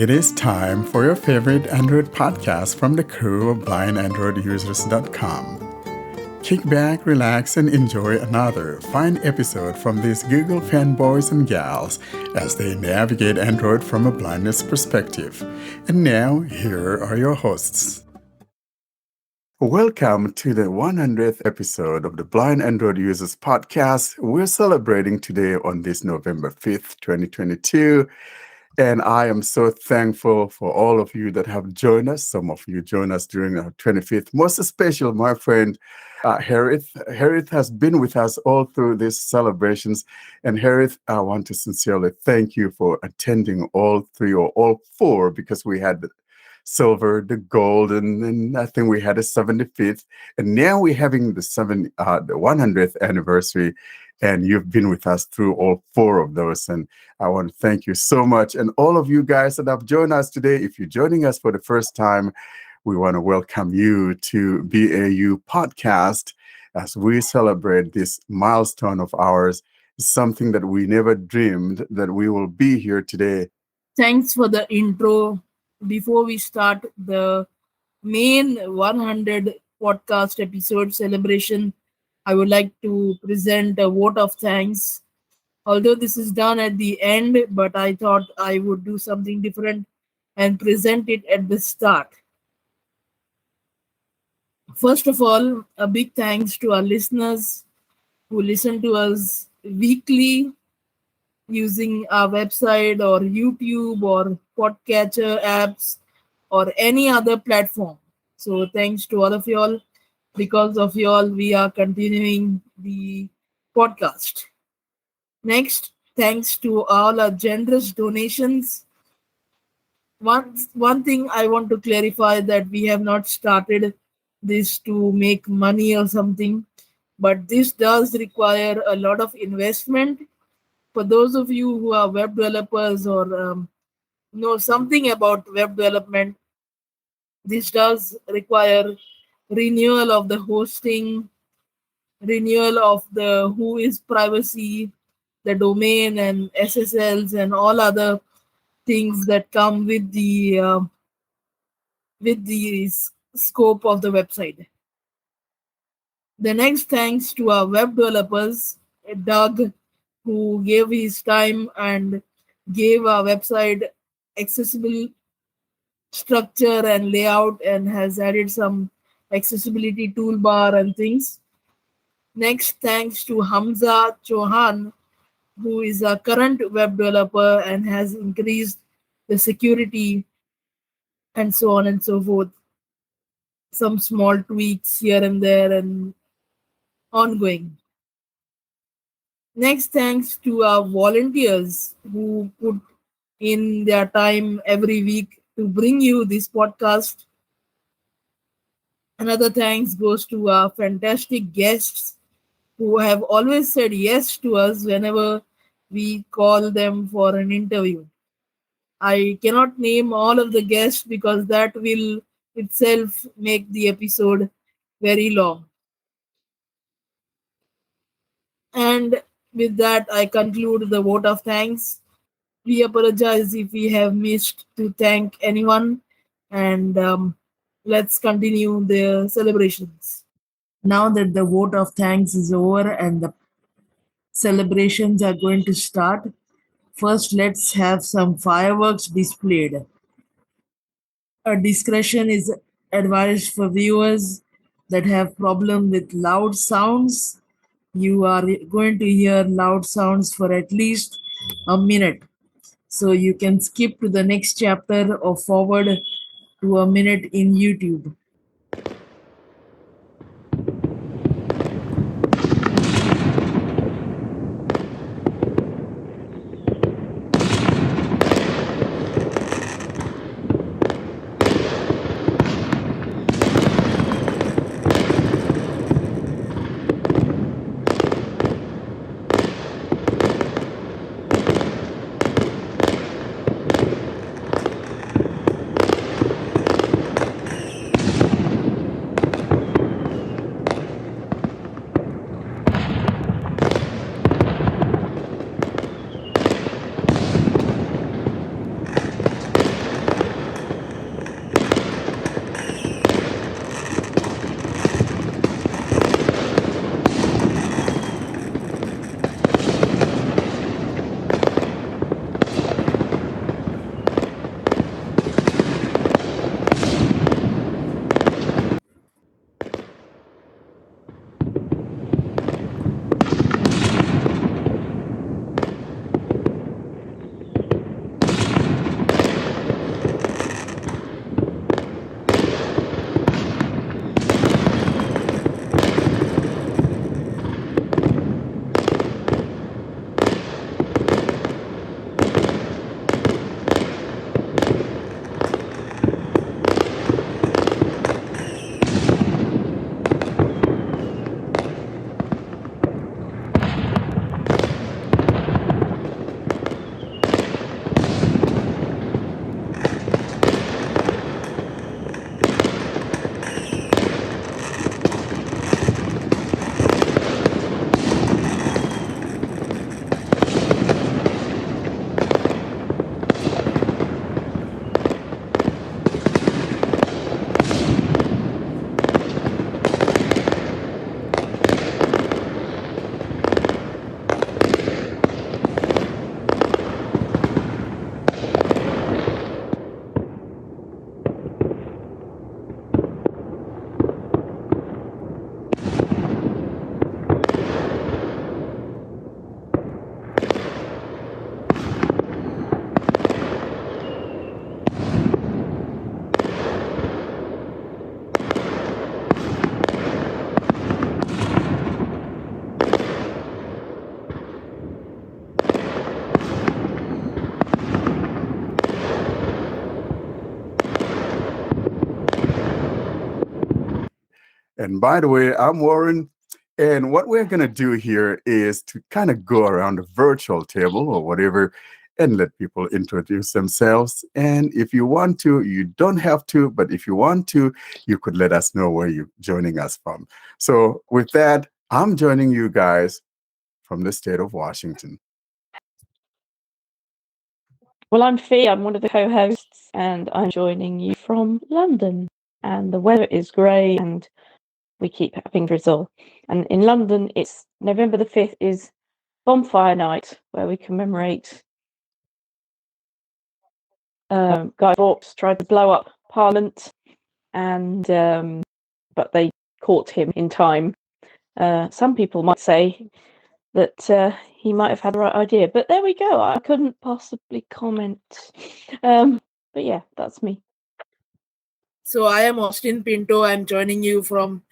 It is time for your favorite Android podcast from the crew of blindandroidusers.com. Kick back, relax, and enjoy another fine episode from these Google fanboys and gals as they navigate Android from a blindness perspective. And now, here are your hosts. Welcome to the 100th episode of the Blind Android Users Podcast. We're celebrating today on this November 5th, 2022. And I am so thankful for all of you that have joined us. Some of you joined us during our 25th. Most especially, my friend Harith. Harith has been with us all through these celebrations. And Harith, I want to sincerely thank you for attending all three or all four, because we had the silver, the gold, and I think we had a 75th. And now we're having the 100th anniversary. And you've been with us through all four of those. And I want to thank you so much. And all of you guys that have joined us today, if you're joining us for the first time, we want to welcome you to BAU Podcast as we celebrate this milestone of ours, something that we never dreamed that we will be here today. Thanks for the intro. Before we start the main 100 podcast episode celebration, I would like to present a vote of thanks. Although this is done at the end, but I thought I would do something different and present it at the start. First of all, a big thanks to our listeners who listen to us weekly using our website or YouTube or podcatcher apps or any other platform. So thanks to all of y'all. Because of y'all, we are continuing the podcast. Next, thanks to all our generous donations. One thing I want to clarify that we have not started this to make money or something, but this does require a lot of investment. For those of you who are web developers or know something about web development, this does require renewal of the hosting, renewal of the who is privacy, the domain and SSLs and all other things that come with the scope of the website. The next thanks to our web developers, Doug, who gave his time and gave our website accessible structure and layout and has added some accessibility toolbar and things. Next, thanks to Hamza Chauhan, who is a current web developer and has increased the security and so on and so forth. Some small tweaks here and there and ongoing. Next, thanks to our volunteers who put in their time every week to bring you this podcast. Another thanks goes to our fantastic guests who have always said yes to us whenever we call them for an interview. I cannot name all of the guests because that will itself make the episode very long. And with that, I conclude the vote of thanks. We apologize if we have missed to thank anyone, and let's continue the celebrations. Now that the vote of thanks is over and the celebrations are going to start, first let's have some fireworks displayed. A discretion is advised for viewers that have problem with loud sounds. You are going to hear loud sounds for at least a minute. So you can skip to the next chapter or forward to a minute in YouTube. And by the way, I'm Warren. And what we're going to do here is to kind of go around the virtual table or whatever and let people introduce themselves. And if you want to, you don't have to, but if you want to, you could let us know where you're joining us from. So, with that, I'm joining you guys from the state of Washington. Well, I'm Fee. I'm one of the co-hosts, and I'm joining you from London. And the weather is grey, and we keep having drizzle. And in London, it's November the 5th is Bonfire Night, where we commemorate Guy Fawkes tried to blow up Parliament, and but they caught him in time. Some people might say that he might have had the right idea, but there we go. I couldn't possibly comment. But yeah, that's me. So I am Austin Pinto. I'm joining you from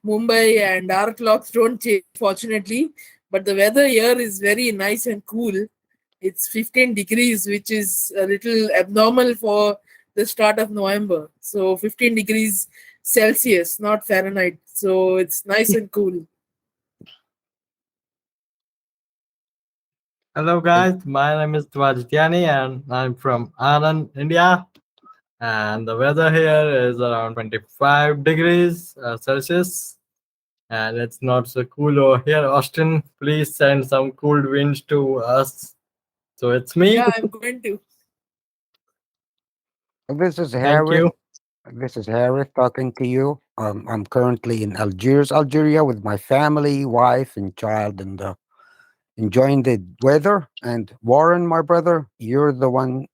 Mumbai, and our clocks don't change, fortunately. But the weather here is very nice and cool. It's 15 degrees, which is a little abnormal for the start of November. So 15 degrees Celsius, not Fahrenheit. So it's nice and cool. Hello guys, my name is Dwajitiani and I'm from Anand, India. And the weather here is around 25 degrees Celsius. And it's not so cool over here. Austin, please send some cool winds to us. So it's me. Yeah, I'm going to. This is Thank Harith. you. This is Harith talking to you. I'm currently in Algiers, Algeria, with my family, wife, and child, and enjoying the weather. And Warren, my brother, you're the one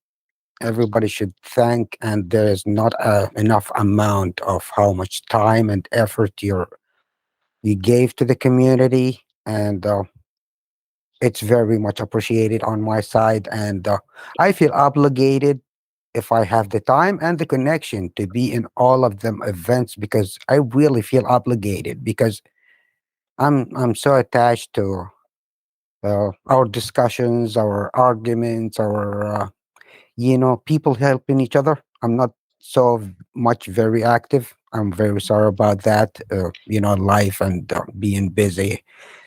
everybody should thank. And there is not enough amount of how much time and effort you gave to the community, and it's very much appreciated on my side. And I feel obligated if I have the time and the connection to be in all of them events, because I really feel obligated, because I'm so attached to our discussions, our arguments, our people helping each other. I'm not so much very active. I'm very sorry about that. Life and being busy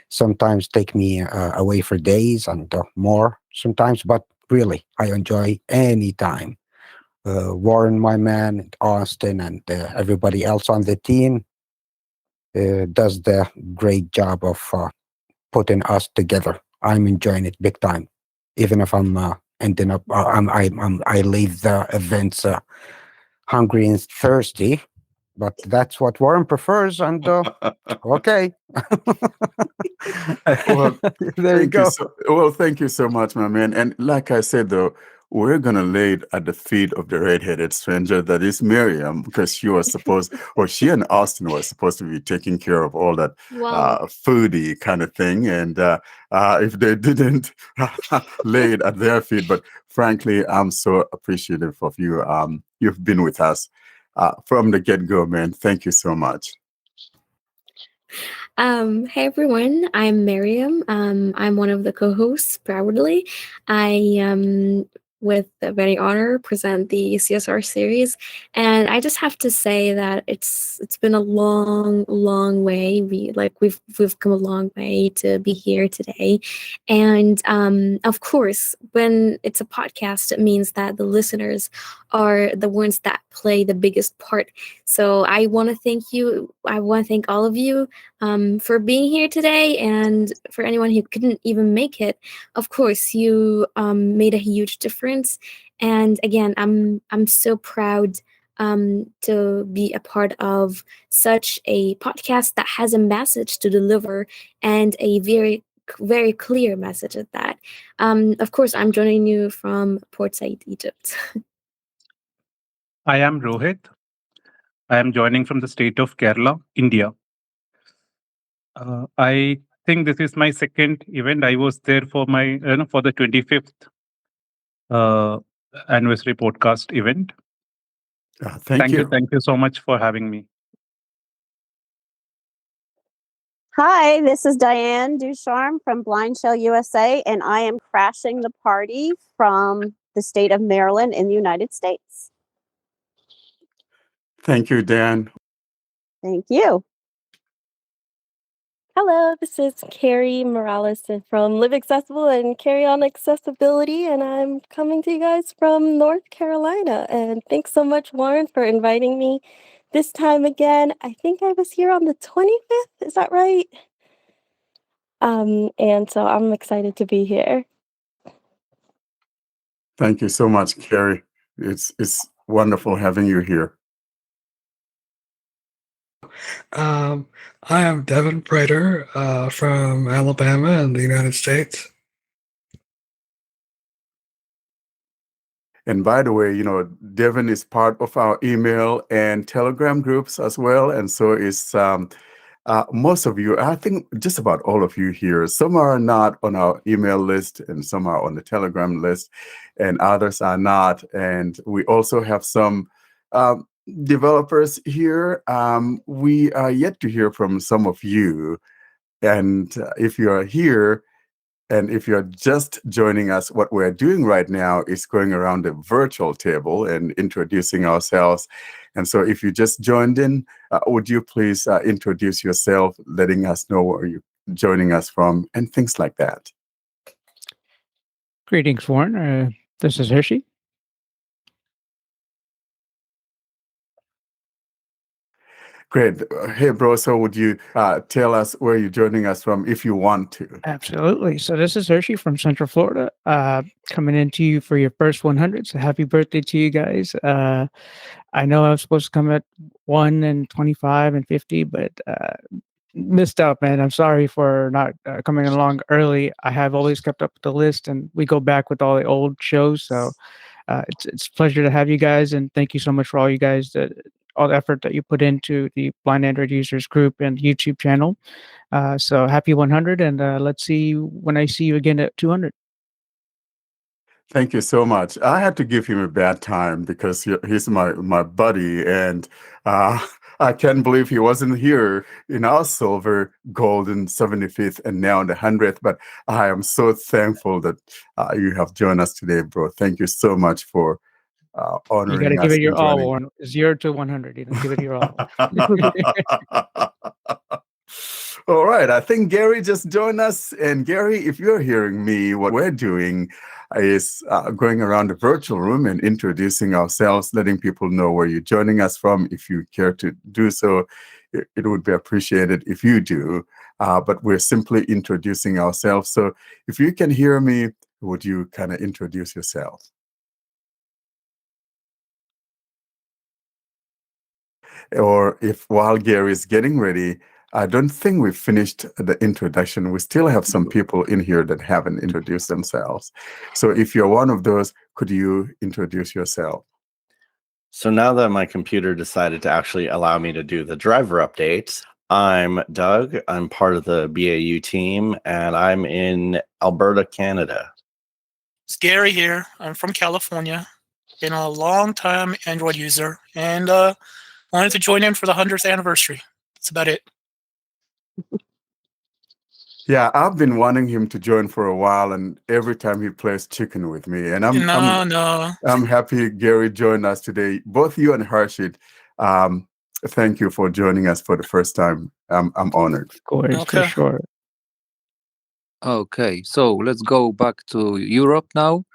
sometimes take me away for days and more sometimes, but really I enjoy any time. Warren, my man, Austin, and everybody else on the team does the great job of putting us together. I'm enjoying it big time, even if I'm ending up. I leave the events hungry and thirsty, but that's what Warren prefers. And okay, Well, there you go. thank you so much, my man. And like I said, though, we're gonna lay it at the feet of the red-headed stranger that is Miriam, because she was supposed, or she and Austin were supposed to be taking care of all that Wow. foodie kind of thing. And if they didn't lay it at their feet, but frankly, I'm so appreciative of you. You've been with us from the get-go, man. Thank you so much. Hey everyone, I'm Miriam. I'm one of the co-hosts, proudly. I with a very honor present the CSR series, and I just have to say that it's been a long way. We've come a long way to be here today, and of course, when it's a podcast, it means that the listeners are the ones that play the biggest part. So I want to thank you. I want to thank all of you for being here today, and for anyone who couldn't even make it. Of course, you made a huge difference, and again, I'm so proud to be a part of such a podcast that has a message to deliver, and a very clear message at that. Of course, I'm joining you from Port Said, Egypt. I am Rohit. I am joining from the state of Kerala, India. I think this is my second event. I was there for my for the 25th uh, anniversary podcast event. Thank you. Thank you so much for having me. Hi, this is Diane Ducharme from Blind Shell USA, and I am crashing the party from the state of Maryland in the United States. Thank you, Dan. Thank you. Hello, this is Carrie Morales from Live Accessible and Carry On Accessibility, and I'm coming to you guys from North Carolina. And thanks so much, Warren, for inviting me this time again. I think I was here on the 25th, is that right? And so I'm excited to be here. Thank you so much, Carrie. It's wonderful having you here. I am Devin Prater from Alabama in the United States. And by the way, Devin is part of our email and Telegram groups as well. And so is most of you, I think just about all of you here. Some are not on our email list and some are on the Telegram list and others are not. And we also have some developers here. We are yet to hear from some of you. And if you are here, and if you're just joining us, what we're doing right now is going around the virtual table and introducing ourselves. And so if you just joined in, would you please introduce yourself, letting us know where you're joining us from and things like that. Greetings, Warren. This is Hershey. Great. Hey, bro, so would you tell us where you're joining us from if you want to? Absolutely. So this is Hershey from Central Florida, coming into you for your first 100. So happy birthday to you guys. I know I was supposed to come at 1 and 25 and 50, but missed out, man. I'm sorry for not coming along early. I have always kept up with the list, and we go back with all the old shows. So it's a pleasure to have you guys, and thank you so much for all you guys all the effort that you put into the Blind Android Users group and YouTube channel. So happy 100, and let's see when I see you again at 200. Thank you so much. I had to give him a bad time because he's my buddy, and I can't believe he wasn't here in our silver, gold, and 75th, and now in the 100th. But I am so thankful that you have joined us today, bro. Thank you so much for honoring us. You got to give it your and all, joining. Warren. 0 to 100. You know, give it your all. All right. I think Gary just joined us. And Gary, if you're hearing me, what we're doing is going around the virtual room and introducing ourselves, letting people know where you're joining us from. If you care to do so, it would be appreciated if you do. But we're simply introducing ourselves. So if you can hear me, would you kind of introduce yourself? Or if while Gary is getting ready, I don't think we've finished the introduction. We still have some people in here that haven't introduced themselves. So if you're one of those, could you introduce yourself? So now that my computer decided to actually allow me to do the driver update, I'm Doug. I'm part of the BAU team, and I'm in Alberta, Canada. It's Gary here. I'm from California. Been a long time Android user, and wanted to join in for the 100th anniversary. That's about it. Yeah, I've been wanting him to join for a while, and every time he plays chicken with me, and I'm happy Gary joined us today. Both you and Harshit, thank you for joining us for the first time. I'm honored. Of course, for sure. Okay, so let's go back to Europe now.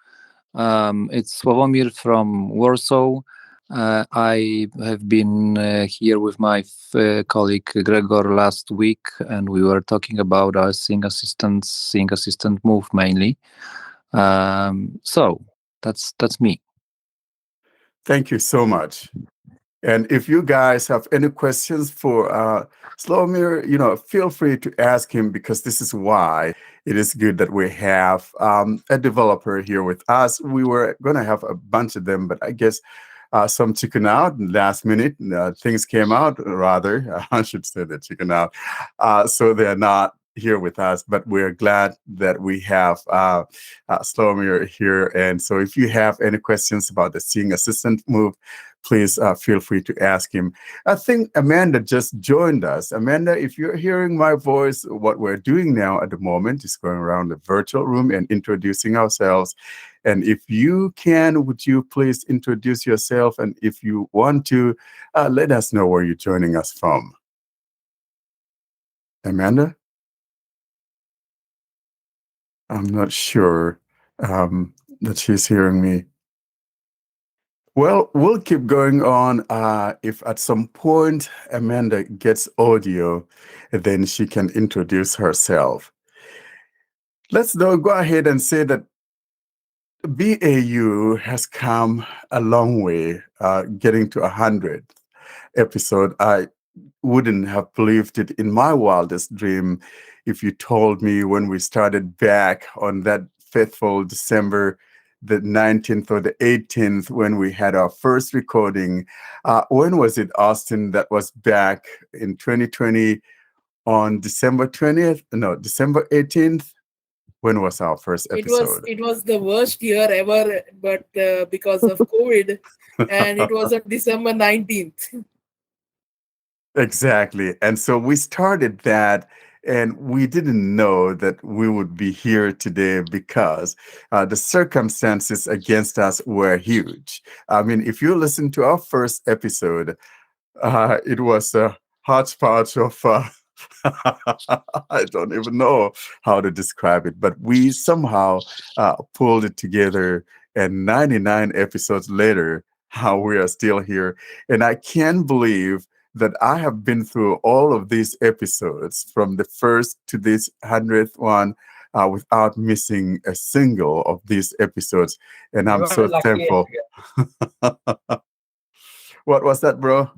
It's Sławomir from Warsaw. I have been here with my colleague Gregor last week, and we were talking about our Sing Assistant move mainly. So that's me. Thank you so much. And if you guys have any questions for Slawomir, feel free to ask him, because this is why it is good that we have a developer here with us. We were going to have a bunch of them, but I guess some chicken out last minute. Things came out, rather. I should say that chicken out. So they're not here with us, but we're glad that we have Slawomir here. And so if you have any questions about the Seeing Assistant move, please feel free to ask him. I think Amanda just joined us. Amanda, if you're hearing my voice, what we're doing now at the moment is going around the virtual room and introducing ourselves. And if you can, would you please introduce yourself? And if you want to, let us know where you're joining us from. Amanda? I'm not sure that she's hearing me. Well, we'll keep going on. If at some point Amanda gets audio, then she can introduce herself. Let's now go ahead and say that BAU has come a long way, getting to 100th episode. I wouldn't have believed it in my wildest dream if you told me when we started back on that faithful December the 19th or the 18th when we had our first recording. When was it, Austin, that was back in 2020 on December 20th? No, December 18th. When was our first episode? It was the worst year ever, but because of COVID, and it was on December 19th. Exactly. And so we started that, and we didn't know that we would be here today because the circumstances against us were huge. I mean, if you listen to our first episode, it was a hodgepodge of, I don't even know how to describe it, but we somehow pulled it together. And 99 episodes later, how we are still here. And I can't believe that I have been through all of these episodes from the first to this 100th one without missing a single of these episodes. And I'm You are so the luckiest thankful. guy. What was that, bro?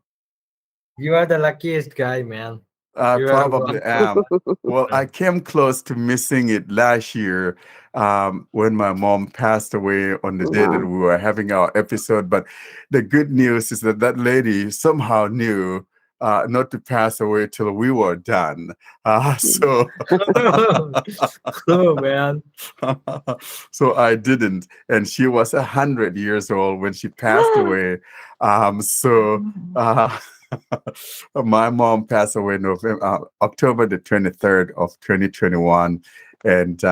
You are the luckiest guy, man. I You are probably am. Well, I came close to missing it last year when my mom passed away on the day that Wow. we were having our episode. But the good news is that that lady somehow knew not to pass away till we were done. So, oh man. so I didn't, and she was 100 years old when she passed away. So. My mom passed away October the 23rd of 2021, and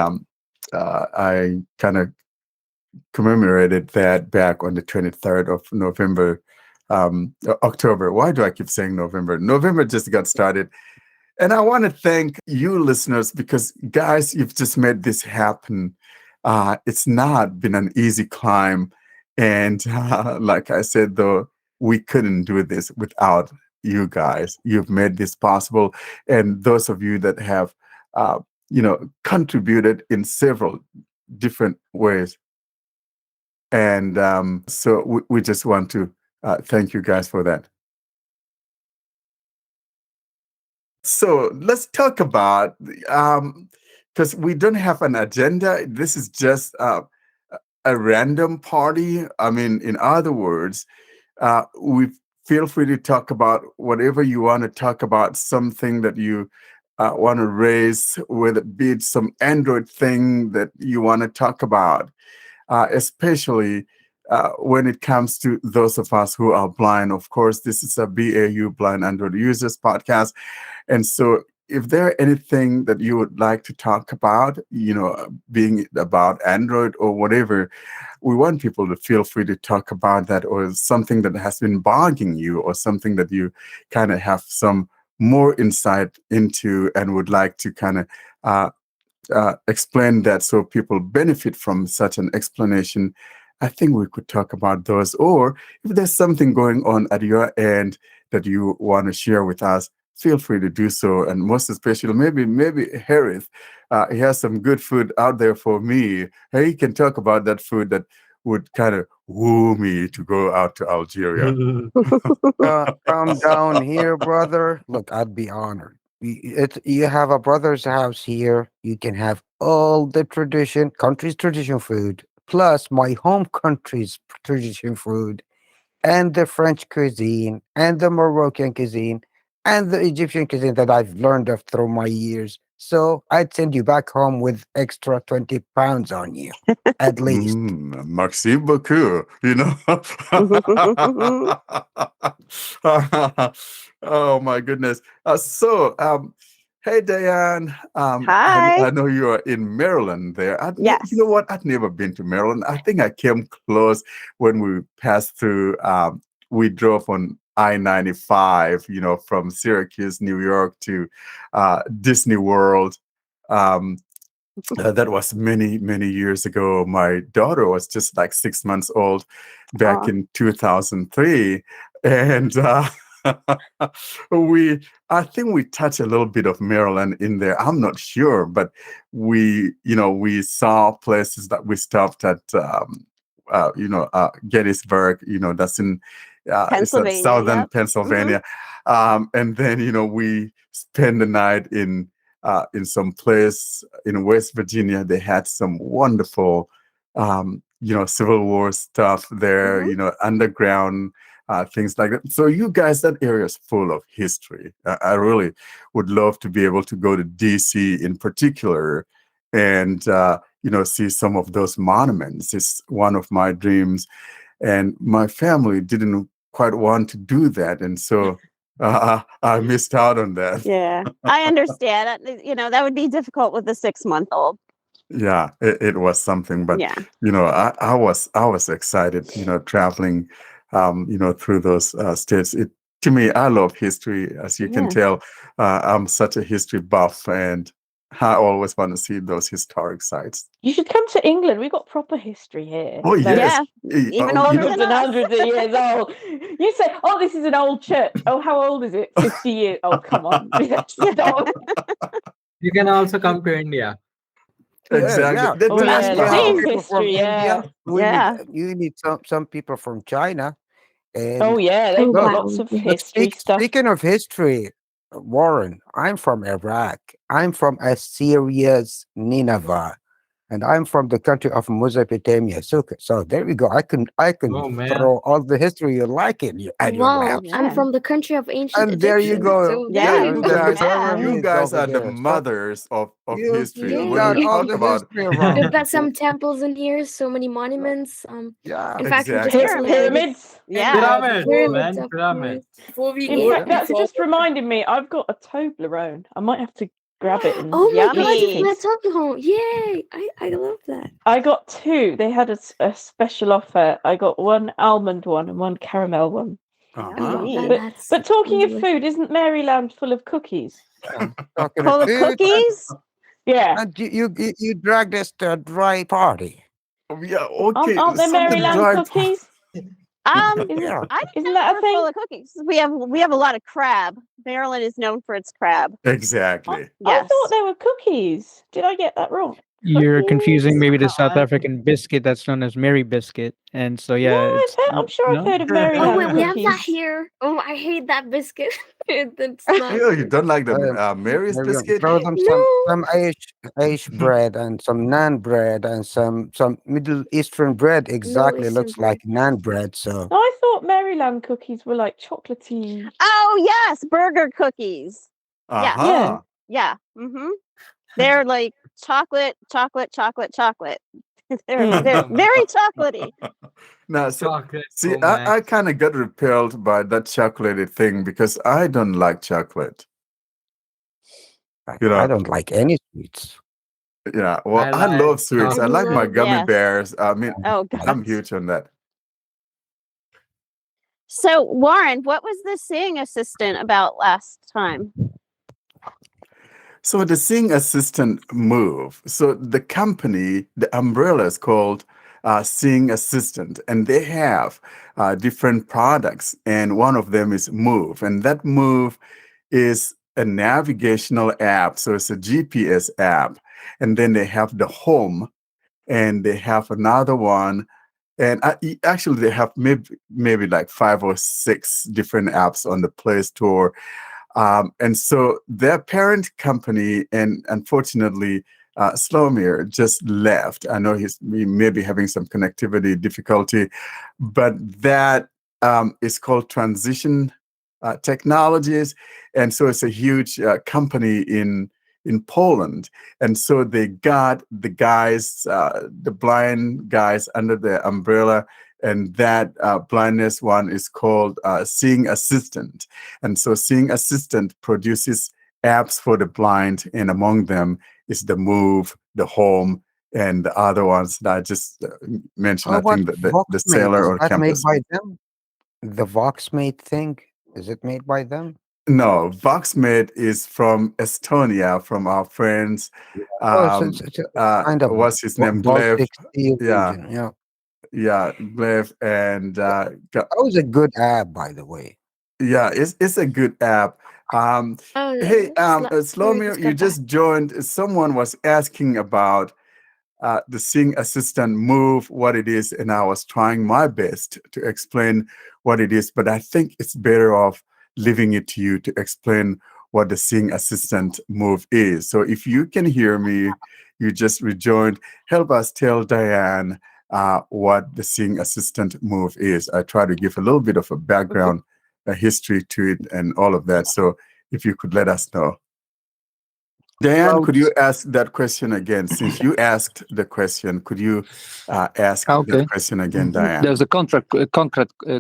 I kind of commemorated that back on the 23rd of November, October. Why do I keep saying November? November just got started. And I want to thank you listeners because, guys, you've just made this happen. It's not been an easy climb. And like I said, though, we couldn't do this without you guys. You've made this possible. And those of you that have, contributed in several different ways. And so we just want to thank you guys for that. So let's talk about because we don't have an agenda. This is just a random party. I mean, in other words, we feel free to talk about whatever you want to talk about. Something that you want to raise, whether it be some Android thing that you want to talk about, especially. When it comes to those of us who are blind, of course, this is a BAU Blind Android Users podcast. And so if there anything that you would like to talk about, being it about Android or whatever, we want people to feel free to talk about that, or something that has been bugging you, or something that you kind of have some more insight into and would like to kind of explain that so people benefit from such an explanation. I think we could talk about those. Or if there's something going on at your end that you want to share with us, feel free to do so. And most especially, maybe Harith, he has some good food out there for me. He can talk about that food that would kind of woo me to go out to Algeria. Come down here, brother. Look, I'd be honored. You have a brother's house here. You can have all the country's tradition food, plus my home country's tradition food, and the French cuisine, and the Moroccan cuisine, and the Egyptian cuisine that I've learned of through my years. So I'd send you back home with extra 20 pounds on you, at least. Merci beaucoup. Oh my goodness. Hey Diane. Hi. I know you are in Maryland there. Yes. You know what? I've never been to Maryland. I think I came close when we passed through. We drove on I-95, from Syracuse, New York to Disney World. That was many years ago. My daughter was just like 6 months old back Aw. in 2003, and we I think we touched a little bit of Maryland in there. I'm not sure, but we saw places that we stopped at. Gettysburg. That's in it's Pennsylvania, southern yep. Pennsylvania, and then we spend the night in some place in West Virginia. They had some wonderful, Civil War stuff there, Mhm. underground things like that. So you guys, that area is full of history. I really would love to be able to go to DC in particular and, see some of those monuments. It's one of my dreams. And my family didn't quite want to do that. And so I missed out on that. Yeah, I understand. That would be difficult with a 6-month-old. Yeah, it was something, but Yeah. I was excited, traveling, through those states. To me, I love history, as you can Yeah. tell. I'm such a history buff, and I always want to see those historic sites. You should come to England. We've got proper history here. Oh yes, Yeah, even older Hundreds than and us. hundreds of years old. You say, "Oh, this is an old church." Oh, how old is it? 50 years. Oh, come on. Stop. You can also come to India. Exactly. Yeah. That- Oh, that- yeah, We lots have of Same. people from history. Yeah. India. We Yeah. need you need some people from China. Oh, And yeah. They've Oh, got wow. lots of Yeah. history stuff. speaking of history, Warren, I'm from Iraq. I'm from Assyria's Nineveh, and I'm from the country of Mesopotamia. So there we go. I can Oh man. throw all the history you like at your Wow, laps. I'm Yeah. from the country of ancient And there you Egyptians. go. So Yeah, there you you The go. guys, Yeah. you pyramids guys over are the there. So mothers of history. you When got we Yeah. all talk the about history around. We've got some temples in here, so many monuments. Yeah. In fact, we just exactly. celebrated Pyramids. Yeah. Pyramids, pyramids, man. of Pyramids. course. Before we In go fact, that's any just reminded me. I've got a Toblerone. I might have to grab it and Oh my God, you've Yummy. got Toblerone. Yay! I love that. I got two. They had a special offer. I got one almond one and one caramel one. I Uh-huh. love that. Yummy. That's But talking of delicious. food, isn't Maryland full of cookies? Yeah. Talking Full of of food, cookies? Yeah. and you dragged us to a dry party. Oh, yeah, Aren't, okay. aren't there So the Maryland dry cookies? Isn't Yeah. Isn't I didn't isn't know that a we're thing? full of cookies. We have a lot of crab. Maryland is known for its crab. exactly. I Yes. thought they were cookies. Did I get that wrong? You're confusing Cookies? maybe the No, South I- African biscuit that's known as Mary biscuit, and so yeah, No, it's I'm sure I've no. heard of Oh Maryland wait, we have that cookies. here. Oh, I hate that biscuit. It's not Oh, you good. don't like the Mary's Maybe biscuit? throw them No. some Irish bread and some naan bread and some Middle Eastern bread. Exactly Eastern looks like naan bread. So I thought Maryland cookies were like chocolatey. Oh yes, burger cookies. Yes. Uh-huh. Yeah. Mm-hmm. They're like chocolate. they're very chocolatey. Now, so Chocolate. see, Oh, I Max. kind of got repelled by that chocolatey thing because I don't like chocolate. You I know, don't like any sweets. yeah. Well, I I like love sweets. I chocolate. like my gummy Yes. bears. I mean, Oh I'm God. huge on that. So Warren, what was the singing assistant about last time? So the Sing Assistant move. So the company, the umbrella is called Sing Assistant, and they have different products, and one of them is Move, and that Move is a navigational app. So it's a GPS app, and then they have the Home, and they have another one. And actually, they have maybe like 5 or 6 different apps on the Play Store. And so their parent company, and unfortunately, Slomir just left. I know he may be having some connectivity difficulty, but that is called Transition Technologies, and so it's a huge company in Poland. And so they got the guys, the blind guys, under the umbrella, and that blindness one is called Seeing Assistant. And so Seeing Assistant produces apps for the blind, and among them is the Move, the Home, and the other ones that I just mentioned. How I about think the Voxmate? Sailor Is or that made Campus. by them? The Voxmate thing, is it made by them? No, Voxmate is from Estonia, from our friends. Oh, so it's a kind of What's his name? Gleb. Baltic steel Yeah, engine. Yeah, yeah, Gleb, and that was a good app, by the way. yeah, it's a good app. Um, Oh, hey, it's not very Slomio, you discover. just joined. Someone was asking about the Sing Assistant Move, what it is, and I was trying my best to explain what it is, but I think it's better off leaving it to you to explain what the Sing Assistant Move is. So if you can hear me, you just rejoined, help us tell Diane what the Sing Assistant Move is. I try to give a little bit of a background, a history to it, and all of that. So if you could let us know. Diane, could you ask that question again? Since you asked the question, could you ask that question again, Diane? There's a concrete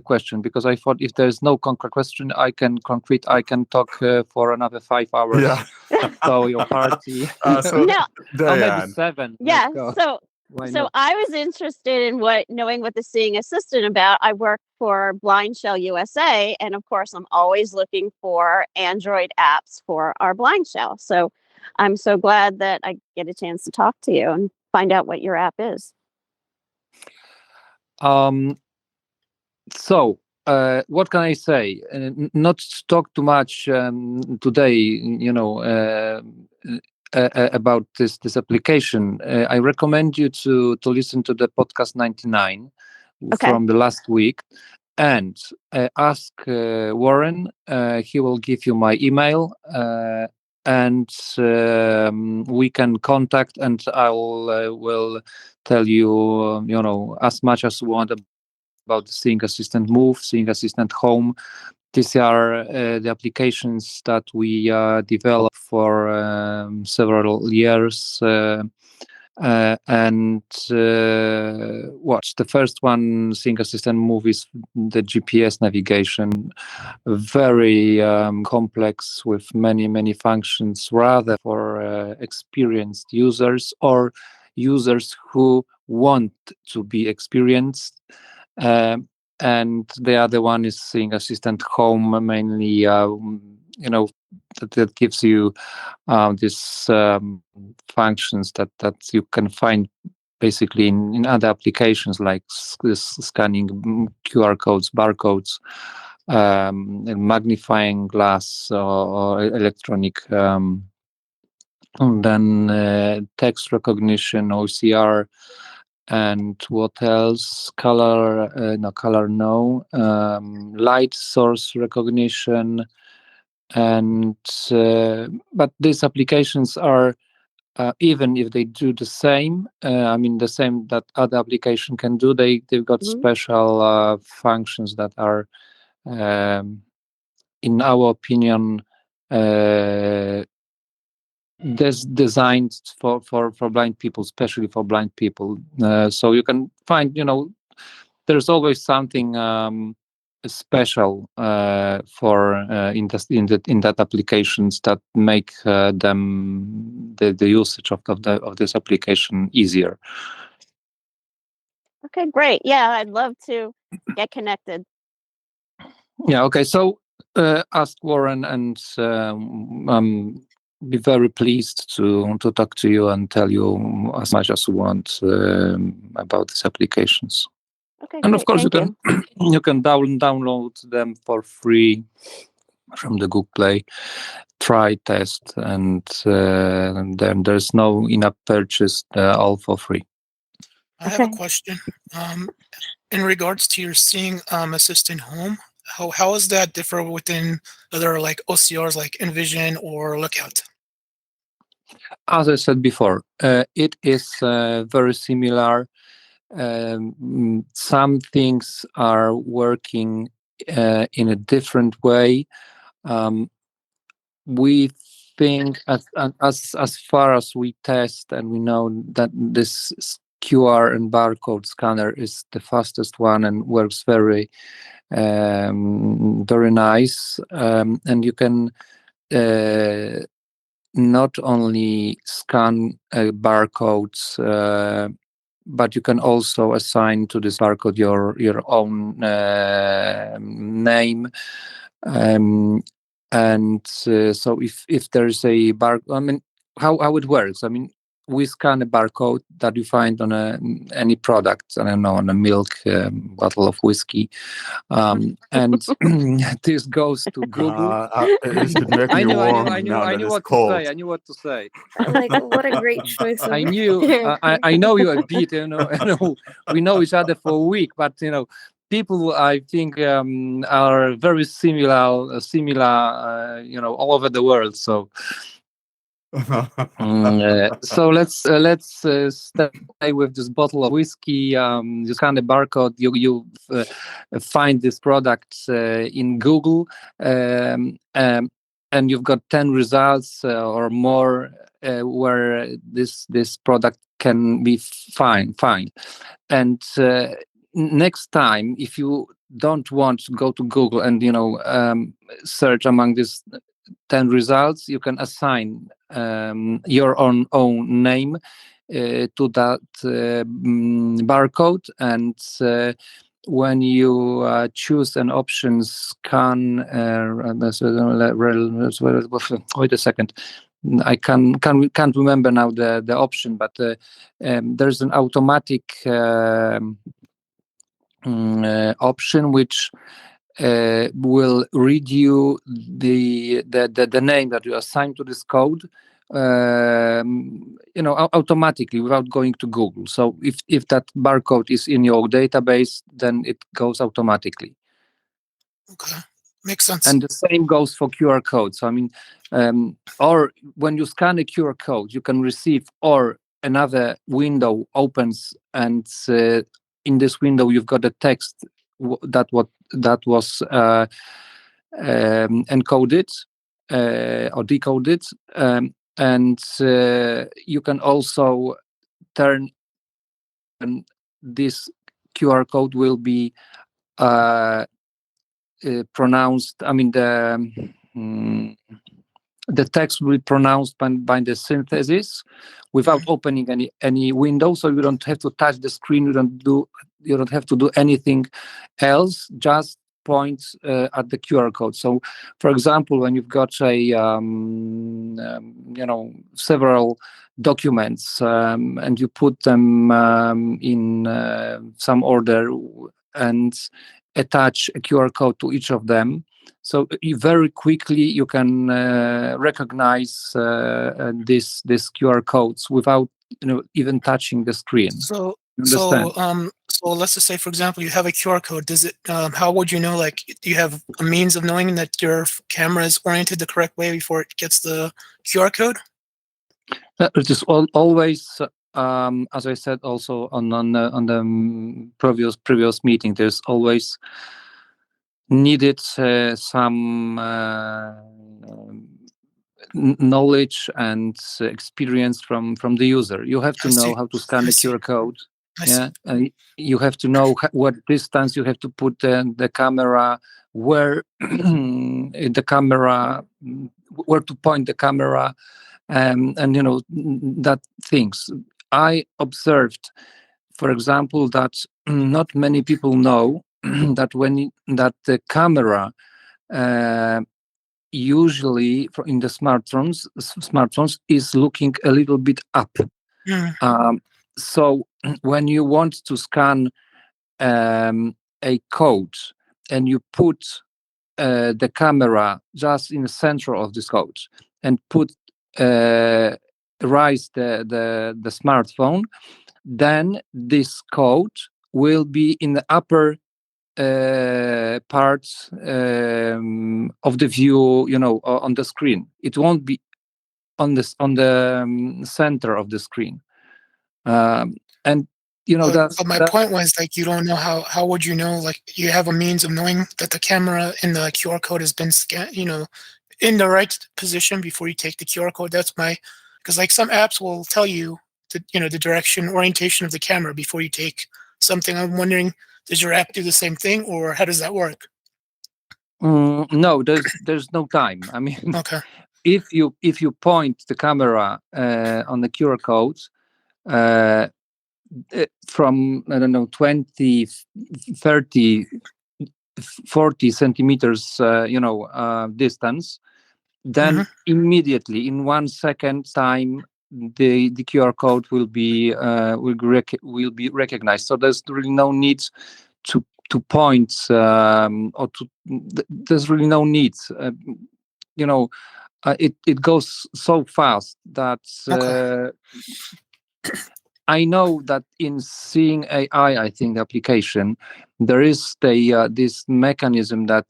question, because I thought if there's no concrete question, I can talk for another 5 hours. Yeah. So your party. So No. Or maybe Diane. 7. Yeah. Let's go. So Why so not? I was interested in knowing what the Seeing Assistant about. I work for Blind Shell USA, and of course, I'm always looking for Android apps for our Blind Shell. So I'm so glad that I get a chance to talk to you and find out what your app is. So, what can I say? Not to talk too much today, about this application. I recommend you to listen to the podcast 99 from the last week, and ask Warren. He will give you my email, and we can contact, and I will tell you, as much as you want about the Seeing Assistant Move, Seeing Assistant Home. These are the applications that we developed for several years. And watch the first one, Seeing Assistant Move, is the GPS navigation, very complex with many functions, rather for experienced users or users who want to be experienced. And the other one is Seeing Assistant Home, mainly, that gives you these functions that you can find basically in other applications, like scanning QR codes, barcodes, and magnifying glass, or electronic. And then text recognition, OCR, and what else? Color, light source recognition, and but these applications are, even if they do the same, the same that other application can do, they've got special functions that are, in our opinion, designed for blind people, especially for blind people. So you can find, there's always something special for in that applications that make them the usage of this application easier. Okay, great. Yeah, I'd love to get connected. Yeah. Okay. So ask Warren, and be very pleased to talk to you and tell you as much as you want about these applications. Okay, And great. of course, Thank you can download them for free from the Google Play. Try, test, and then there's no in-app purchase. All for free. I have a question. In regards to your Seeing Assistant Home, how does that differ within other like OCRs like Envision or Lookout? As I said before, it is very similar. Some things are working in a different way. We think, as far as we test, and we know that this QR and barcode scanner is the fastest one and works very nice. And you can not only scan barcodes, but you can also assign to this barcode your own name. And so if there's a bar, I mean, how it works, I mean, we scan a barcode that you find on any product, I don't know, on a milk bottle of whiskey, and this goes to Google. It should make I me knew, warm now I that knew it's what to say. cold. I knew what to say. Like, what a great choice of I knew. I know you a bit. You know, we know each other for a week, but people I think are very similar. All over the world. So. So let's stay with this bottle of whiskey. You scan the barcode. You find this product in Google, and you've got 10 results or more where this product can be fine. And next time, if you don't want to go to Google and search among these 10 results, you can assign your own name to that barcode, and when you choose an option scan, wait a second, I can't remember now the option, but there's an automatic option which will read you the name that you assign to this code, automatically without going to Google. So if that barcode is in your database, then it goes automatically. Okay, makes sense. And the same goes for QR codes. So, I mean, or when you scan a QR code, you can receive, or another window opens, and in this window you've got a text that was encoded or decoded, and you can also turn, and this QR code will be pronounced. I mean, the text will be pronounced by the synthesis without opening any window, so you don't have to touch the screen. You don't have to do anything else. Just point at the QR code. So, for example, when you've got several documents and you put them in some order and attach a QR code to each of them, so very quickly you can recognize these QR codes without even touching the screen. So You understand? so let's just say, for example, you have a QR code. Does it? How would you know? Like, do you have a means of knowing that your camera is oriented the correct way before it gets the QR code? It is always, as I said, also on the previous meeting. There's always needed some knowledge and experience from the user. You have to know how to scan the QR code. Yeah, you have to know what distance you have to put the camera, where the camera, where to point the camera, and that things. I observed, for example, that not many people know that that the camera usually in the smartphones is looking a little bit up. So when you want to scan a code and you put the camera just in the center of this code and raise the smartphone, then this code will be in the upper parts of the view, on the screen. It won't be on the center of the screen. And but my point was, like, you don't know how would you know, like, you have a means of knowing that the camera in the QR code has been scanned, in the right position before you take the QR code. That's because like some apps will tell you the direction, orientation of the camera before you take something. I'm wondering, does your app do the same thing, or how does that work? No, there's no time. I mean, okay. If you point the camera on the QR code from, I don't know, 20, 30 40 centimeters, distance, then immediately in 1 second time the QR code will be recognized. So there's really no need to point, or there's really no need. It goes so fast that I know that in Seeing AI, I think the application, there is this mechanism that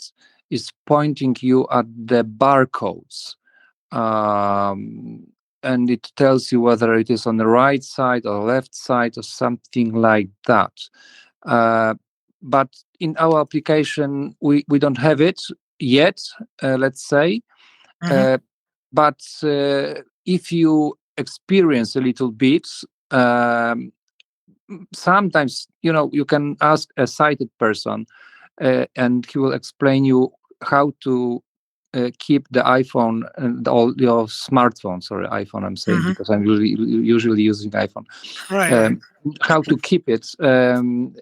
is pointing you at the barcodes, and it tells you whether it is on the right side or left side or something like that. But in our application, we don't have it yet, let's say. But if you experience a little bit, sometimes you can ask a sighted person, and he will explain you how to keep the iPhone and all your smartphone. Sorry, iPhone. I'm saying because I'm usually using iPhone. Right. How to keep it in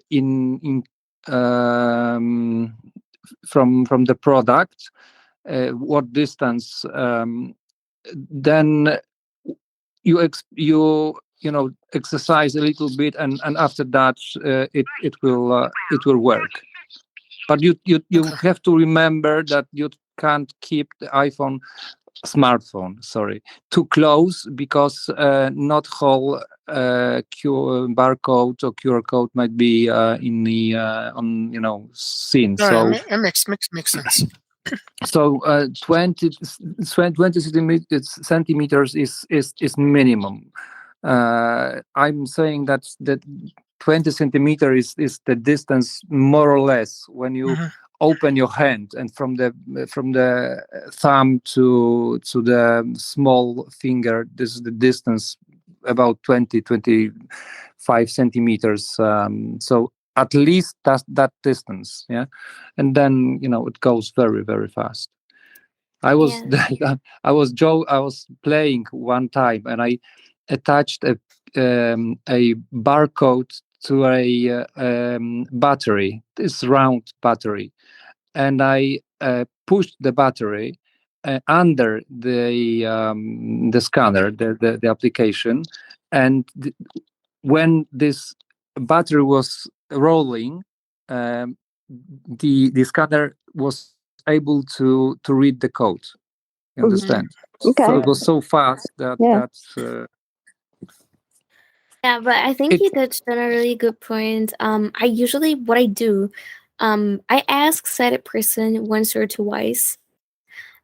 from the product, what distance. Then you exercise a little bit, and after that it will work. But you have to remember that you can't keep the smartphone too close, because not whole barcode or QR code might be in the seen. All So right, it makes sense. so 20 centimeters is minimum. I'm saying that 20 centimeter is the distance more or less when you open your hand, and from the thumb to the small finger, this is the distance about 25 centimeters. So at least that distance, yeah, and then it goes very, very fast. I was I was playing one time, and I attached a barcode to a battery, this round battery, and I pushed the battery under the scanner, the application, and when this battery was rolling, the scanner was able to read the code. You understand? Okay. So it was so fast that Yeah, but I think you touched on a really good point. I usually what I do, I ask sighted person once or twice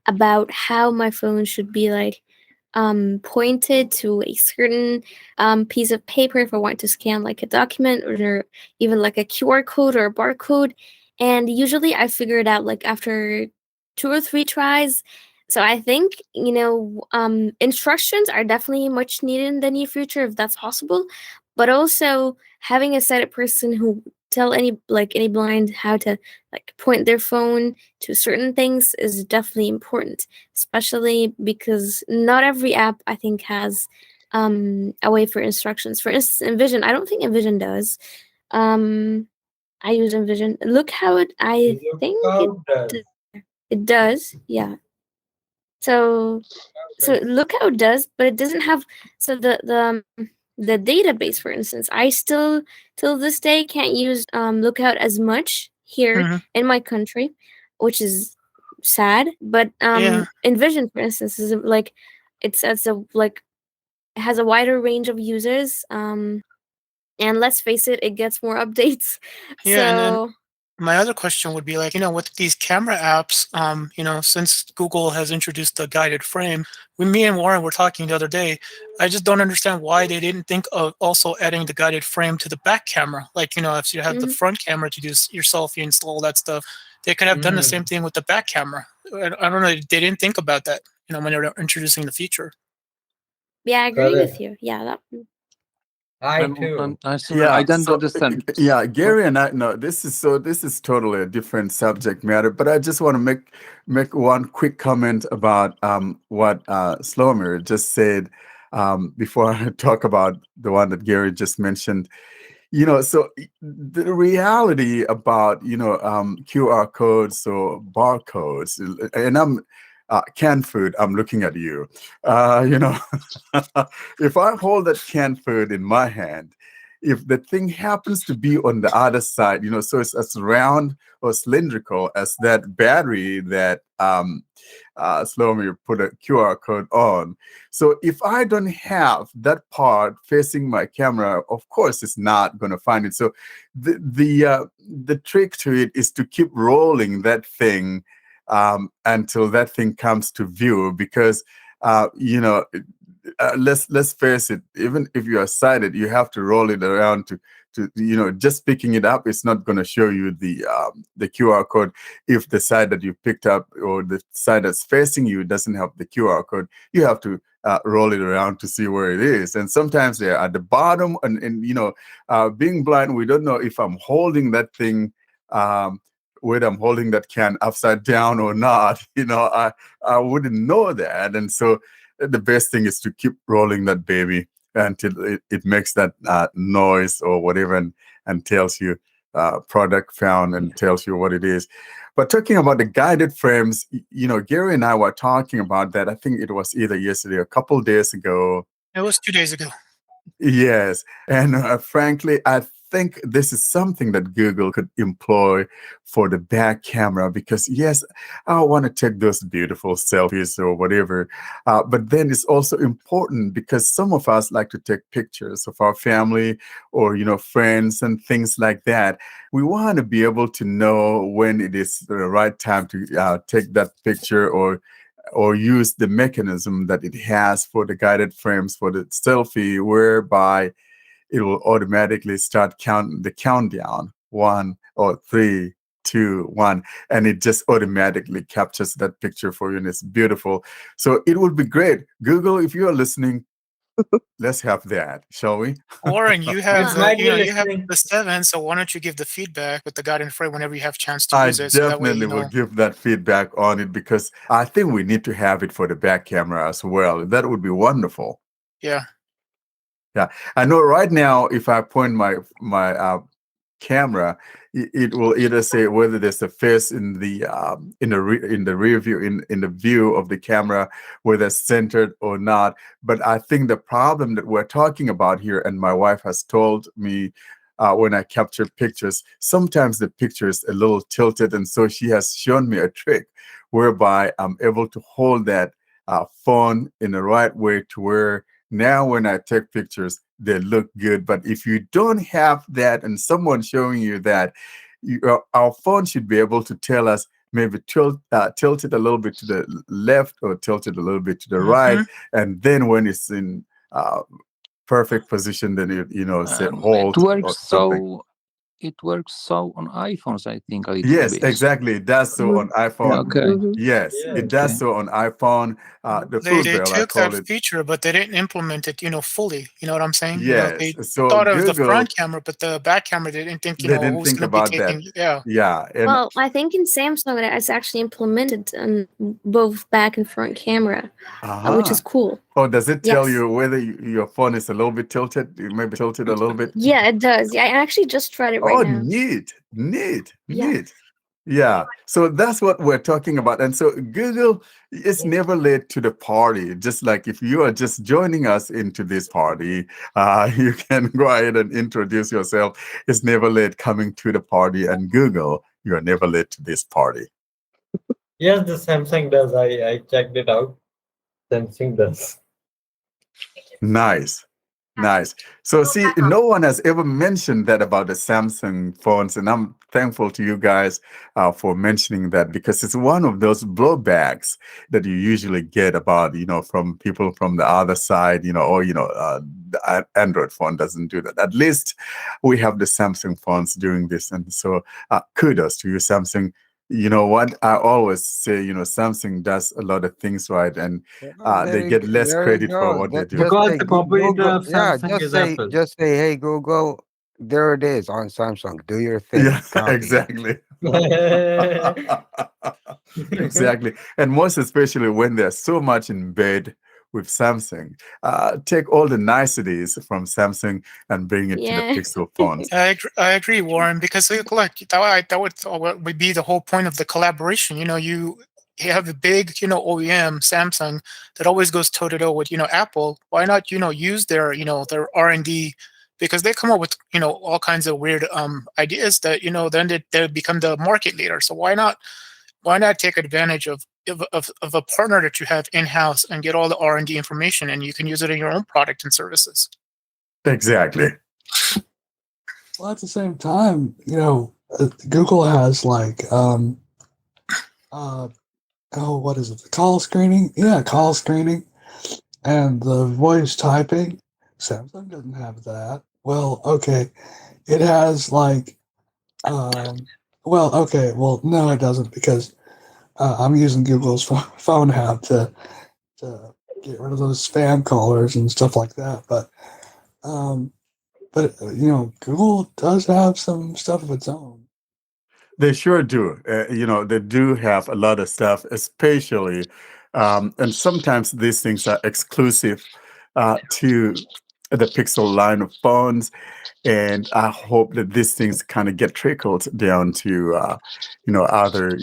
about how my phone should be like pointed to a certain piece of paper if I want to scan like a document or even like a QR code or a barcode. And usually I figure it out like after 2 or 3 tries. So I think, instructions are definitely much needed in the near future if that's possible. But also having a sighted person who tell any blind how to like point their phone to certain things is definitely important, especially because not every app I think has a way for instructions. For instance, Envision, I don't think Envision does. I use Envision. Look how I think it does. Yeah. So Lookout does, but it doesn't have. So the database, for instance, I still till this day can't use Lookout as much here in my country, which is sad. But Envision, for instance, is like it's as a like has a wider range of users. And let's face it, it gets more updates. Yeah, and then So my other question would be like, with these camera apps, since Google has introduced the guided frame, when me and Warren were talking the other day, I just don't understand why they didn't think of also adding the guided frame to the back camera. Like, if you have the front camera to do your selfie and all that stuff, they could have done the same thing with the back camera. I don't know. They didn't think about that, when they were introducing the feature. yeah, I agree with you. Yeah, that. I too. I don't understand. Yeah, Gary and I no, this is totally a different subject matter, but I just want to make one quick comment about what Slomir just said before I talk about the one that Gary just mentioned. So the reality about QR codes or barcodes, and I'm canned food. I'm looking at you. You know, if I hold that canned food in my hand, if the thing happens to be on the other side, so it's as round or cylindrical as that battery that Slomi put a QR code on. So if I don't have that part facing my camera, of course it's not going to find it. So the trick to it is to keep rolling that thing until that thing comes to view, because let's face it, even if you are sighted, you have to roll it around to just picking it up. It's not going to show you the QR code if the side that you picked up or the side that's facing you doesn't have the QR code. You have to roll it around to see where it is. And sometimes they're at the bottom, and being blind, we don't know if I'm holding that thing, whether I'm holding that can upside down or not. I wouldn't know that. And so the best thing is to keep rolling that baby until it makes that noise or whatever, and tells you product found and tells you what it is. But talking about the guided frames, Gary and I were talking about that. I think it was either yesterday or a couple days ago. It was 2 days ago. Yes. And frankly, I think this is something that Google could employ for the back camera, because yes, I want to take those beautiful selfies or whatever. But then it's also important because some of us like to take pictures of our family or, friends and things like that. We want to be able to know when it is the right time to take that picture, or use the mechanism that it has for the guided frames for the selfie, whereby it will automatically start the countdown, 1 or 3, 2, 1, and it just automatically captures that picture for you, and it's beautiful. So it would be great. Google, if you are listening, let's have that, shall we? Warren, you have It might be you have listening. the 7, so why don't you give the feedback with the guiding frame whenever you have chance to I use it, so that way definitely will give that feedback on it, because I think we need to have it for the back camera as well. That would be wonderful. Yeah. Yeah, I know right now, if I point my camera, it will either say whether there's a face in the rear view, in the view of the camera, whether it's centered or not. But I think the problem that we're talking about here, and my wife has told me when I capture pictures, sometimes the picture is a little tilted, and so she has shown me a trick whereby I'm able to hold that phone in the right way to where now when I take pictures, they look good. But if you don't have that and someone showing you that, our phone should be able to tell us, maybe tilt it a little bit to the left or tilt it a little bit to the right. And then when it's in perfect position, then say hold It works or something. so. It works so on iPhones, I think, a little Yes, bit. exactly. It does so on iPhone. Okay. Yes, it does so on iPhone. The full They bell, I took call that it. feature, but they didn't implement it, fully. You know what I'm saying? Yes. They So thought of the Google, front camera, but the back camera, they didn't think, they didn't who's think going to be about that. taking. Yeah. Yeah. And Well, I think in Samsung it's actually implemented on both back and front camera, which is cool. oh, does it tell Yes. you whether your phone is a little bit tilted? You may be tilted a little bit. Yeah, it does. Yeah, I actually just tried it right Oh, now. neat. Yeah. Yeah. So that's what we're talking about. And so Google is never late to the party. Just like if you are just joining us into this party, you can go ahead and introduce yourself. It's never late coming to the party. And Google, you are never late to this party. Yes, the Samsung does. I checked it out. Samsung does. Nice. So see, no one has ever mentioned that about the Samsung phones, and I'm thankful to you guys for mentioning that, because it's one of those blowbacks that you usually get about, from people from the other side, the Android phone doesn't do that. At least we have the Samsung phones doing this, and so kudos to you, Samsung. You know what? I always say, Samsung does a lot of things right, and they get less There you credit for go. what they do. Just Because say the competitor Google. of Yeah, Samsung is Apple. just say, hey Google, there it is on Samsung. Do your thing. Yeah, Copy it. exactly. Exactly. And most especially when they're so much in bed with Samsung. Take all the niceties from Samsung and bring it to the Yeah. Pixel phones. I agree, Warren, because look, that would be the whole point of the collaboration. You have a big, OEM, Samsung, that always goes toe to toe with, Apple. Why not, use their R&D, because they come up with, all kinds of weird ideas that, then they become the market leader. So why not take advantage of a partner that you have in house and get all the R&D information, and you can use it in your own product and services. Exactly. Well, at the same time, Google has like, what is it? The call screening? Yeah, call screening and the voice typing. Samsung doesn't have that. Well, okay, it has like, no, it doesn't, because I'm using Google's phone app to get rid of those spam callers and stuff like that. But Google does have some stuff of its own. They sure do. They do have a lot of stuff, especially, and sometimes these things are exclusive to the Pixel line of phones. And I hope that these things kind of get trickled down to, other,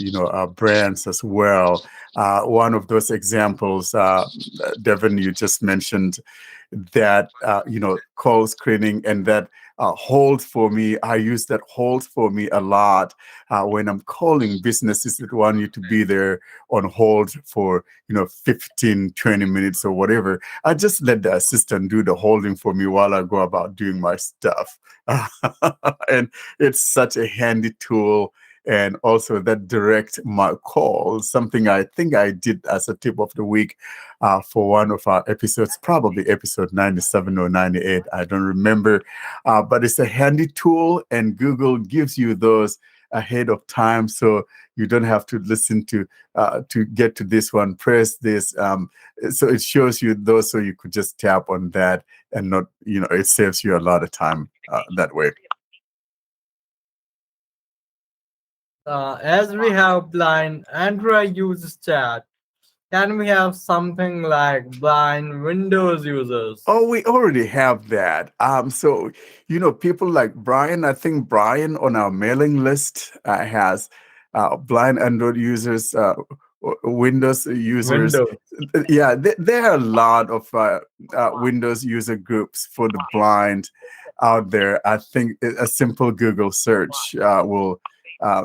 brands as well. One of those examples, Devin, you just mentioned that, call screening and that hold for me. I use that hold for me a lot when I'm calling businesses that want you to be there on hold for, 15, 20 minutes or whatever. I just let the assistant do the holding for me while I go about doing my stuff. And it's such a handy tool. And also that direct my call, something I think I did as a tip of the week for one of our episodes, probably episode 97 or 98. I don't remember. But it's a handy tool, and Google gives you those ahead of time, so you don't have to listen to get to this one, press this. So it shows you those, so you could just tap on that and not, it saves you a lot of time that way. As we have blind Android users chat, can we have something like blind Windows users? Oh, we already have that. So people like Brian. I think Brian on our mailing list has blind Android users, Windows users. Windows. Yeah, there are a lot of Windows user groups for the blind out there. I think a simple Google search will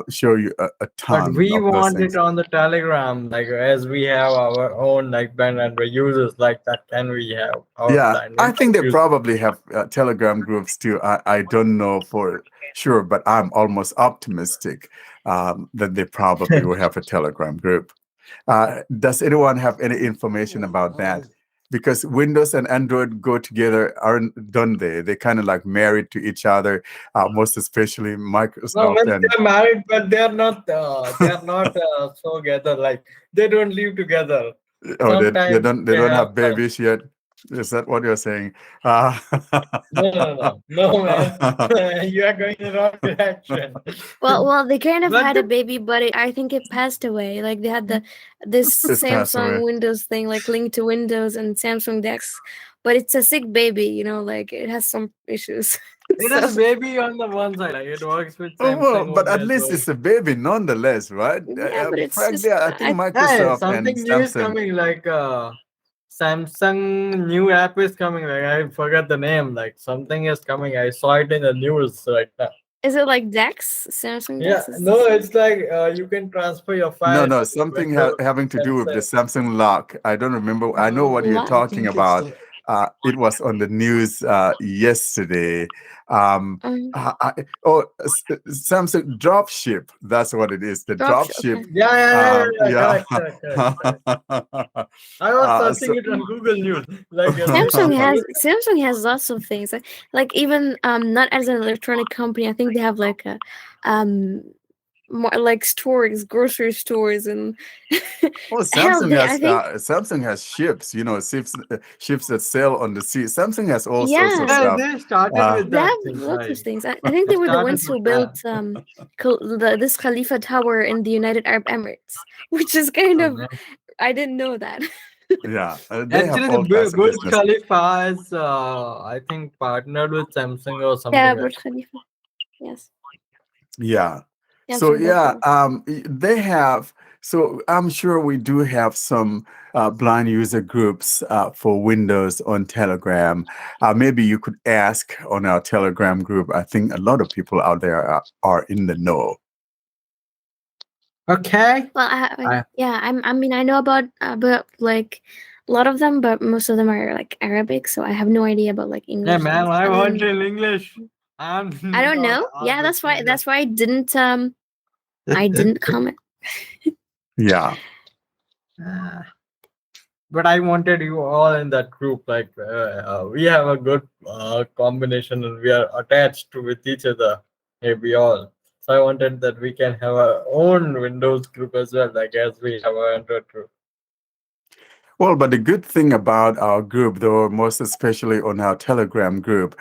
show you a But ton we of those want things. it on the Telegram, like as we have our own like blind Android users like that. Can we have our Yeah, blind I Windows think they users? probably have Telegram groups too. I don't know for sure, but I'm almost optimistic that they probably will have a Telegram group. Does anyone have any information about that? Because Windows and Android go together, aren't don't they? They kind of like married to each other, most especially No, Microsoft when and they're married, but they're not. They're not together. Like they don't live together. they Sometimes they don't have have some. babies yet. Is that what you're saying? No, man. You are going in the wrong direction. Well, they kind of But had a baby, but I think it passed away. Like they had this It's passed Samsung away. Windows thing, like linked to Windows and Samsung Dex, but it's a sick baby. Like it has some issues. it So has baby on the one side. Like it works with Oh, well, Samsung but only at as least well. it's a baby nonetheless, right? yeah, but it's Frankly, just I think Hey, Microsoft and something new is Samsung. coming. Like Samsung new app is coming. Like I forgot the name. Like something is coming. I saw it in the news right now. is it like Dex? Samsung Yeah, Dex is the no, same? it's like you can transfer your No, files no, to something Windows having to do with the Samsung. Samsung lock. I don't remember. I know what you're Lock. I talking think it's about. the It was on the news yesterday. Um, Um, Samsung drop ship. That's what it is. The drop Dropship. ship. Okay. Yeah. Yeah. Correct. I was searching So, it on Google News. Like Samsung has lots of things. Like even not as an electronic company, I think they have like a more like stores, grocery stores, and oh, hell, I think Samsung has ships. Ships that sail on the sea. Samsung has all sorts of yeah, yeah, stuff. they started Uh, with they that have thing. lots of Like things. I think they they were the started ones with who that. built this Khalifa Tower in the United Arab Emirates, which is kind Oh, of man. I didn't know that. Yeah, they have Actually, the all kinds of Burj business. Khalifa is, I think, partnered with Samsung or something. Yeah, like Burj Khalifa. Yes. Yeah. Yeah, So from yeah, GoPro. they have. So I'm sure we do have some blind user groups for Windows on Telegram. Maybe you could ask on our Telegram group. I think a lot of people out there are in the know. Okay. Well, yeah, I mean, I know about like a lot of them, but most of them are like Arabic, so I have no idea about like English. Yeah, man, ones. I Other want than- in English. I'm I don't not know. Yeah, that's why. Arabic That's why I didn't comment. Yeah. Uh, but I wanted you all in that group. Like, we have a good combination and we are attached with each other. We all. So I wanted that we can have our own Windows group as well, like as we have our Android group. Well, but the good thing about our group, though, most especially on our Telegram group,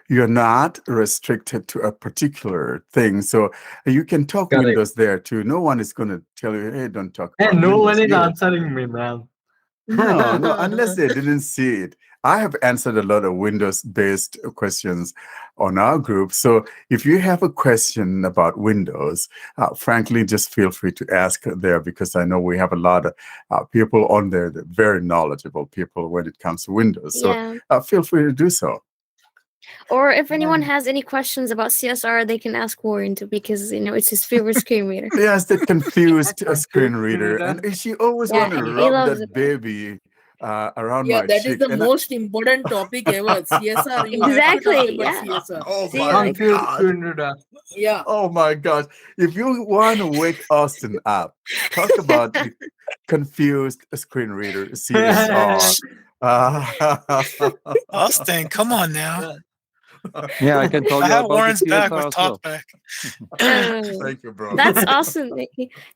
you're not restricted to a particular thing. So you can talk Correct. Windows there too. No one is going to tell you, hey, don't talk about And no Windows one is here. answering me, man. No, unless they didn't see it. I have answered a lot of Windows-based questions on our group. So if you have a question about Windows, frankly, just feel free to ask there because I know we have a lot of people on there, that very knowledgeable people when it comes to Windows. So Yeah. feel free to do so. Or if anyone has any questions about CSR, they can ask Warren too, because it's his favorite screen reader. Yes, the confused screen reader. And she always Yeah, want to he rub loves that it. baby around Yeah, my that is cheek. the And most important topic ever. CSR. You have to Exactly, talk about yeah. CSR. oh See, my like- Confused God. screen reader. Yeah. Oh my gosh. If you want to wake Austin up, talk about the confused screen reader, CSR. Austin, come on now. Yeah, I can tell I you have about the Warren's back CSR with as well. Talkback. Thank you, bro. That's awesome.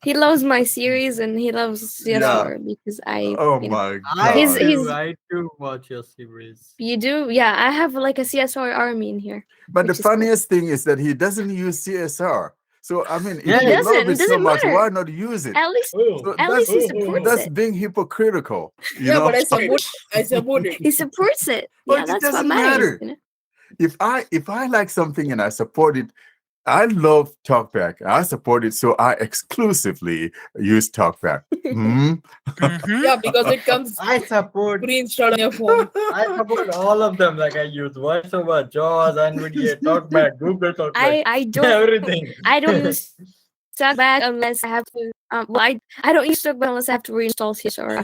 He loves my series and he loves CSR because I. Oh you know, my He's- God. he's- I too watch your series. You do? Yeah, I have like a CSR army in here. But the which is cool. funniest thing is that he doesn't use CSR. So, I mean, if Yeah, you He love doesn't. it It so doesn't much, matter. why not use it? At least, So at least he supports that's it. being hypocritical. You Yeah, know? but I support it. He supports it. But Yeah, it that's what doesn't matters. matter. If I like something and I support it, I love TalkBack. I support it, so I exclusively use TalkBack. Yeah, because it comes I support pre-installed on your phone. I support all of them. Like I use VoiceOver, JAWS, NVIDIA, TalkBack, Google TalkBack, I don't everything. I don't use TalkBack unless I have to. I don't use TalkBack unless I have to reinstall CSR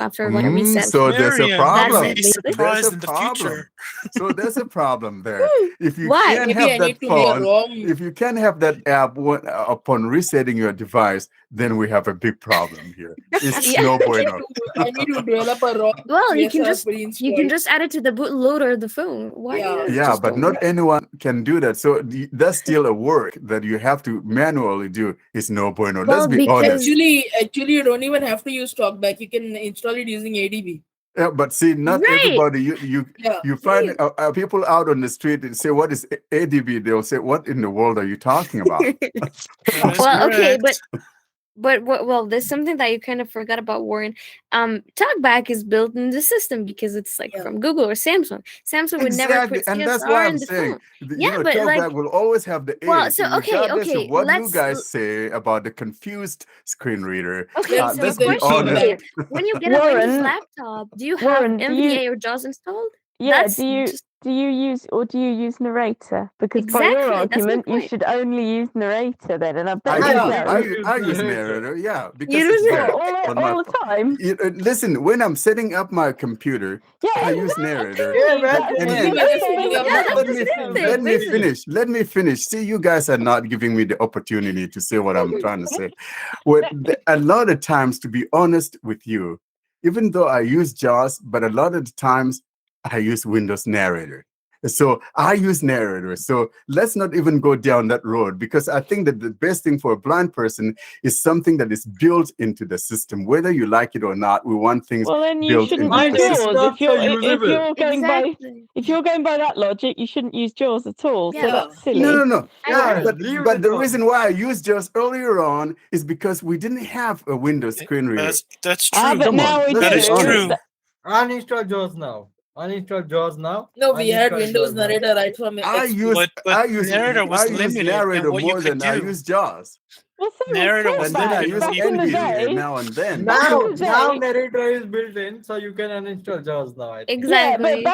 after like a reset. So there's a Miriam, problem. you'll be basically. There's surprised a in the problem. future. So there's a problem there. If you Why? can't Maybe have I that need to make a phone, ROM. if you can't have that app upon resetting your device, then we have a big problem here. It's Yeah. no bueno. I need to develop a ROM. Well, you can CSR just pre-installed. add it to the bootloader of the phone. Why? Yeah. Yeah, just but don't not do it? anyone can do that. So that's still a work that you have to manually do. It's no bueno. Well, Let's be because- honest. Actually, you don't even have to use TalkBack. You can install it using ADB. Yeah, but see, not Right. everybody. Yeah. You find people out on the street and say, "What is ADB?" They'll say, "What in the world are you talking about?" That is Well, okay, correct. well, there's something that you kind of forgot about, Warren. TalkBack is built in the system because it's like Yeah. from Google or Samsung. Samsung would never Exactly, put and that's CSR why in I'm the saying, phone. Yeah, but TalkBack like, will always have the well, edge, so okay, regardless okay, of what you let's guys say about the confused screen reader. okay. Let's So Let's see be the honest. feedback. when you get a Windows Warren- laptop, do you have Warren, do you- NVDA or JAWS installed? Yeah, That's do you just- use narrator? Because by Exactly, your that's my argument, you point. should only use narrator then, and I bet I you do. don't. I use narrator, yeah, because You it's do there that? on my all the time. Listen, when I'm setting up my computer, Yeah, I use exactly. narrator. That's And the then- same Yeah, thing. let, that's let the me same thing, let me basically. finish. Let me finish. See, you guys are not giving me the opportunity to say what I'm trying to say. A lot of times, to be honest with you, even though I use JAWS, but a lot of the times I use Windows Narrator. So I use narrator. So let's not even go down that road, because I think that the best thing for a blind person is something that is built into the system. Whether you like it or not, we want things Well, then you built shouldn't into use the Mine is system. Jaws. not so usable. Exactly. If you're going by that logic, you shouldn't use Jaws at all. So Yeah. that's No, silly. no, no. I No, agree. Leave but it the alone. reason why I used Jaws earlier on is because we didn't have a Windows screen reader. That's Ah, true. but Come now on, we let's That be is do. honest. true. Uninstall Jaws now. Uninstall Jaws now. No, we had Uninstall Windows Jaws now. Narrator right from I XP. use But I use narrator was I use limited in narrator what you more could than I do. use Jaws, Well, so was Narrator was and then I TalkBack limited. use back in the NVDA day. now and then. Back Now, in the now day, narrator is built in, so you can uninstall Jaws now. I think. yeah, but Exactly.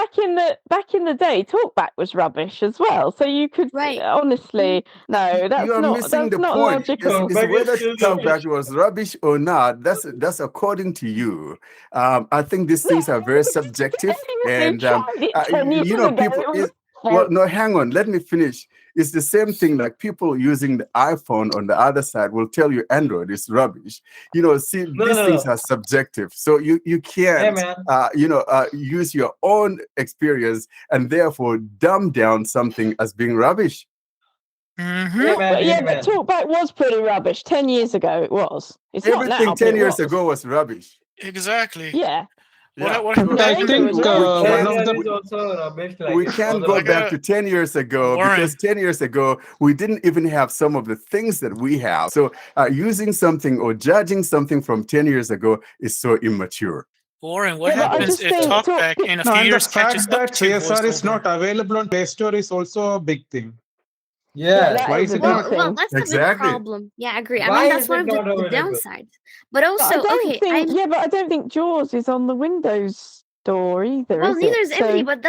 back in the day, TalkBack was rubbish as well. So you could Right. honestly, no, You are missing that's the not point. logical. Is Talkback is whether still talkback rubbish. was rubbish or not. That's according to you. I think these things are very subjective, Anyone who and tried it 10 years you know, ago, people it was is well. No, hang on. Let me finish. It's the same thing. Like people using the iPhone on the other side will tell you Android is rubbish. You know, see, No, these no, things no. are subjective. So you Hey, can't man. use your own experience and therefore dumb down something as being rubbish. Mm-hmm. Hey, man. But Hey, yeah, but man. TalkBack was pretty rubbish 10 years ago. It was. It's not Everything now, but 10 it years was. ago was rubbish. Exactly. Yeah. Yeah. What So No, I Android think was we rubbish. one of Narrator the is also rubbish. Like we it can't was go I rubbish. back gotta to 10 years ago, Warren. because 10 years ago we didn't even have some of the things that we have. So using something or judging something from 10 years ago is so immature. Warren, what Yeah, but I happens just if think TalkBack in a no, few and the years catches fact up that to CSR is VoiceOver? not available on Play Store is also a big thing. yeah, Yeah. that Why is is a it big not? Well, thing. that's a big Exactly. problem. Yeah, I agree. I Why mean, is that's one it of the, not the available? downsides. But But I also, don't okay, think. Yeah, but I don't think Jaws is on the Windows store either, well, is neither it? is NVIDIA, So but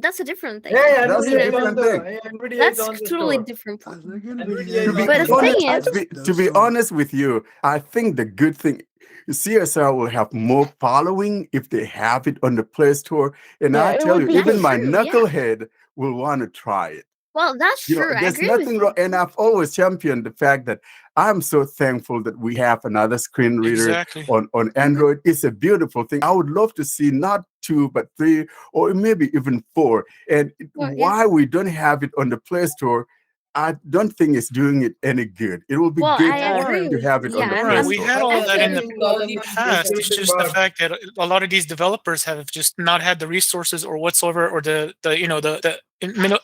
that's a different thing. Hey, That's You a know, NVIDIA is on different the thing. NVIDIA is that's on the totally store. different problem. NVIDIA To is be on But the the store. thing honest, is, to be honest with you, I think the good thing, CSR will have more following if they have it on the Play Store. And yeah, I it tell would you, be even that's good. my true. Yeah. knucklehead will want to try it. Well, that's You know, true. I there's agree with nothing wrong. you. And I've always championed the fact that I'm so thankful that we have another screen reader Exactly. on Android. It's a beautiful thing. I would love to see not 2, but 3, or maybe even 4. And Well, yeah. why we don't have it on the Play Store, I don't think it's doing it any good. It will be Well, good I No. agree to with have you. it on the Yeah, Play Warren, we Store. had all I of that in think the Problem past. It's just the fact that a lot of these developers have just not had the resources or whatsoever, or the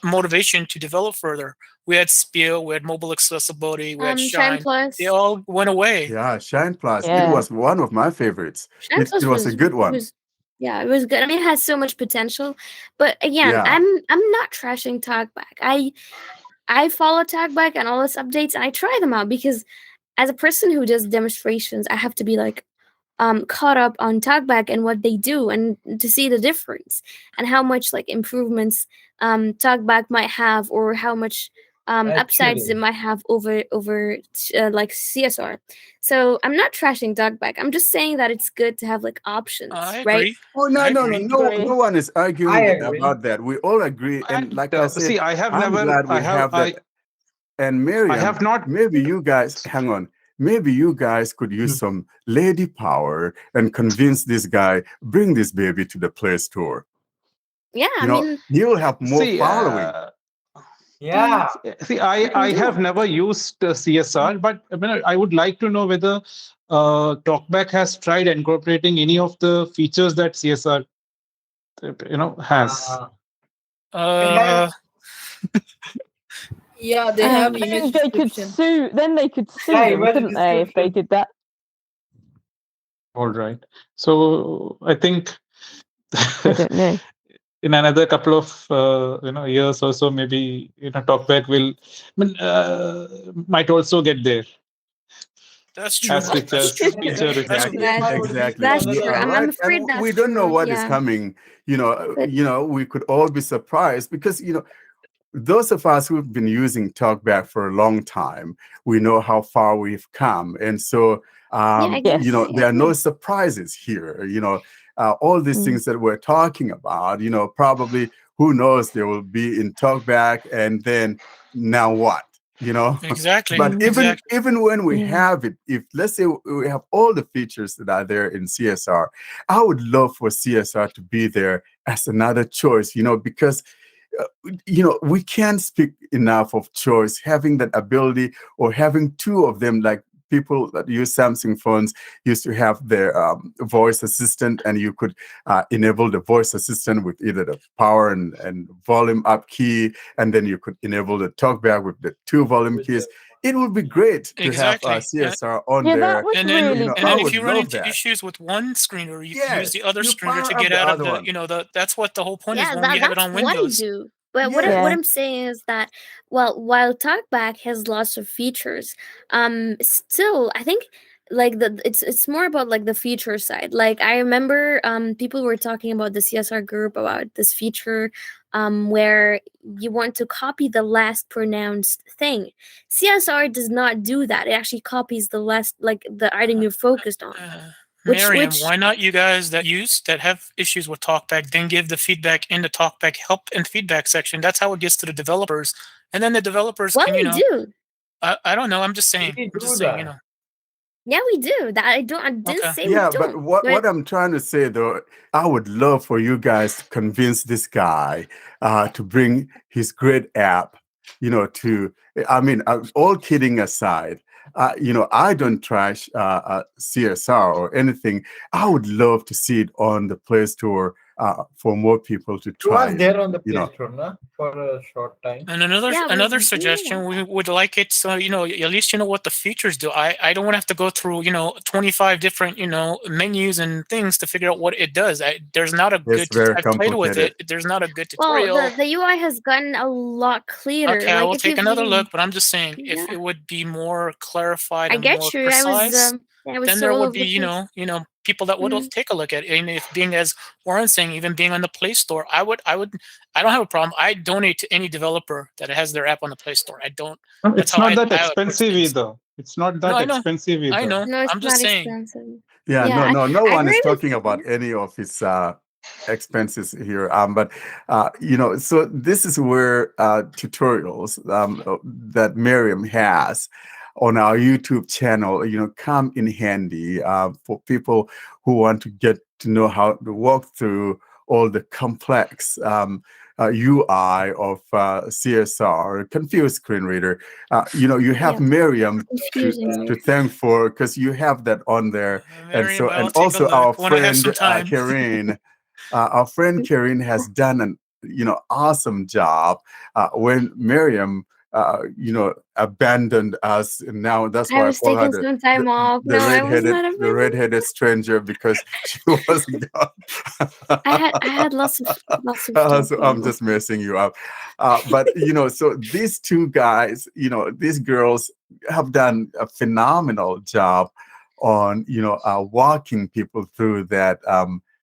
motivation to develop further. We had Spiel, we had mobile accessibility, we had Shine Shine. Plus. They all went away. Yeah, Shine Plus. It Yeah. was one of my favorites. Shine Plus It was a good one. yeah, it was good. I mean, it has so much potential. But again, Yeah. I'm not trashing TalkBack. I follow TalkBack and all its updates, and I try them out because as a person who does demonstrations, I have to be like caught up on TalkBack and what they do, and to see the difference and how much like improvements TalkBack might have, or how much upsides it Actually, might have over like CSR. So I'm not trashing TalkBack. I'm just saying that it's good to have like options, I right? agree. Oh no, I no, agree. no one is I arguing agree. about that. We all agree, and And like I said, see, I have I'm never, glad I we have, have that. And Miriam, I have not. maybe you guys, hang on, maybe you guys could use some lady power and convince this guy, bring this baby to the Play Store. Yeah, You I know, mean, he'll have more See, following. Yeah. see, you can I do have it. never used CSR, but I mean, I would like to know whether TalkBack has tried incorporating any of the features that CSR, has. Uh, Yeah, they have Um, image Then they could description. sue. Then they could sue Yeah, them, image couldn't they, if they description. did that? All right. So I think I don't know. in another couple of years or so, maybe TalkBack will, might also get there that's true. as quick That's as true. feature That's requirement. Exactly. that's You true. are I'm right. afraid And that's we don't know true. what is Yeah, coming. but We could all be surprised because, those of us who've been using TalkBack for a long time, we know how far we've come. And so, yeah, I guess Yes. I there are no agree. surprises here. All these Mm. things that we're talking about, probably who knows, they will be in TalkBack, and then now what? exactly. But Exactly. even when we Yeah. have it, if let's say we have all the features that are there in CSR, I would love for CSR to be there as another choice, because we can't speak enough of choice, having that ability, or having two of them, like people that use Samsung phones used to have their voice assistant, and you could enable the voice assistant with either the power and volume up key, and then you could enable the talkback with the two volume keys. It would be great to have Exactly. CSR on Yeah, that there. was And then, really and I then cool. if would you run love into that. issues with one screener, you can use the Yes, other you screener to power up get the out of other the, one. that's what the whole point is Yeah, when you have it that's on what I Windows. do. But what Yeah. I'm saying is that, well, while TalkBack has lots of features, still I think like it's more about like the feature side. Like I remember people were talking about the CSR group about this feature where you want to copy the last pronounced thing. CSR does not do that. It actually copies the last, like the item you're focused on. Miriam, Which why not you guys that have issues with TalkBack then give the feedback in the TalkBack help and feedback section? That's how it gets to the developers, and then the developers well, can, we do. I don't know. I'm just saying. We I'm do just saying. that. Yeah, we do. That I didn't Okay. say we Yeah, but don't. what I'm trying to say though, I would love for you guys to convince this guy to bring his great app, to, I mean, all kidding aside, I don't trash CSR or anything. I would love to see it on the Play Store for more people to It try was it. there on the Play Store, na, for a short time. And another Yeah, another we do suggestion, want we would like it so at least you know what the features do. I don't want to have to go through 25 different menus and things to figure out what it does. There's not a It's good. very I've played with it. complicated. There's not a good Well, tutorial. the UI has gotten a lot clearer. Okay, I Like will if take you've another been, look, but I'm just saying if yeah, it would be more clarified I and get more you. precise, I was then so there all would over be the place. people that would Mhm. take a look at it. And if being, as Warren's saying, even being on the Play Store, I don't have a problem. I donate to any developer that has their app on the Play Store. I don't. That's It's how not that I approach expensive things. either. It's not No, that I know. expensive I either. know. No, it's I'm just not saying. expensive. Yeah, Yeah, no I one is agree with talking about any of his expenses here. But so this is where tutorials that Miriam has on our YouTube channel, come in handy for people who want to get to know how to walk through all the complex UI of CSR, confused screen reader. You have Yeah, Miriam confusing. to thank for, because you have that on there. Miriam, I'll And take a also our look when I have friend some time. Karen, has done an awesome job when Miriam abandoned us, and now that's I why I was call her taking some time off. the No, I was redheaded not the available. redheaded stranger, because she was gone. I had lots of stuff So I'm going on. just messing you up. But so these two guys, these girls have done a phenomenal job on walking people through that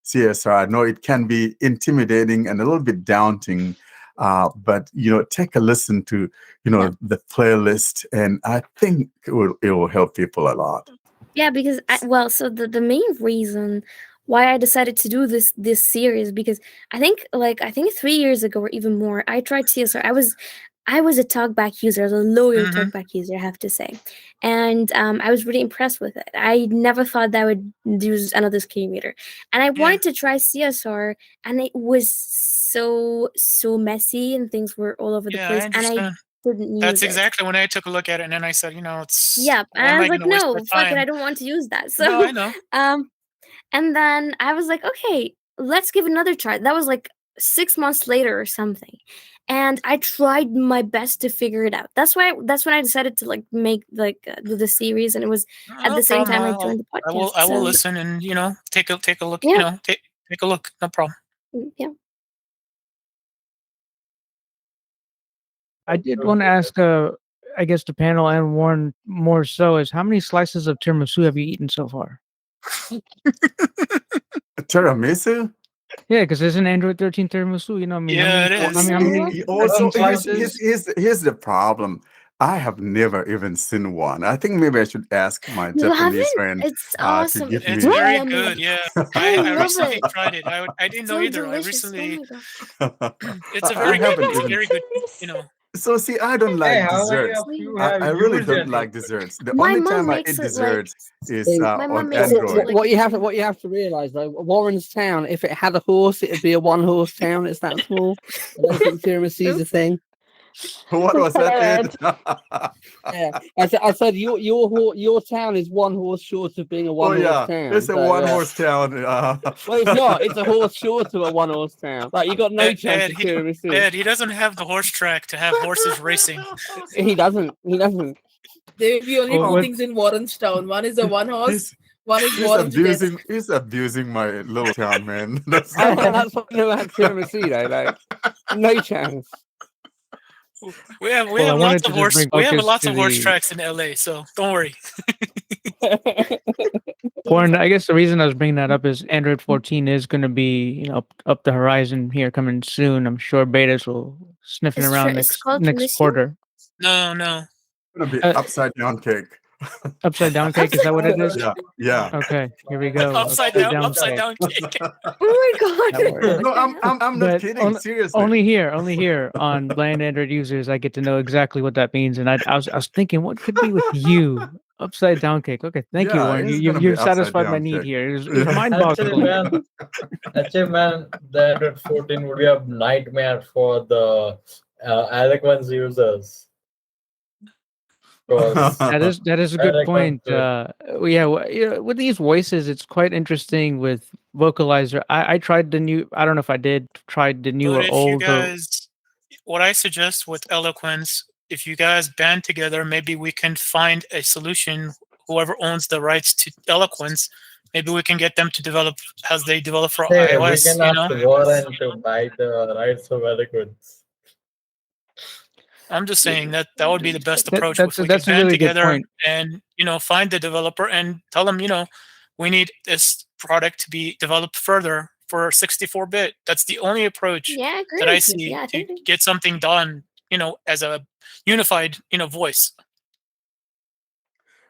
CSR. I know it can be intimidating and a little bit daunting, but take a listen to the playlist, and I think it will help people a lot. Yeah, because so the main reason why I decided to do this series, because I think 3 years ago or even more, I tried CSR. I was a talkback user, I was a loyal Mhm. talkback user, I have to say, and I was really impressed with it. I never thought that I would use another screen reader, and I Yeah. wanted to try CSR, and it was so messy, and things were all over the Yeah, I place, and I understand. didn't That's use it. exactly when I took a look at it, and then I said, it's Yep, why and am I I was going like, to waste my no, fuck it, I time? don't want to use that. No, I So, know. and then I was like, okay, let's give it another try. That was like 6 months later or something, and I tried my best to figure it out. That's when I decided to do the series, and it was at No the same problem. time I joined the podcast. I will So listen and take a look. yeah, Take a look. No problem. yeah. I did want to ask, I guess the panel and Warren more so, is how many slices of tiramisu have you eaten so far? Tiramisu? Yeah, because there's an Android 13 tiramisu. I mean, Yeah, it is. how many Also, slices. here's the problem. I have never even seen one. I think maybe I should ask my You Japanese haven't? friend It's to awesome. give It's me. very Yummy. good. Yeah, I I love recently it. tried it. I didn't know So either. I delicious. Oh recently. my god. It's a I very good. haven't It's even. very good. So see, I don't Hey, like how many desserts. of you I, have I really used don't like Android? desserts. The My only mom time I makes eat it like desserts is my mom on makes it to Android. like what you have to realize though, Warren's town, if it had a horse, it'd be a one-horse town. It's that small. I don't think tiramisu's a thing. What was that, Ed? Yeah, I said your town is one horse short of being a Oh one-horse yeah, it's town. a So one yeah. horse town. Well, it's not. It's a horse short of a one-horse town. Like you got no chance Ed, of tiramisu. Ed, he doesn't have the horse track to have horses racing. He doesn't. He doesn't. There will be only Oh, two what- things in Warren's town. One is a one horse, one is He's Warren's desk. abusing my little town, man. That's That's what I know about tiramisu though. Like no chance. We have Well, I wanted lots to of just horse bring we have focus lots to of horse the tracks in LA, so don't worry. Warren. I guess the reason I was bringing that up is Android 14 is going to be, up the horizon here coming soon. I'm sure betas will sniffing it's around it's called next Trimisio. quarter. No. It's gonna be Uh, upside down cake. Upside down cake, is that what it is? Yeah. Okay, here we go. Upside down cake. Oh my That god! works. No, I'm not But kidding. Seriously. only here on Blind Android users, I get to know exactly what that means. And I was thinking, what could be with you? Upside down cake. Okay, thank you, Yeah, Warren. it's gonna be You've upside satisfied my down need cake. here. It's Yeah. mind-boggling. Actually, man, the Android 14 would be a nightmare for the Eloquence users. Because That is a good Eloquence point. With these voices, it's quite interesting with vocalizer. I tried the new. I don't know if I did tried the new But or if you old. guys, what I suggest with Eloquence, if you guys band together, maybe we can find a solution. Whoever owns the rights to Eloquence, maybe we can get them to develop as they develop for hey, we iOS. can ask Warren to buy the rights of Eloquence. I'm just saying that would be the best That- approach. that's If we that's could a band really good together point. and find the developer and tell them, we need this product to be developed further for 64-bit. That's the only approach Yeah, I agree that I with you. see Yeah, to totally. get something done. As a unified, voice.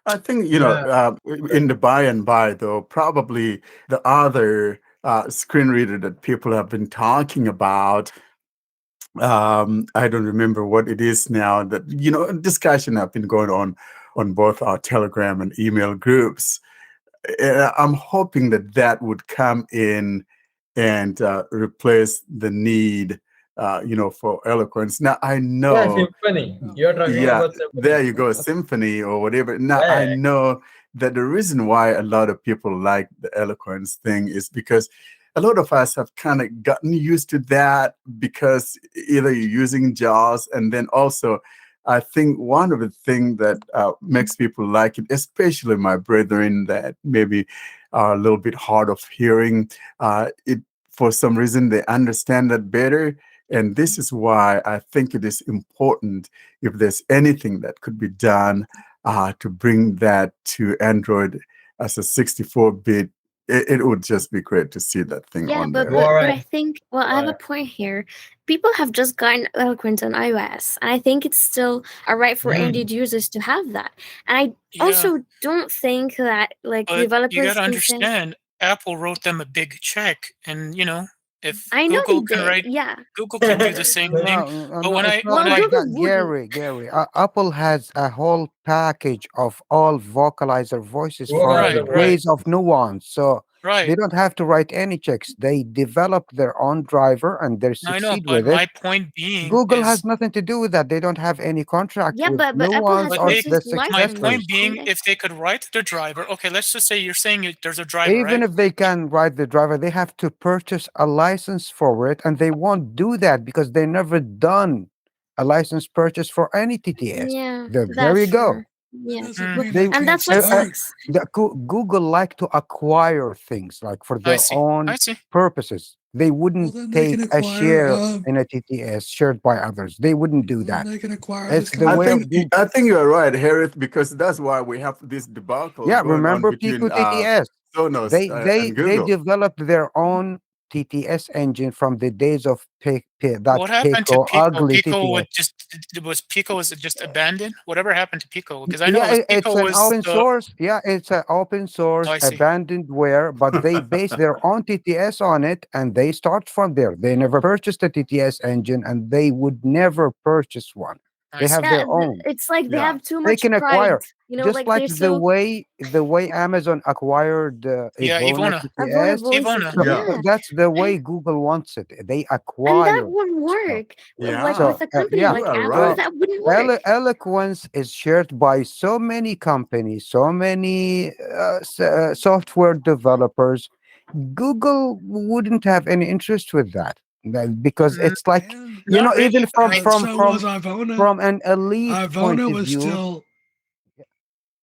I think in the by and by though, probably the other screen reader that people have been talking about. I don't remember what it is now. That discussion have been going on both our Telegram and email groups. I'm hoping that would come in and replace the need, for eloquence. Now I Yeah, know. Symphony. You're talking Yeah, about Symphony. there you go, symphony or whatever. Now I Yeah. know that the reason why a lot of people like the eloquence thing is because a lot of us have kind of gotten used to that because either you're using JAWS, and then also I think one of the things that makes people like it, especially my brethren that maybe are a little bit hard of hearing, it for some reason they understand that better. And this is why I think it is important, if there's anything that could be done to bring that to Android as a 64-bit, it would just be great to see that thing Yeah, on but there. I think I have a point here. People have just gotten Eloquent on iOS, and I think it's still alright for Android users to have that. And I also don't think that But developers you got to can say, understand, Apple wrote them a big check, and if I know Google they can did, write, yeah. Google can do the same thing. But when It's I not when like I that, Gary. Apple has a whole package of all vocalizer voices for Right, degrees of nuance, so they right. don't have to write any checks. They develop their own driver and they I know, succeed but with it. my point being Google is, has nothing to do with that. They don't have any contract Yeah, with but Apple nuance has or but the my successors. point being, if they could write the driver, okay, let's just say you're saying there's a driver, Even right? if they can write the driver, they have to purchase a license for it, and they won't do that because they never done a license purchase for any TTS. Yeah, There that's you go. true. Yeah, They, and that's what sucks. Google like to acquire things like for their own see. purposes. They wouldn't then they take can a acquire, share in a TTS shared by others. They wouldn't do that. They can acquire It's this the I way of think I think you're right, Harith, because that's why we have this debacle Yeah, going on remember between Pico TTS? Sonos They and they Google. developed their own TTS engine from the days of that What happened to Pico Pico? ugly Pico would TTS. just Pico was just abandoned? Whatever happened to Pico? Because I know Yeah, it was it's Pico an was open the. source. Yeah, it's an open Oh, source I see. abandonedware, but they base their own TTS on it, and they start from there. They never purchased a TTS engine, and they would never purchase one. I They have see. Yeah, their own. it's like they Yeah. have too They much can pride. acquire, just Like like they're so the way Amazon acquired Yeah, Ivona Ivona. Ivona TTS. voice. Ivona. Yeah. Yeah, That's the way and Google wants it. They and that acquire won't stuff. work. Like Yeah. with So a company yeah, You like are Apple, right. so that wouldn't work. Eloquence is shared by so many companies, so many software developers. Google wouldn't have any interest with that, because Mm, it's like, not even really. I mean, So was Ivona. from an elite point Ivona of was view. still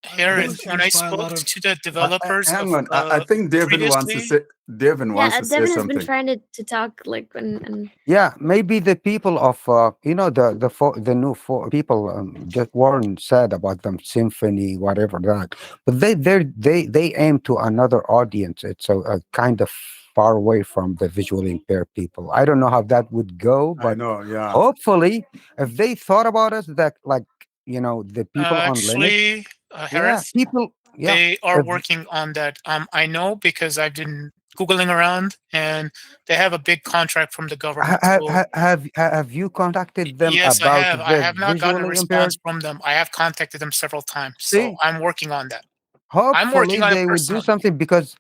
Ivona Harris, was when I used by a spoke lot of. to the developers of Hang on. I think Devin wants to previously, say. Devin wants Yeah, to say Devin has been something. trying to talk like and Yeah, maybe the people of the new people, just Warren said about them, symphony, whatever that, but they aim to another audience. It's a kind of far away from the visually impaired people. I don't know how that would go, I but know. Yeah. hopefully, if they thought about us, that, like, the people on Linux, actually, yeah, Harris, people, yeah. they are If, working on that. I know because I've been googling around, and they have a big contract from the government. So have you contacted them yes, I about have. I the have not gotten a visually impaired? response from them. I have contacted them several times, so See, I'm working on that. I'm hopefully working on it they would do personally. something, because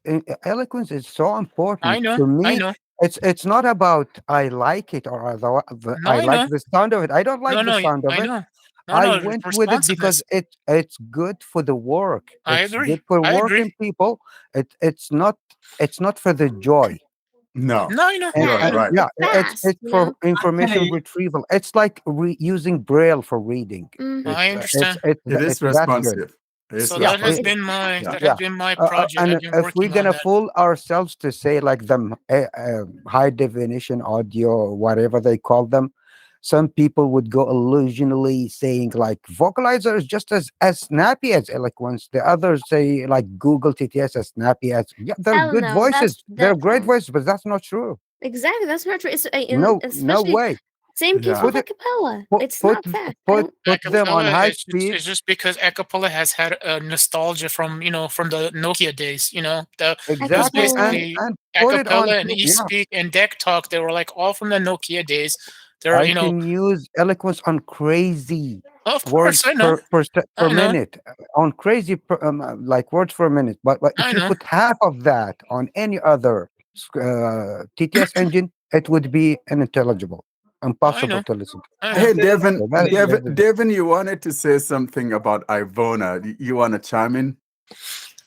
eloquence is so I important know. to I me. know. It's not about I like it, or No, I I like know. the sound of it. I don't No, like the no, sound of I it. know. No, I no, went with it because responsiveness. it's good for the work. I It's agree. good for I agree. working people. It's not for the joy. No, No, I know. And, you yeah, are and right. yeah, it's fast, it's for information Actually, retrieval. It's like using Braille for reading. Mm-hmm. I understand. It is It's that good. responsive. It is So Yeah, responsive. Yeah. that has yeah. been my project. And I've been if we're working on gonna that. fool ourselves to say, like, them high definition audio, or whatever they call them, some people would go illusionally saying, like, vocalizer is just as snappy as eloquence. The others say, like, Google TTS as snappy as, yeah, they're Hell good no, voices. They're that great voices, but that's not true. exactly, that's not true. It's No especially way. same case Yeah. with Put a it cappella. put It's put not fast. I put don't. put them on Acapella high is speed. just because acapella has had a nostalgia from from the Nokia days. It was Exactly, and Acapella. basically put it on acapella and yeah. eSpeak and Deck Talk. They were like all from the Nokia days. They're I can use eloquence on crazy of course words I know, per I know, minute, on crazy like words per minute. But if I you know, put half of that on any other TTS engine, it would be unintelligible, I impossible know, to listen to. I know. Hey, Yeah. Devin, So that's the Devin, you wanted to say something about Ivona. You want to chime in?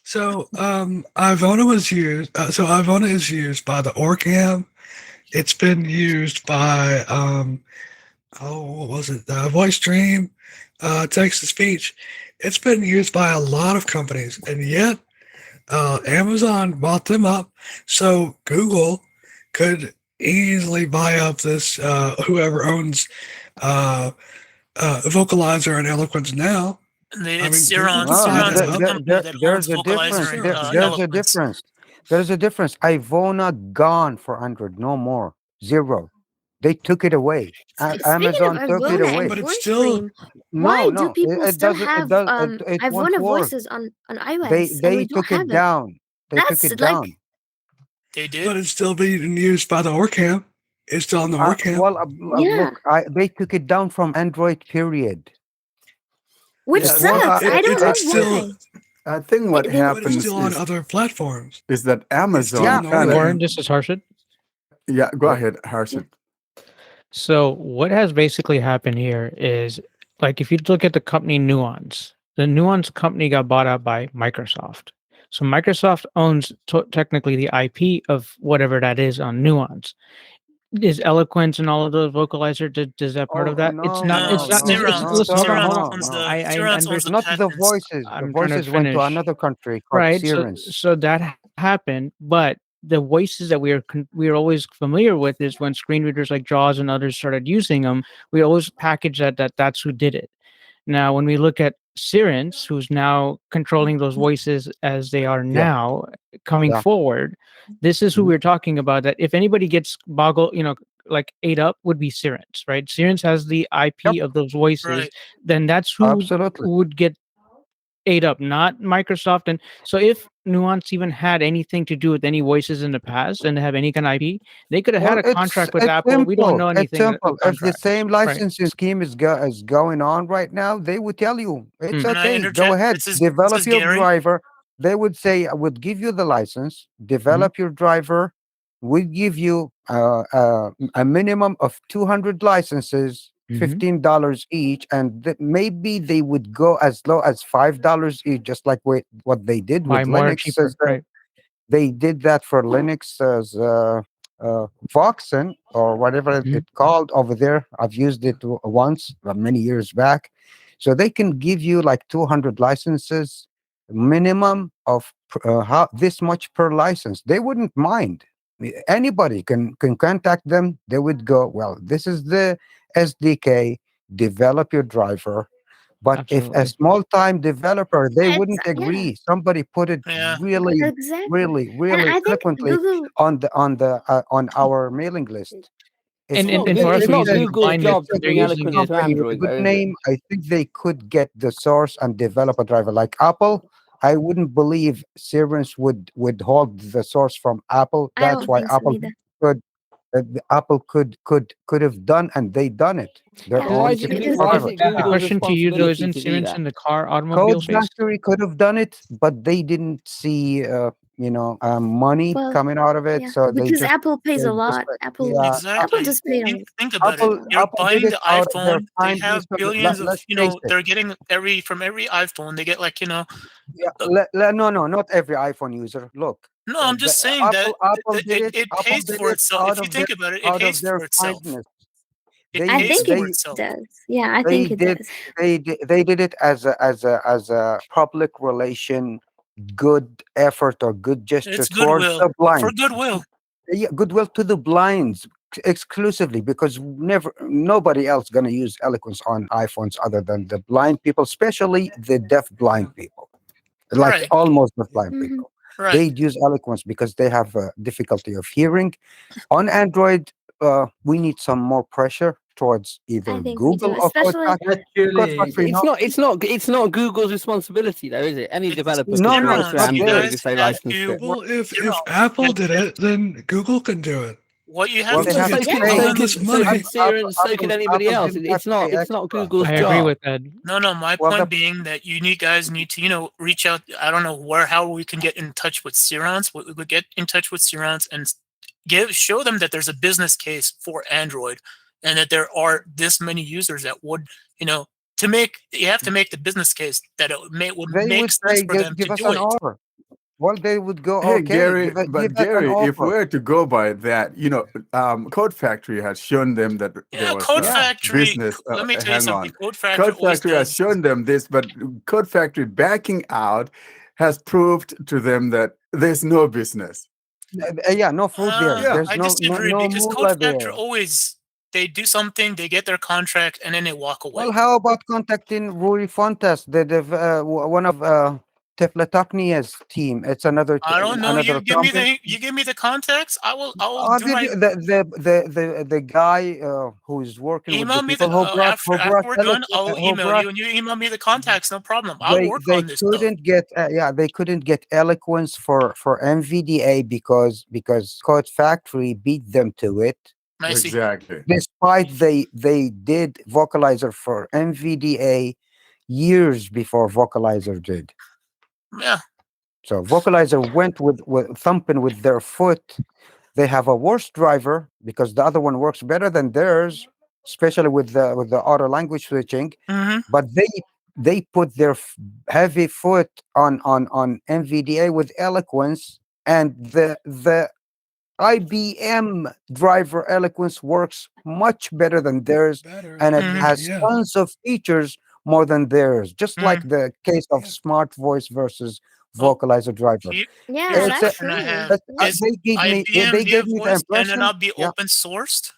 So Ivona was used. So Ivona is used by the Orcam. It's been used by what was it? Voice Dream, text to speech. It's been used by a lot of companies, and yet Amazon bought them up, so Google could easily buy up this whoever owns uh, Vocalizer and Eloquence now. I mean, Google could buy them Ceron's the up. company that owns there's a Vocalizer difference. and There's a Eloquence. difference. There's a difference. Ivona gone for 100, no more, zero. They took it away. Speaking of Amazon took it Ivona away. and But it's voice still stream, No, why do no, people it still doesn't. It have does. It won't Ivona work. voices on They iOS and we they don't took it have it? down. They took That's it like down. They did. But it's still being used by the Orcam. It's still on the Orcam. Well, yeah, look, they took it down from Android. Period. which It Yeah. was. sucks. I don't It's know still, why. I think what but it's happens still on other platforms. is that It's still Amazon on Yeah, the kind of Warren, Orcam. this is Harshit. yeah. Go What? ahead, Harshit. So what has basically happened here is, like, if you look at the company Nuance, the Nuance company got bought out by Microsoft. So Microsoft owns technically the IP of whatever that is on Nuance. Is Eloquence and all of those vocalizer, does that part of Oh that? It's no, not. It's no, not. no, It's no. listen. So Hold on. hold Hold on, on. no, no. I Owns the Not the understand. patents. voices. The I'm trying to voices went to finish. another country called Right. Sirens. So that happened, but the voices that we are always familiar with is when screen readers like Jaws and others started using them. We always package that's who did it. Now, when we look at Sirens, who's now controlling those voices as they are Yeah, now coming yeah. forward. This is who Mhm. we're talking about. That if anybody gets boggled, like ate up, would be Sirens, right? Sirens has the Yep, IP of those voices. Right. Then that's who absolutely. would get ate up, not Microsoft. And so if Nuance even had anything to do with any voices in the past and have any kind of IP, they could have had Well, a contract with it's Apple. We don't simple. know It's anything of simple. If the contracts, same right? licensing scheme is going on right now, they would tell you it's Mm. Can I okay. Go interject? ahead, This develop is your Gary. driver. They would say, "I would give you the license, Mhm. develop your driver. We give you a minimum of 200 licenses, Mhm. $15 each, and maybe they would go as low as $5 each, just like what they did Buy with more Linux." cheaper, right? They did that for Linux as Voxen or whatever Mhm. it's called over there. I've used it once many years back. So they can give you like 200 licenses minimum of how this much per license. They wouldn't mind. Anybody can contact them. They would go, well, this is the SDK. Develop your driver. But if a Absolutely. small time developer, they It's wouldn't yeah, agree. Somebody put it Yeah. really, exactly. really, And really I think eloquently Google. on our mailing list. If And It's and, not and if for us it's they who not use said it for Google's if blindness, job to they're bring a using eloquence it. to company with a Android, good though, is it? name, I think they could get the source and develop a driver. Like Apple, I wouldn't believe Sirens would hold the source from Apple. I That's don't why think so Apple either. could Apple could have done, and they done it. Their Yeah, Then own why is it secure because why is driver. it The Google's question to you though, responsibility isn't to do Sirens that? in the car automobile Code space? Factory could have done it, but they didn't see money well, coming out of it, yeah, so because Apple pays they a just lot. like, Apple yeah. Apple Exactly. just paid on. Think about it. You're Apple did buying it the out of their iPhone. They kindness. have billions of, Let's face it. they're getting from every iPhone, they get like, Yeah, uh, no, not every iPhone user. Look, no, I'm the just saying that Apple did it. it Apple pays did for it itself. If you think about it, it pays out of their for itself. kindness. It I They pays think for it they itself. does. Yeah, I they think it did does. they did it as a public relation good effort or good gesture It's towards goodwill. the For blind. goodwill. Yeah, goodwill to the blinds exclusively, because nobody else gonna use eloquence on iPhones other than the blind people, especially the deaf blind people, like Right. almost the blind Hmm. people. Right. They use eloquence because they have difficulty of hearing. On Android, we need some more pressure towards I either think we do, Google or especially. Code It's, Factory. it's No, not it's not it's not Google's responsibility, though, is it? Any It's developer no, could no, port it's to Imran's. not You Android theirs. guys if they have licensed to, it. Well, if Apple get did the, it, then Google can do it. what you have Well, to they But have do. so to can pay. All so this can so can money. Sirius, so can anybody else. Didn't have It's to pay not extra. Google's I agree job. with that. No, my Well, point being that guys need to, reach out. I don't know how we can get in touch with Sirons. We would get in touch with Sirons and show them that there's a business case for Android, and that there are this many users that would, you have to make the business case that would they make would sense say, for them to give us do an it. offer." Well, they would go, Hey okay, Gary, give but us an Gary, if offer. we're to go by that, Code Factory has shown them that there Yeah, was Code a Yeah. Factory. business. Let me tell you Hang something. on, Code Factory Code always Factory has does. shown them this, but Code Factory backing out has proved to them that there's no business. Yeah, no food there. Yeah, There's I no disagree no because Code moolah Factory there. always they do something, they get their contract, and then they walk Well, away. how about contacting Rui Fontes, one of Teflatoknia's team? It's I don't know. another company. You give me the context. I will do Did my you, the guy who is working with email the me people who brought after we're done. I'll who email brought you, and you email me the contacts. No problem. I'll work on this stuff. couldn't get they couldn't get eloquence for MVDA because Code Factory beat them to it. I see. exactly. Despite they did Vocalizer for MVDA years before Vocalizer did. Yeah. So Vocalizer went with thumping with their foot. They have a worse driver because the other one works better than theirs, especially with the auto language switching. Mm-hmm. But they put their heavy foot on NVDA with eloquence, and the IBM driver eloquence works much better than theirs, Better, and it Mm-hmm. has yeah. tons of features more than theirs. Just like Mm-hmm. the case of Smart Voice versus Oh, Vocalizer driver. Yeah, here's the It's a, that's question I true. have: they is gave me IBM they via gave me the voice can it impression. not be Yeah, open sourced?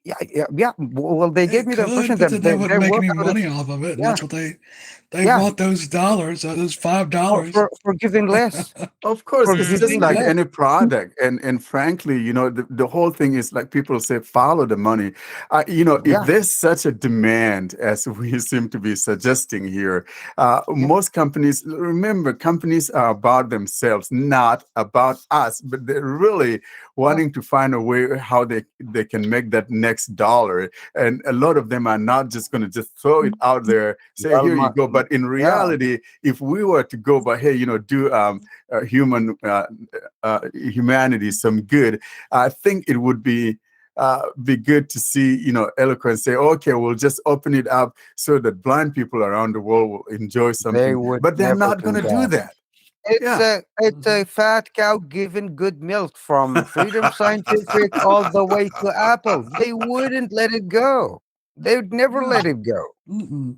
yeah. Well, they gave It me the could, impression but that then they wouldn't they make work any out of money off of it, and yeah, that's what they yeah, want those dollars, those for $5. for giving less, Of course, for it's just giving like Mhm. less. any product, and frankly, the whole thing is like people say, follow the money. If Yeah, there's such a demand as we seem to be suggesting here, yeah, most companies remember companies are about themselves, not about us, but they're really yeah. wanting to find a way how they can make that next dollar. And a lot of them are not just going to just throw it out there, say, Well, here you go. But in yeah, reality, if we were to go by, hey, do humanity some good, I think it would be good to see, eloquence say, okay, we'll just open it up so that blind people around the world will enjoy they something. would But they're never not going do to do that. that. It's Yeah. a fat cow giving good milk from Freedom Scientific all the way to Apple. They wouldn't let it go. They would never Yeah. let it go. Mm-mm.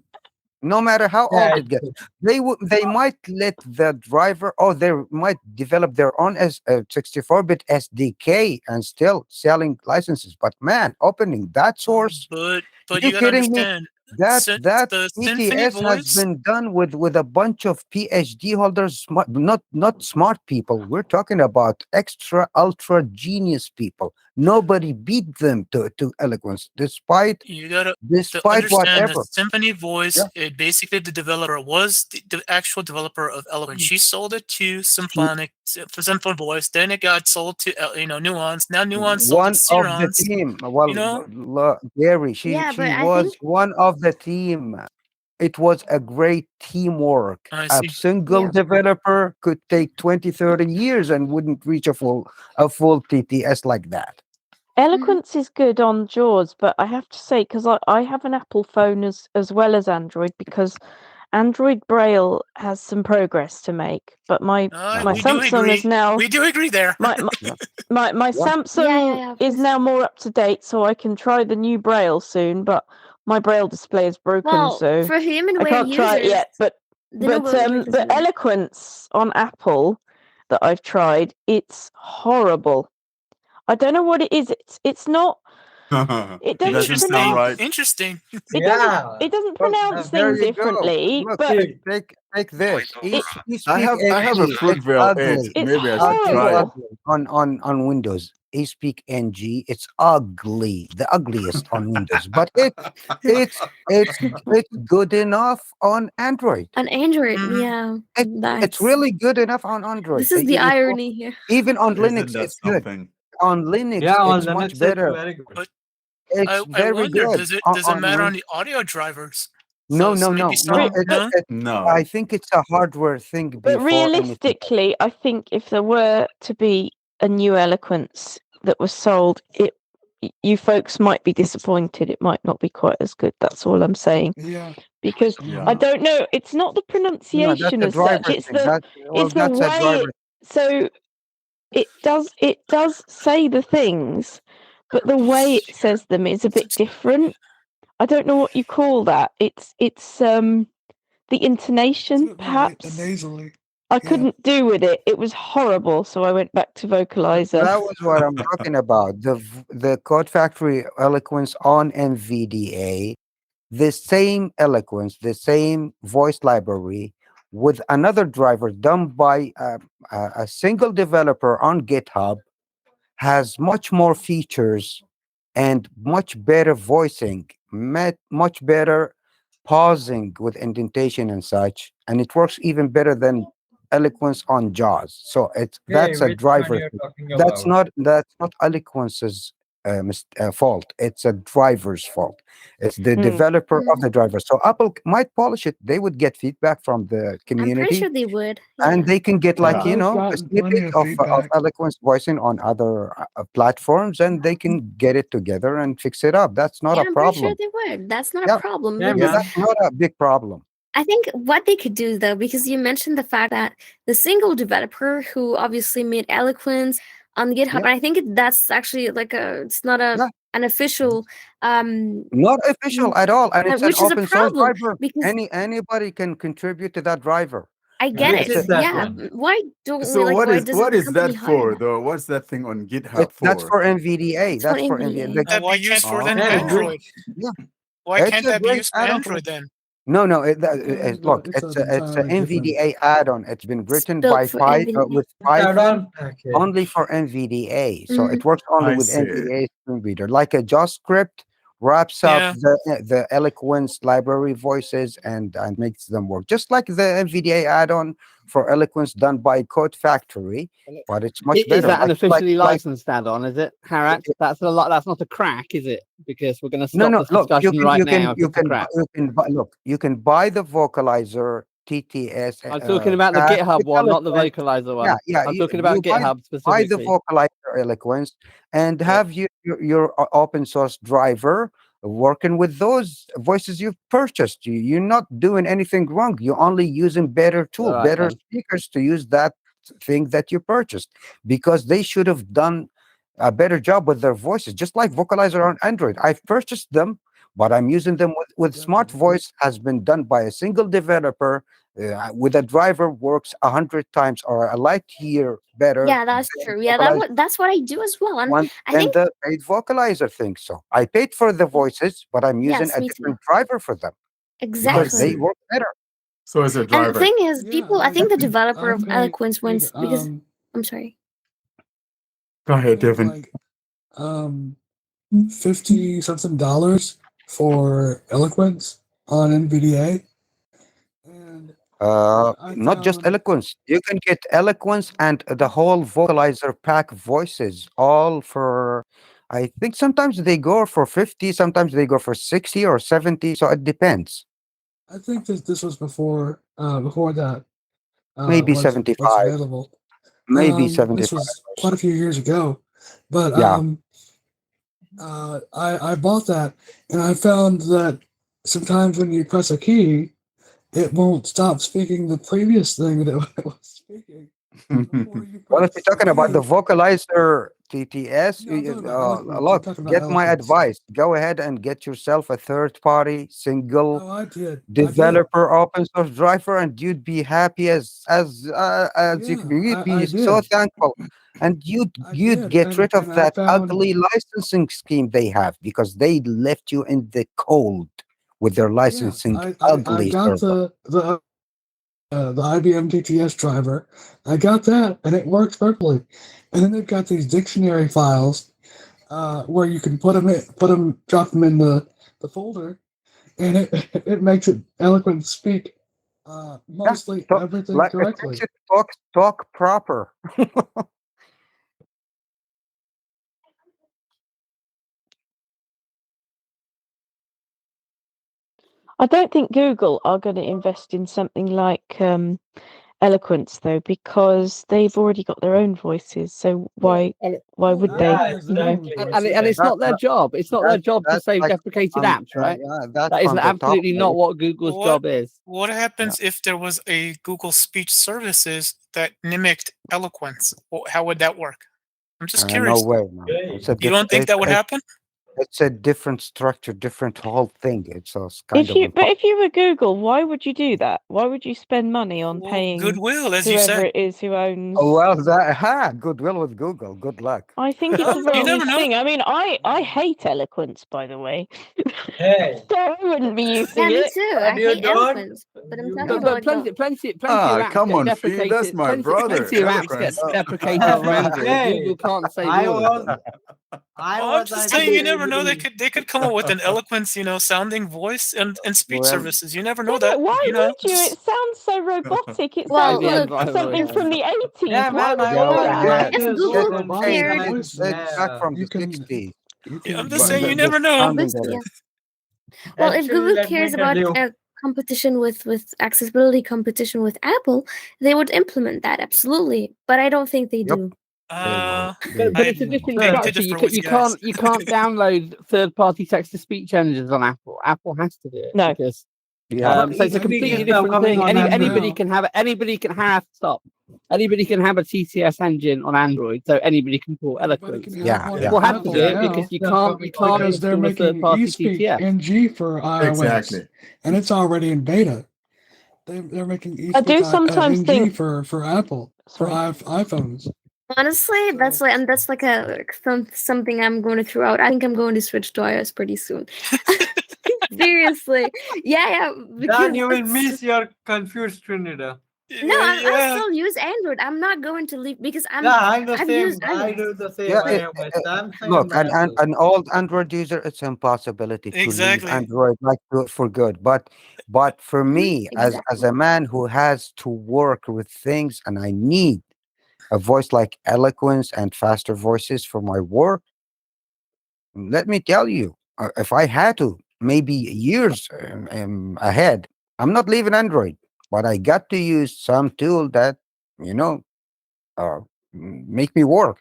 No matter how Yeah, old it gets. They might let the driver, or they might develop their own as 64-bit SDK and still selling licenses. But man, opening that source, But you you gotta kidding me? understand, That the Symphony TTS has voice. been done with a bunch of PhD holders, not smart people. We're talking about extra ultra genius people. Nobody beat them to eloquence, despite You gotta to despite understand the whatever. Symphony voice. Yeah. It basically the developer was the actual developer of Eloquent. She sold it to She Symphonic for Symphony Voice. Then it got sold to Nuance. Now Nuance sold it one to of the Cirons. team. You Well, know, Gary, Yeah, but she I think was one of the team. It was a great teamwork. I A see. single yeah. developer could take 20, 30 years and wouldn't reach a full TTS like that. Mhm. Eloquence is good on JAWS, but I have to say, because I have an Apple phone as well as Android, because Android Braille has some progress to make. But my Uh-huh. We do Samsung is agree. now We do agree there. my Yeah. my Yeah. Samsung Yeah, of is course. now more up to date, so I can try the new Braille soon. But my Braille display is broken, Well, so for I HumanWare can't try it users, yet. But the new Braille doesn't work. Eloquence on Apple that I've tried, it's horrible. I don't know what it is. It's not. It It doesn't doesn't sound Interesting. pronounce. right. Interesting. It doesn't. yeah. It doesn't Well, pronounce there things you go. differently, Look, but See, take this. it You I speak have a NG. It's Fruitvale Edge. ugly. it's Maybe I should It's try it. horrible. ugly on Windows. You speak NG. It's ugly, the ugliest on Windows. But it's it's good enough on Android. On Android, Hmm. yeah, It's that's really good enough on Android. this is the irony here. Even on Isn't Linux, that it's good. something? On Linux, yeah, on it's much Linux it's better. very good. But It's I very wonder, good does it on matter on Win. the audio drivers? No, no, Maybe no, no. Re- some, It, but huh? it, I No. think it's a hardware thing but before anything else. realistically, I think if there were to be a new Eloquence that was sold, you folks might be disappointed. It might not be quite as good. That's all I'm saying. Yeah. Because I Yeah. Mhm. don't know. It's not the No, that's pronunciation a as such. driver thing. It's the That's a way. driver. So it does say the things, but the way it says them is a bit different. I don't know what you call that. It's the intonation, The perhaps. nasally. I Yeah. couldn't do with it. It was horrible, so I went back to vocalizer. That was what I'm talking about. The Code Factory Eloquence on NVDA, the same Eloquence, the same voice library with another driver done by a single developer on GitHub has much more features and much better voicing, much better pausing with indentation and such, and it works even better than Eloquence on JAWS. So Okay, that's a which one driver you're thing. talking That's about? not Eloquence's fault. It's a driver's fault. It's the Hmm. developer of Mhm. the driver. So Apple might polish it. They would get feedback from the I'm pretty community, sure they would. and Yeah. they can get Yeah. like I've a gotten plenty snippet of of feedback. Eloquence voicing on other platforms, and they can get it together and fix it up. That's not Yeah, a I'm pretty sure problem. they would. That's not a Yeah, problem. Yeah, yeah, Because man. that's not a big problem. I think what they could do though, because you mentioned the fact that the single developer who obviously made Eloquence on GitHub, Yeah, and I think that's actually like it's not yeah, an official not official at all, and it's an which is a open source problem driver. because Anybody can contribute to that driver. I get Which it. is that Yeah. one? Why don't we So like? Why doesn't what the is that company hire for that? though? What's that thing on GitHub That's for? for NVDA. It's for That's for NVDA. NVDA. That why be used can't for then Yeah, good. Android? Yeah, Why it's can't a that be great used for add-on. Android then? No, look, It's an it's an entirely different. NVDA add-on. It's been It's written built by for NVDA. with Add Python on. Okay. only for NVDA. So Mhm. it works only I with see. NVDA screen reader. Like a JavaScript wraps up Yeah. the Eloquence library voices and makes them work. Just like the NVDA add-on for Eloquence done by Code Factory, but it's much Is better. that an Like officially licensed add-on? Is it, Harat? That's a lot. That's not a crack, is it? Because we're going to no, stop no. this Look, discussion right now if it's a crack. you can buy the vocalizer TTS. I'm talking about the pack GitHub with one, not the Eloquence. vocalizer one. Yeah. I'm talking You about buy GitHub buy the specifically. vocalizer Eloquence and have your open source driver working with those voices you've purchased. You're not doing anything wrong. You're only using better tool, Alright better then. speakers to use that thing that you purchased, because they should have done a better job with their voices, just like vocalizer on Android. I've purchased them, but I'm using them with Smart Voice has been done by a single developer with a driver works 100 times or a light year better Yeah, that's than true. Yeah, vocalizer that's what I do as well. And one I than think the paid vocalizer thing. So I paid for the voices, but I'm using yes, a me too. different driver for them I because they see. Exactly. work better. So it's a And the driver. thing is, people. I think the developer I of paid Eloquence went because I'm sorry. Go ahead, paid Devin. like 50 something dollars for Eloquence on NVDA. And I Not just found Eloquence. You can get Eloquence and the whole vocalizer pack voices all for, I think sometimes they go for 50, sometimes they go for 60 or 70. So it depends. I think this was before that Maybe was 75, available. maybe This 75. was quite a few years ago, but Yeah. I bought that and I found that sometimes when you press a key, it won't stop speaking the previous thing that it was speaking. Well, if you're talking about the vocalizer TTS, look, talking about get my Eloquence. advice. Go ahead and get yourself a third-party single I did. developer open source driver, and you'd be happy as you can. You'd be so thankful, and you'd get rid of and I that found ugly licensing scheme they have because they left you in the cold with their licensing I ugly got server. the IBM TTS driver. I got that, and it works perfectly. And then they've got these dictionary files where you can drop them in the folder, and it makes it eloquent speak mostly everything Like it correctly. makes it talk proper. I don't think Google are going to invest in something like Eloquence though, because they've already got their own voices. So why would they? You know? And it's not their job. It's not their job to save deprecated apps, right? That is absolutely not what Google's job is. What happens if there was a Google Speech Services that mimicked Eloquence? How would that work? I'm just No curious. way, man. It's a You don't think that would happen? It's a different structure, different whole thing. It's a kind If of you, but if you were Google, why would you do that? Why would you spend money on paying goodwill, as you whoever said. it is who owns? Oh, well, goodwill with Google. Good luck. I think it's a You very never niche know. thing. I mean, I hate Eloquence, by the way. Hey. So I wouldn't be using Yeah, me it. too. I hate Eloquence, but I'm talking about like Plenty the... of apps come get on, Fee, deprecated. that's my brother. Plenty of apps get Eloquence. deprecated for Android. Hey, Google can't save I all of was, them. I'm just saying, you never know. They could come up with an Eloquence, sounding voice and speech Well, services. You never know Yeah, that. but why You know, would you? It sounds so robotic. It Well, sounds IBM like driver, something yeah. from the 80s. yeah, Why man, would I you do was that? If Google cared... It's back from the 60s. I'm just saying, you never know. Obviously, yeah. Well, if Actually, Google let me cares tell about you. competition with accessibility competition with Apple, they would implement that absolutely. But I don't think they do. But it's a different beg to structure. differ You, with you guys. you can't download third-party text-to-speech engines on Apple. Apple has to do it. No. Because, Yeah. so it's a completely different thing. Anybody can have Anybody can have a TTS engine on Android, so anybody can port Eloquence. Apple has to do it because you can't because they're install a making third-party eSpeak TTS. NG for iOS, Exactly. and it's already in beta. they're making I do eSpeak sometimes NG think. for Apple for Sorry. iPhones. Honestly, that's like something I'm going to throw out. I think I'm going to switch to iOS pretty soon. Seriously, yeah, because Then you will it's miss just- your confused Trinidad. no, I'll still use Android. I'm not going to leave because Yeah, I'm the I've same. used I do the same. Yeah, I have my Samsung and look, my Apple. an old Android user, it's impossibility to leave Exactly. Android like for good. But for me, as a exactly. man who has to work with things, and I need a voice like eloquence and faster voices for my work, let me tell you, if I had to, maybe years ahead, I'm not leaving Android, but I got to use some tool that you know make me work.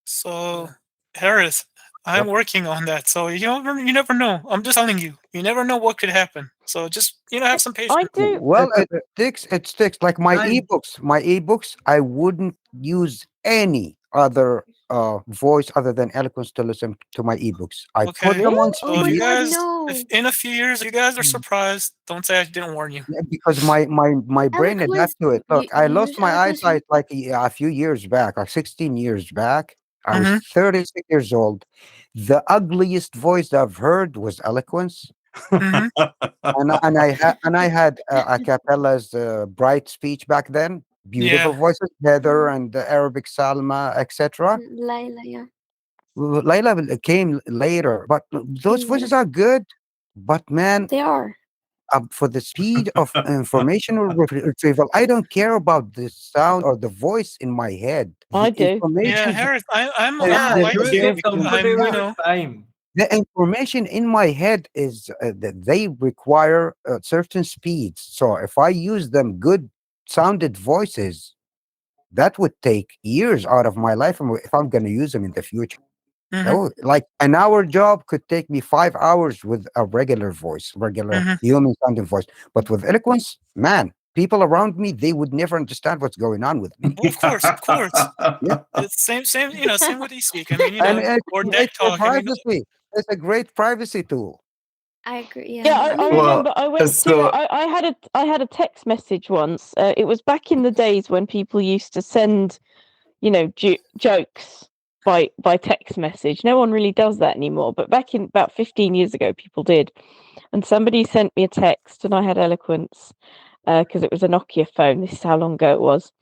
So, Harris, I'm working on that. So you never know. I'm just telling you, you never know what could happen. So just have some patience. I do. Well, it sticks. It sticks. Like my I- ebooks. My ebooks. I wouldn't use any other voice other than eloquence to listen to my ebooks. I put Okay. them on So if you speed guys, if in a few years you guys are surprised, don't say I didn't warn you. because my brain Eloquence, adapts to it. Look, you I lost use my eloquence. eyesight like a few years back, like 16 years back. I was Mm-hmm. 36 years old. The ugliest voice I've heard was eloquence. Mm-hmm. And I had a cappella's bright speech back then. Beautiful Yeah. voices, Heather and Arabic Salma, etc. Layla, yeah. Layla came later, but those Came later. voices are good. But man, They are. for the speed of information retrieval, I don't care about the sound or the voice in my head. I The do. Yeah, information, Harris, I'm Yeah, you like will you. get I'm comfortable with time. the information in my head is that they require certain speeds. So if I use them good sounded voices, that would take years out of my life if I'm going to use them in the future. Mm-hmm. Like an hour job could take me 5 hours with a regular voice, regular Mm-hmm. human sounding voice. But with eloquence, man, people around me, they would never understand what's going on with me. Well, of course, of course. Yeah. It's same, same with eSpeak. I mean, And or Deck it's for Talk. I mean, privacy. It's a great privacy tool. I agree. Yeah. Yeah, I I mean, remember. I went to. so I had a text message once. It was back in the days when people used to send, jokes by text message. No one really does that anymore. But back in about 15 years ago, people did. And somebody sent me a text, and I had eloquence because it was a Nokia phone. This is how long ago it was,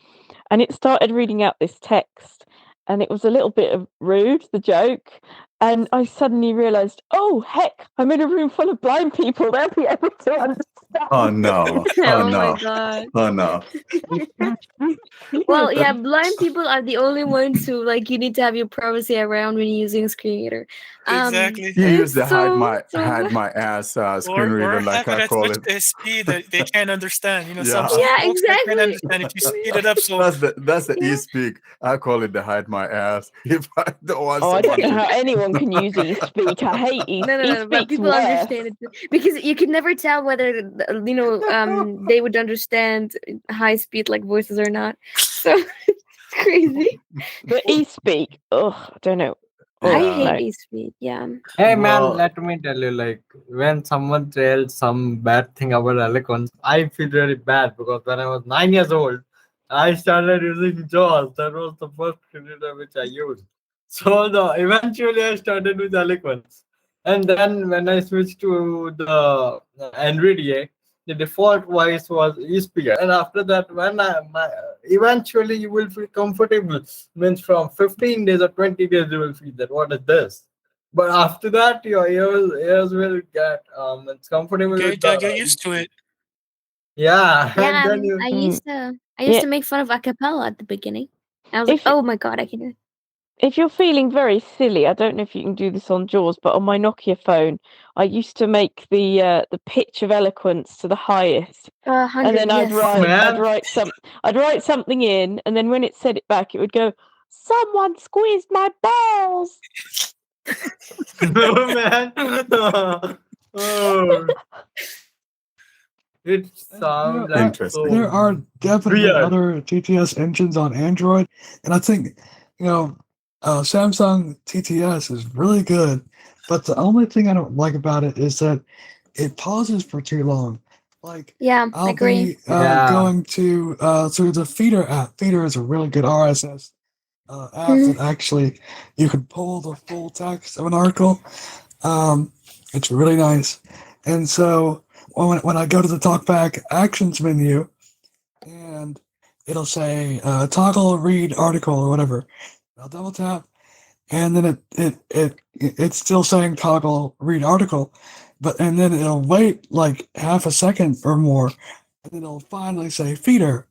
and it started reading out this text, and it was a little bit of rude, the joke. And I suddenly realized, oh heck, I'm in a room full of blind people. They'll be able to understand. oh no, oh oh my no, god. oh no. Well, yeah, blind people are the only ones who you need to have your privacy around when you're using screen reader. exactly. You use It's the so hide my ass screen Or reader, like have it I at call such it. a speed that they can't understand. Some Yeah, yeah, folks they can't exactly. understand if you speed it up. So that's the Yeah. e-speak. I call it the hide my ass. If I don't want Oh, I don't someone know to. how anyone can use eSpeak. I hate No, but eSpeak's people worse. understand it because you can never tell whether they would understand high speed voices or not. So it's crazy. But eSpeak, I don't know. I Yeah. hate No. eSpeed. Yeah. Hey man, Well, let me tell you, when someone tells some bad thing about eloquence, I feel really bad because when I was 9 years old, I started using JAWS. That was the first computer which I used. So eventually I started with eloquence. And then when I switched to the NVDA, the default voice was eSpeaker. And after that, eventually you will feel comfortable. Means from 15 days or 20 days you will feel that what is this? But after that, your ears will get it's comfortable with get the used to it. yeah, and Yeah. then you I used to Yeah. make fun of acapella at the beginning. I was like, If oh my god, I can do it. if you're feeling very silly, I don't know if you can do this on JAWS, but on my Nokia phone, I used to make the pitch of eloquence to the highest, and 100, then I'd yes. write man. I'd write something in, and then when it said it back, it would go, "Someone squeezed my balls." No man. Oh, it sounds like interesting. There are so definitely weird. other TTS engines on Android, and I think Samsung TTS is really good. But the only thing I don't like about it is that it pauses for too long. Like Yeah, I'll agree. be going to the Feeder app. Feeder is a really good RSS app that actually you can pull the full text of an article. It's really nice. And so when I go to the TalkBack Actions menu, and it'll say toggle read article or whatever, I'll double tap, and then it's still saying toggle read article, and then it'll wait like half a second or more, and then it'll finally say feeder,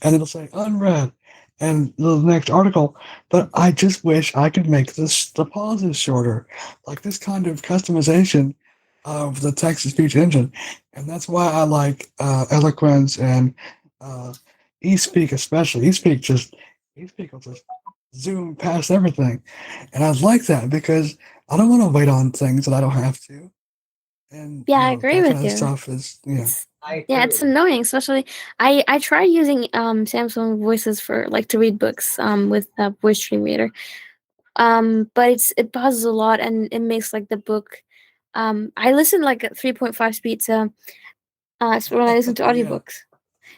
and it'll say unread, and the next article. But I just wish I could make the pauses shorter, like this kind of customization of the text to speech engine, and that's why I like Eloquence and eSpeak especially. eSpeak will just zoom past everything, and I like that because I don't want to wait on things that I don't have to. And Yeah, I agree that with kind of you. stuff is Yeah, it's annoying, especially I try using Samsung Voices for like to read books with voice stream reader. But it pauses a lot and it makes like the book I listen like at 3.5 speed, so when I listen to audiobooks.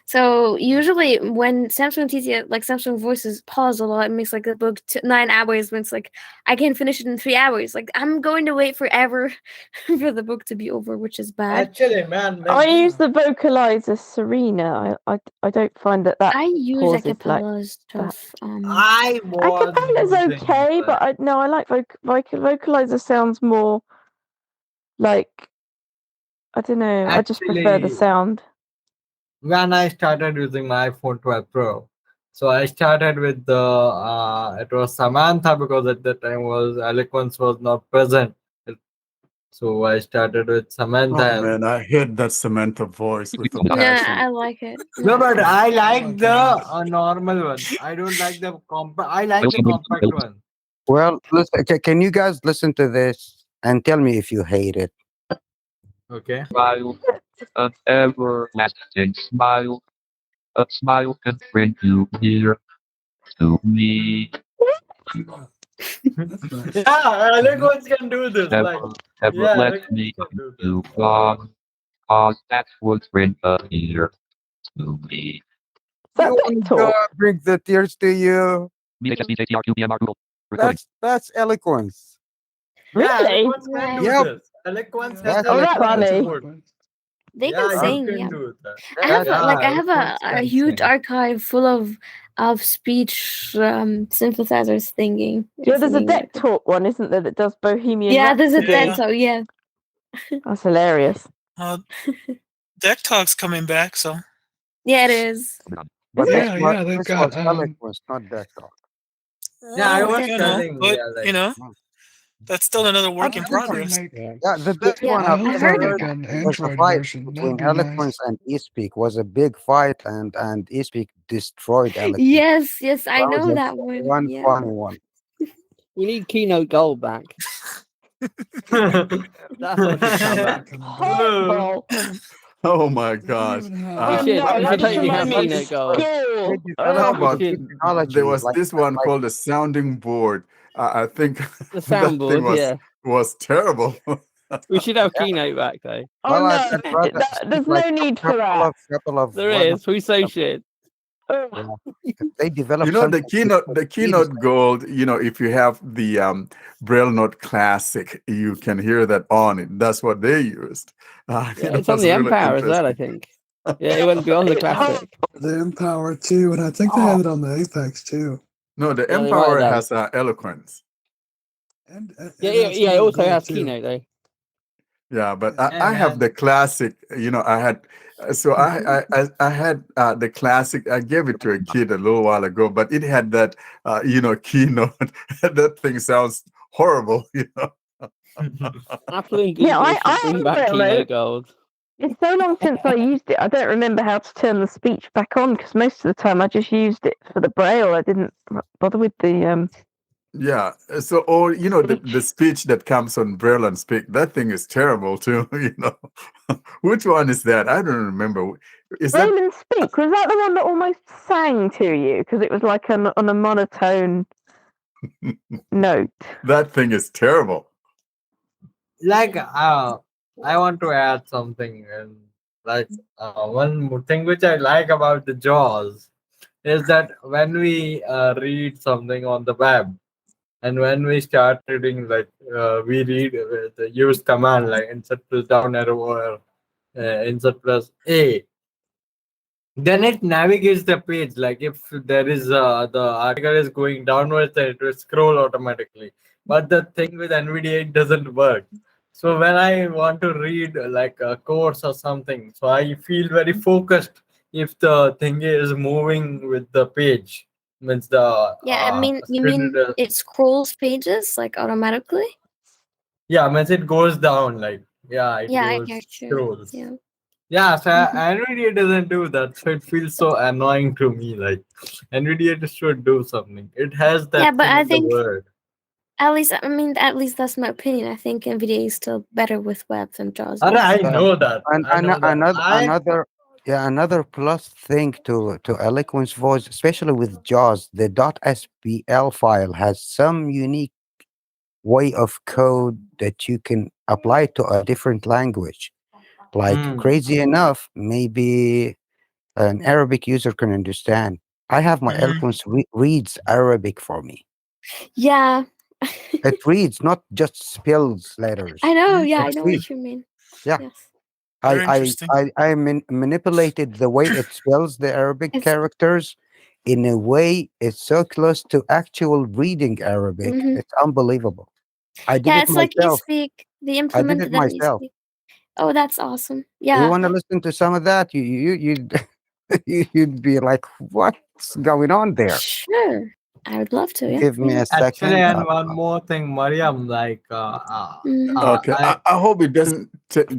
So usually when Samsung TTS, like Samsung Voices pause a lot, it makes like the book 9 hours when it's like I can finish it in 3 hours. Like I'm going to wait forever for the book to be over, which is bad. Actually, man, I use the vocalizer Serena. I don't find that I use pauses like acapella stuff. I was Acapella's using okay, but I like vocalizer sounds more like I don't know. I just prefer the Actually, sound. when I started using my iPhone 12 Pro, so I started with the it was Samantha because at that time was Eloquence was not present. So I started with Samantha. Oh man, I hate that Samantha voice with a Yeah, passion. I like it. No, but I like the gosh. normal one. I don't like the compact. I like the compact one. Well, listen, can you guys listen to this and tell me if you hate it? Okay. Smile, an everlasting smile, a smile can bring you near to me. That's nice. Yeah, Eloquence can do this. Never, Like, never yeah, let Eloquence me can do this. you gone, cause that would bring a tear to me. You want to bring the tears to you? That's eloquence. Yeah, Really? Eloquence can do Yep. this. Eloquence has That's Oh, that that's funny. support. They Yeah, can you sing, can yeah. do that. I have Yeah, I have Eloquence a can huge sing. archive full of speech synthesizers singing. Yeah, there's a singing deck talk one, isn't there, that does Bohemian Yeah, there's a Rhapsody? deck talk. Yeah. That's hilarious. Deck Talk's coming back, so Yeah, it is. But Yeah, they've this got was eloquence, not that talk. Yeah, I was Deck telling. but Yeah, like, you know, that's still another work in I hope they progress. make. Yeah, the best Yeah, one I I've hope I they heard ever it. make heard an was a Android fight version. between That'd be Eloquence nice. and eSpeak. Was a big fight, and eSpeak destroyed Eloquence. Yes, I That was know a that one. one Yeah. funny one. We need Keynote Gold back. That one should come back. Horrible. Oh my gosh. We Oh should, no, we that should just totally have reminded me of Keynote Gold. school. They How developed We about new should. technology. there was this one like called a sounding board? I think The that thing soundboard, yeah. was terrible. We should have Keynote back though. Oh well, no, I'd rather there's like no need for that. couple of There wonderful is. We so stuff. should. Ugh. Yeah. If they develop You know the something keynote easy. gold, if you have the Braille Note Classic, you can hear that on it. That's what they used. Yeah, It it's on was the really Empower as well, I interesting. think. Yeah, it went beyond the It's classic. The Empower too, and I think they had it on the Apex too. No, the Yeah, they might have Empower done. has Eloquence. And Yeah, it yeah, has yeah. It Keynote also Gold has too. Keynote though. Yeah, but Yeah. I have the classic. I had so I had the classic. I gave it to a kid a little while ago, but it had that keynote. That thing sounds horrible. Apple and Yeah, Google should I bring have back Braille Keynote Note. Gold. It's so long since I used it. I don't remember how to turn the speech back on because most of the time I just used it for the Braille. I didn't bother with the Yeah. So, or the speech that comes on Braille and Speak. That thing is terrible too. Which one is that? I don't remember. Is that Braille and Speak. Was that the one that almost sang to you because it was like on a monotone note? that thing is terrible. like I want to add something, and Like one thing which I like about the JAWS is that when we read something on the web, and when we start reading, like we read the use command like insert plus down arrow or insert plus A, then it navigates the page. Like if there is the article is going downwards, then it will scroll automatically. But the thing with NVDA, it doesn't work. So when I want to read like a course or something, so I feel very focused if the thing is moving with the page. Means the Yeah, I mean, you screen mean reader. it scrolls pages like automatically? Yeah, means it goes down. Like yeah, it Yeah, I goes get you. scrolls. Yeah. Yeah, so Mhm. NVIDIA doesn't do that, so it feels so annoying to me. Like NVIDIA should do something. It has Yeah, that but thing I in the think word. at least that's my opinion. I think NVIDIA is still better with web than JAWS And I is. know that. I know that. Another plus thing to Eloquence Voice, especially with JAWS, the .spl file has some unique way of code that you can apply to a different language. Like crazy enough, maybe an Arabic user can understand. I have my Mhm. Eloquence reads Arabic for me. Yeah. It reads, not just spells letters. I know, yeah, It I know reads. what you mean. Yeah. Yes. I Very I interesting. manipulated the way it spells the Arabic It's characters in a way it's so close to actual reading Arabic. Mhm. It's unbelievable. I did Yeah, it it's like you myself. speak they I did implemented it that you myself. speak. Oh, that's awesome. You Yeah. want to listen to some of that? You'd you'd be like, what's going on there? Sure. I would love to, yeah. Give me a Actually, second. and one more thing, Mariam, like Mhm. Okay, I I hope it doesn't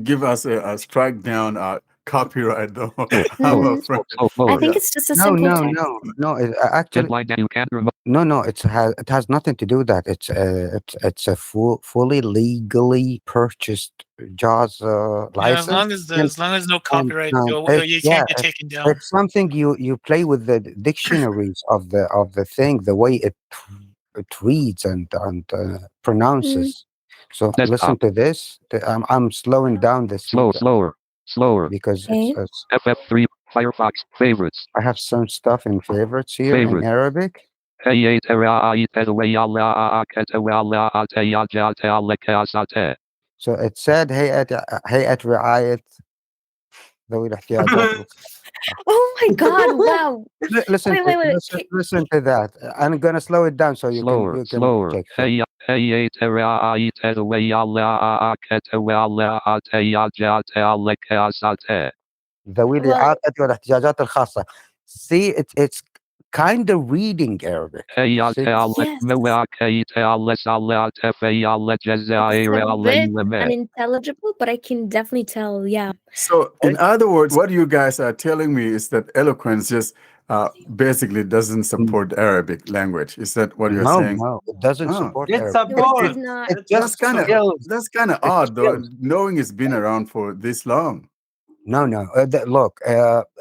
give us a strike down copyright though. I'm Mhm. afraid. I think it's just a No, simple no, text. no. Actually, no. It has nothing to do with that. It's a fully legally purchased JAWS Yeah, as license, long as no and copyright, it's you can't get taken down. it's something you play with the dictionaries of the thing, the way it reads and pronounces. So listen to this. I'm slowing down the speaker because Okay. it's FF3 Firefox favorites. I have some stuff in favorites here in Arabic. So it said هيئة رعاية ذوي الاحتياجات الخاصة. Oh my god, wow. Listen Wait, wait. listen to that. I'm gonna slow it down so you can check it. ذوي Well, الإعاقة والاحتياجات الخاصة. See, it's kind of reading Arabic. See? yes. It's a bit unintelligible, but I can definitely tell, yeah. So, in other words, what you guys are telling me is that Eloquence just basically doesn't support Arabic language. Is that what you're saying? No, it doesn't Oh, support it Arabic. No, it does supports. not. It just skills. that's kind of It's odd, though, skills. knowing it's been around for this long. No. Look,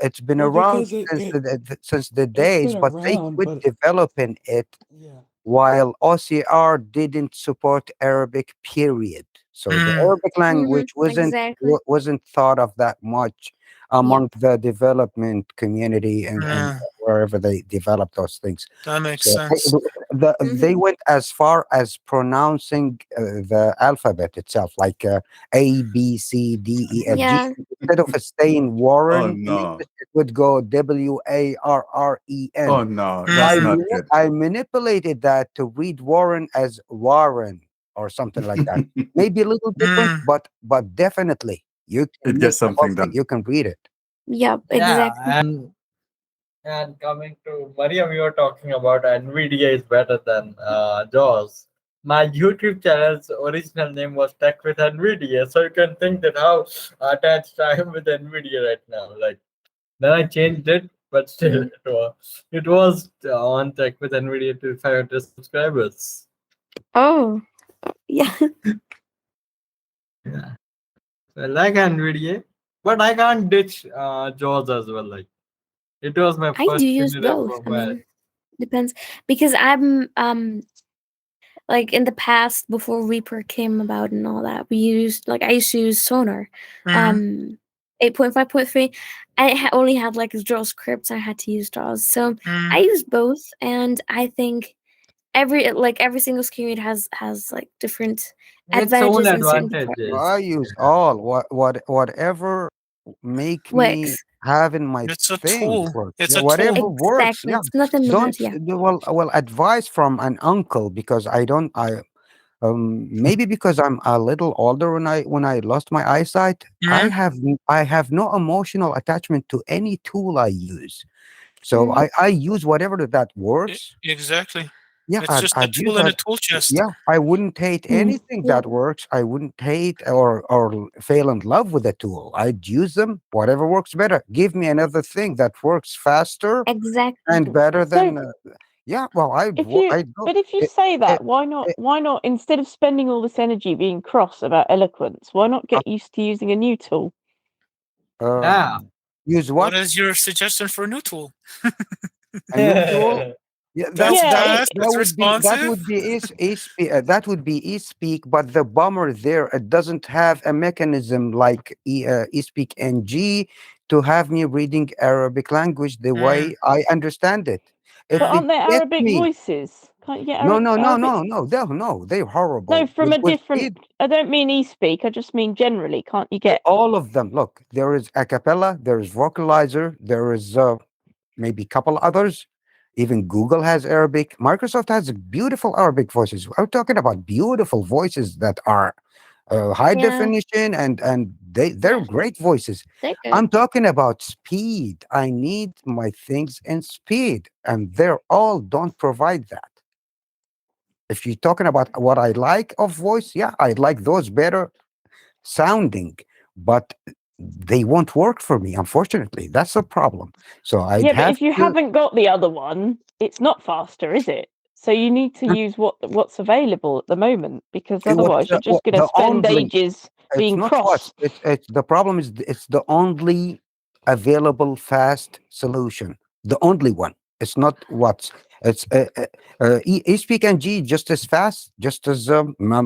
it's been Well, around because it, since it since the it's days, been but they around, quit but developing it yeah. while OCR didn't support Arabic. Period. So the Arabic Mhm. language Exactly. wasn't thought of that much Yeah. among the development community and Yeah, wherever they develop those things. that makes So sense. they went as far as pronouncing the alphabet itself, like A, B, C, D, E, F, G. Yeah. Instead of saying Oh, Warren in no. English, it would go WARREN. Oh, no. That's not good. I manipulated that to read Warren as Warren or something like that. Maybe a little different, but definitely you can It make gets the whole something thing. done. You can read it. Yep, Yeah, exactly. and coming to Mariam, you were talking about NVIDIA is better than JAWS. My YouTube channel's original name was Tech with NVIDIA, so you can think that how attached I am with NVIDIA right now. Like then I changed it, but still it was on Tech with NVIDIA to 500 subscribers. Oh, yeah. Yeah, so I like NVIDIA, but I can't ditch JAWS as well. Like it was my I first do use internet both. I profile. mean, depends because I'm like in the past before Reaper came about and all that, I used to use Sonar. Mhm. 8.5.3, and it only had like JavaScript. I had to use JAWS, so I used both, and I think every single screen has like different Its own advantages and certain advantages. I use all whatever make me Wix. have in my It's a thing tool. works. It's Yeah, a tool. whatever works. Exactly, Yeah, it's nothing but don't that. Yeah. well advice from an uncle because I don't I maybe because I'm a little older when I lost my eyesight. I have no emotional attachment to any tool I use, so I use whatever that works. Exactly. Yeah, It's just a I'd use tool in a that. tool chest. Yeah, I wouldn't hate anything that works. I wouldn't hate or fail in love with a tool. I'd use them. Whatever works better. Give me another thing that works faster Exactly. and better So than. Yeah, well, if you say that, why not instead of spending all this energy being cross about eloquence, why not get used to using a new tool? Use What what? is your suggestion for a new tool? A new tool? Yeah, That's fast. It's that responsive. would be that would be eSpeak, but the bummer there, it doesn't have a mechanism like eSpeak NG to have me reading Arabic language the way I understand it. But If it aren't there gets Arabic me, voices? Can't you get no, no, no, Arabic? no, no, they're horrible. No, from a With different. I don't mean eSpeak. I just mean generally. Can't you get? all of them. Look, there is a cappella, there is vocalizer, there is maybe a couple others. Even Google has Arabic. Microsoft has beautiful Arabic voices. I'm talking about beautiful voices that are high definition and they're great voices. I'm talking about speed. I need my things in speed, and they're all don't provide that. If you're talking about what I like of voice, yeah, I like those better sounding, but they won't work for me, unfortunately. That's a problem. So I'd Yeah, but have if you to. haven't got the other one, it's not faster, is it? So you need to use what's available at the moment, because otherwise you're just going to The spend only ages it's being not what cross. it's the problem is it's the only available fast solution, the only one. It's not what it's eSpeak NG just as fast, just as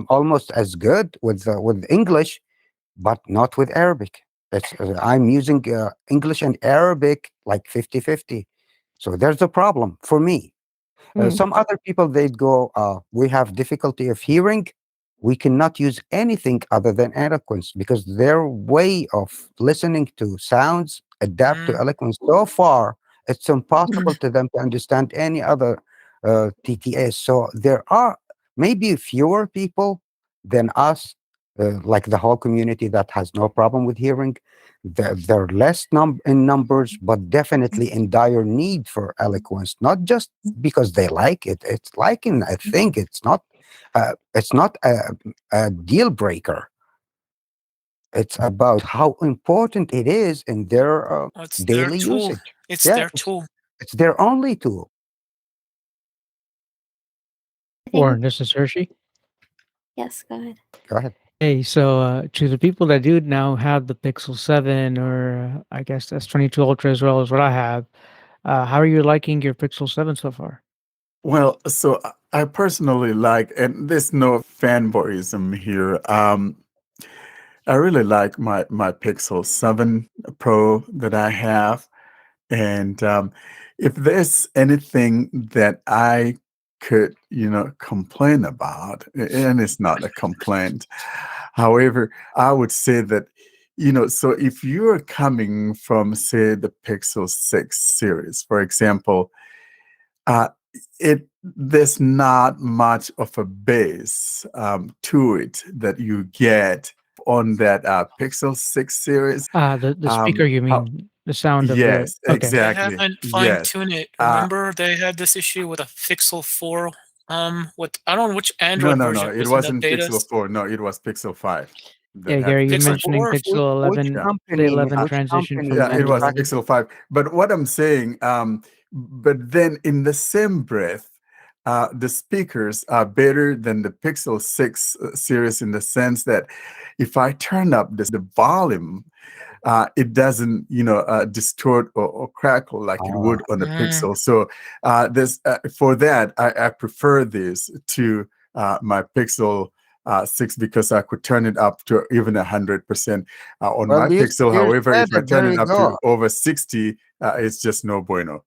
almost as good with English, but not with Arabic. It's I'm using English and Arabic like 50-50. So there's a problem for me. Some other people they'd go, we have difficulty of hearing. We cannot use anything other than eloquence because their way of listening to sounds adapt to eloquence so far, it's impossible to them to understand any other TTS. So there are maybe fewer people than us, like the whole community that has no problem with hearing. They're less in numbers, but definitely in dire need for eloquence, not just because they like it. It's liking, I think. It's not a deal breaker. It's about how important it is in their It's their daily tool. usage. It's Yeah, their tool. it's their only tool. Warren, this is Hershey. Yes, go ahead. Go ahead. Hey, so to the people that do now have the Pixel 7 or I guess S22 Ultra as well as what I have, how are you liking your Pixel 7 so far? Well, so I personally like, and there's no fanboyism here. I really like my Pixel 7 Pro that I have. And if there's anything that I could, complain about, and it's not a complaint. However, I would say that, so if you're coming from, say, the Pixel 6 series, for example, uh, there's not much of a bass to it that you get on that Pixel 6 series. The speaker, you How, mean the sound of the? yes, Okay. They exactly. haven't Yes. fine-tuned it. Remember, they had this issue with a Pixel 4. With I don't know which No, Android no, no. version It was in the wasn't Pixel betas. 4. No, it was Pixel 5 that Yeah, had Gary, you Pixel mentioning 4. Pixel 11, the 11 Which transition company from Yeah, it was Android. manufactured? Pixel 5. But what I'm saying, but then in the same breath, the speakers are better than the Pixel 6 series in the sense that if I turn up the volume, it doesn't, distort or crackle like it would on the Pixel. So this for that, I prefer this to my Pixel 6 because I could turn it up to even 100% on Well, my Pixel. here's However, if I better. turn There it you up go. to over 60, it's just no bueno.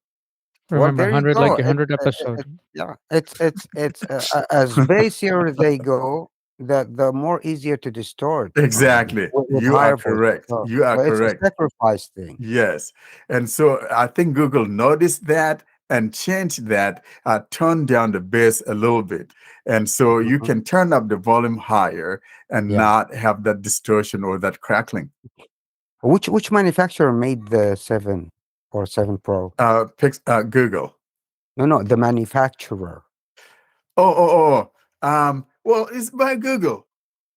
Well, Remember, there you 100 like go. your 100 episode. Yeah, it's as bassier they go, the more easier to distort. Exactly. With You are higher voice. correct. So, You are so it's a correct. sacrifice thing. Yes. And so I think Google noticed that and changed that, turned down the bass a little bit. And so you Mhm. can turn up the volume higher and Yeah. not have that distortion or that crackling. Which manufacturer made the 7 or 7 Pro? Google. No, the manufacturer. Well, it's by Google.